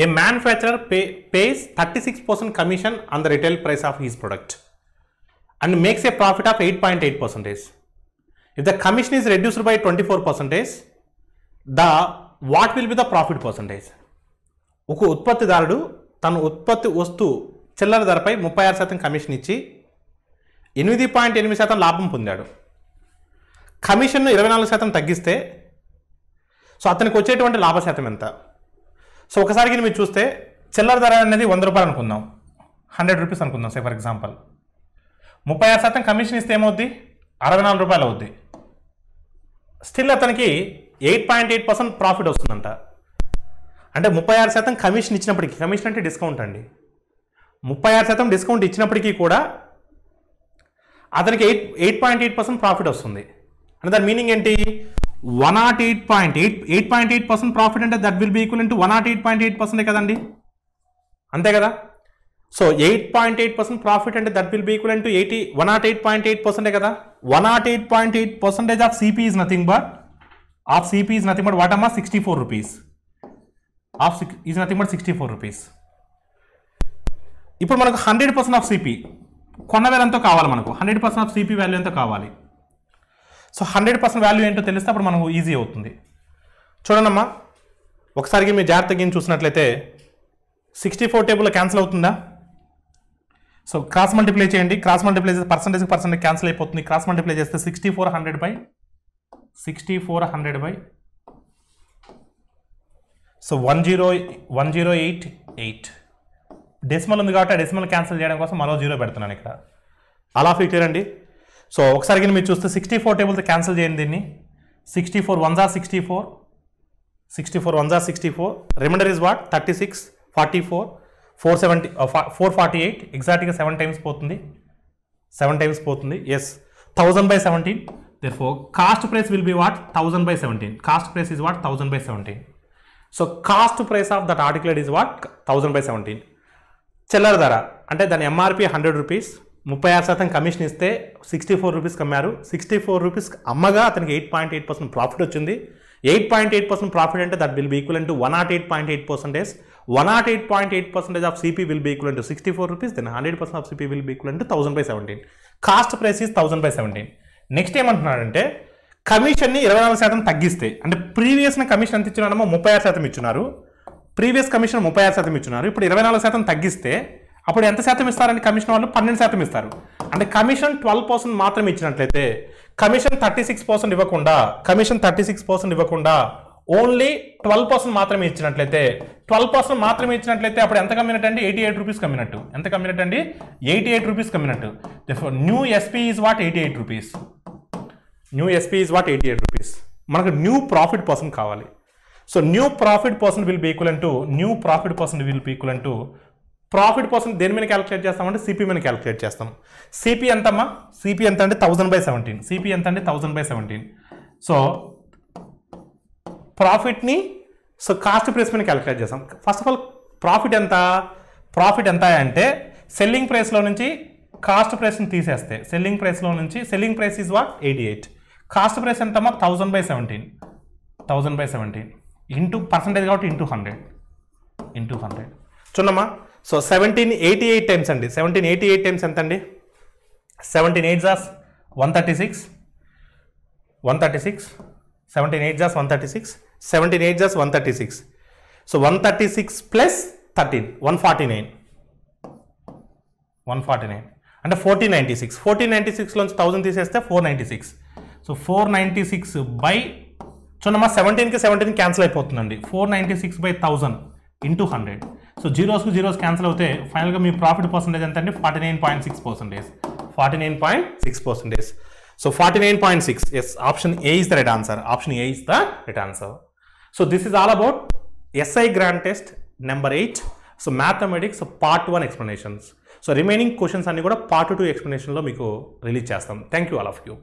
A manufacturer pays 36% commission on the retail price of his product and makes a profit of 8.8%. If the commission is reduced by 24%, what will be the profit percentage? ఒక ఉత్పత్తిదారుడు తన ఉత్పత్తి వస్తువు చిల్లర ధరపై 36% commission ఇచ్చి 8.8% లాభం పొందాడు. కమిషన్ను 24% తగ్గిస్తే సో అతనికి వచ్చేటువంటి లాభ శాతం ఎంత? సో ఒకసారికి మీరు చూస్తే చిల్లర ధర అనేది 100 రూపాయలు అనుకుందాం, 100 రూపీస్ అనుకుందాం సే ఫర్ ఎగ్జాంపుల్. 36% కమిషన్ ఇస్తే ఏమవుద్ది? 64 రూపాయలు అవుద్ది. స్టిల్ అతనికి 8.8% ప్రాఫిట్ వస్తుందంట. అంటే 36% కమిషన్ ఇచ్చినప్పటికీ, కమిషన్ అంటే డిస్కౌంట్ అండి, 36% డిస్కౌంట్ ఇచ్చినప్పటికీ కూడా అతనికి 8.8% ప్రాఫిట్ వస్తుంది. అంటే దాని మీనింగ్ ఏంటి? 108.8% ప్రాఫిట్ అంటే that will be equal to 108.8% కదండి, అంతే కదా. సో 8.8% ప్రాఫిట్ అంటే that will be equal to 108.8% కదా. 108.8% of CP is nothing but what అమ్మా 64 rupees. Is nothing but 64 rupees. ఇప్పుడు మనకు 100% ఆఫ్ సిపి కొన్న వేల ఎంతో కావాలి, మనకు 100% ఆఫ్ సిపి వాల్యూ ఎంతో కావాలి. సో 100% వాల్యూ ఏంటో తెలిస్తే అప్పుడు మనకు ఈజీ అవుతుంది. చూడండమ్మా ఒకసారికి మీరు జాగ్రత్తగా చూసినట్లయితే 64 టేబుల్లో క్యాన్సిల్ అవుతుందా? సో క్రాస్ మల్టిప్లై చేయండి. క్రాస్ మల్టిప్లై చేస్తే పర్సెంటేజ్ క్యాన్సిల్ అయిపోతుంది. క్రాస్ మల్టిప్లై చేస్తే 6400 బై సో 108.8. డెసిమల్ ఉంది కాబట్టి ఆ డెసిమల్ క్యాన్సిల్ చేయడం కోసం మరో 0 పెడుతున్నాను ఇక్కడ. అలా ఫిక్చర్ అండి. సో ఒకసారి మీరు చూస్తే 64 టేబుల్తో క్యాన్సిల్ చేయండి దీన్ని. 64 1 జా 64, 64 1 జా 64. Reminder is what 36, 44, 470, 448. ఎగ్జాక్ట్గా 7 టైమ్స్ పోతుంది, 7 టైమ్స్ పోతుంది. Yes 1000/17. therefore cost price will be what 1000/17. Cost price is what 1000/17. So cost price of that article is what 1000/17. చిల్లర ధర అంటే దాని ఎంఆర్పి 100 రూపీస్, 36% కమిషన్ ఇస్తే 64 రూపీస్కి అమ్మారు. 64 రూపీస్కి అమ్మగా అతనికి 8.8% ప్రాఫిట్ వచ్చింది. 8.8% ప్రాఫిట్ అంటే that will be equal to 108.8%. 108.8% of CP will be equal to 64 rupees. Then 100% of CP will be equal to 1000/17. Cost price is 1000/17. Next ఏమంటున్నాడంటే కమిషన్ని 24% తగ్గిస్తే, అంటే ప్రీవియస్న కమిషన్ ఎంత ఇచ్చినారమ్మో 36% ఇచ్చినారు. ప్రీవియస్ కమిషన్ 36% ఇచ్చినారు. ఇప్పుడు 24% తగ్గిస్తే అప్పుడు ఎంత శాతం ఇస్తారండి? కమిషన్ వాళ్ళు 12% ఇస్తారు. అంటే కమిషన్ 12% మాత్రమే ఇచ్చినట్లయితే, కమిషన్ 36% ఇవ్వకుండా ఓన్లీ 12% మాత్రమే ఇచ్చినట్లయితే, 12% మాత్రమే ఇచ్చినట్లయితే అప్పుడు ఎంత కమ్మినట్టు అండి? 88 రూపీస్ కమ్మినట్టు. ఎంత కమ్మినట్టు అండి? 88 రూపీస్ కమ్మినట్టు. New SP is what 88 rupees. New SP is what 88 rupees. మనకు న్యూ ప్రాఫిట్ పర్సన్ కావాలి. So new profit percent will be equal to profit percent దేని మీద క్యాలిక్యులేట్ చేస్తామంటే సిపి మీద క్యాలిక్యులేట్ చేస్తాం. సిపి ఎంతమ్మా? సిపి ఎంత అంటే 1000/17. సిపి ఎంత అంటే 1000/17. సో ప్రాఫిట్ని సో కాస్ట్ ప్రైస్ మీద క్యాలిక్యులేట్ చేస్తాం. ఫస్ట్ ఆఫ్ ఆల్ ప్రాఫిట్ ఎంత అంటే సెల్లింగ్ ప్రైస్లో నుంచి కాస్ట్ ప్రైస్ని తీసేస్తే, selling price is what 88. Cost price ఎంతమ్మా 1000/17 ఇంటూ పర్సంటేజ్ కాబట్టి ఇంటూ 100. చూడమ్మా సో 1788 టైమ్స్ అండి. 1788 టైమ్స్ ఎంత అండి? 17 8 136. 17 8 136. సో 136 ప్లస్ 13 149 అంటే 1496. 1496లోంచి 1000 తీసేస్తే 496. సో 496 బై చూడమ్మా 17కి 17 క్యాన్సిల్ అయిపోతుందండి. 496/1000 ఇంటూ 100. సో జీరోస్ క్యాన్సిల్ అవుతే ఫైనల్గా మీ ప్రాఫిట్ పర్సెంటేజ్ ఎంత అండి? 49.6%. 49.6%. So 49.6. Yes, option A is the right answer. So this is all about SI grand test number 8 so mathematics part 1 explanations. So remaining questions అన్ని కూడా part 2 ఎక్స్ప్లెనేషన్లో మీకు release చేస్తాం. Thank you all of you.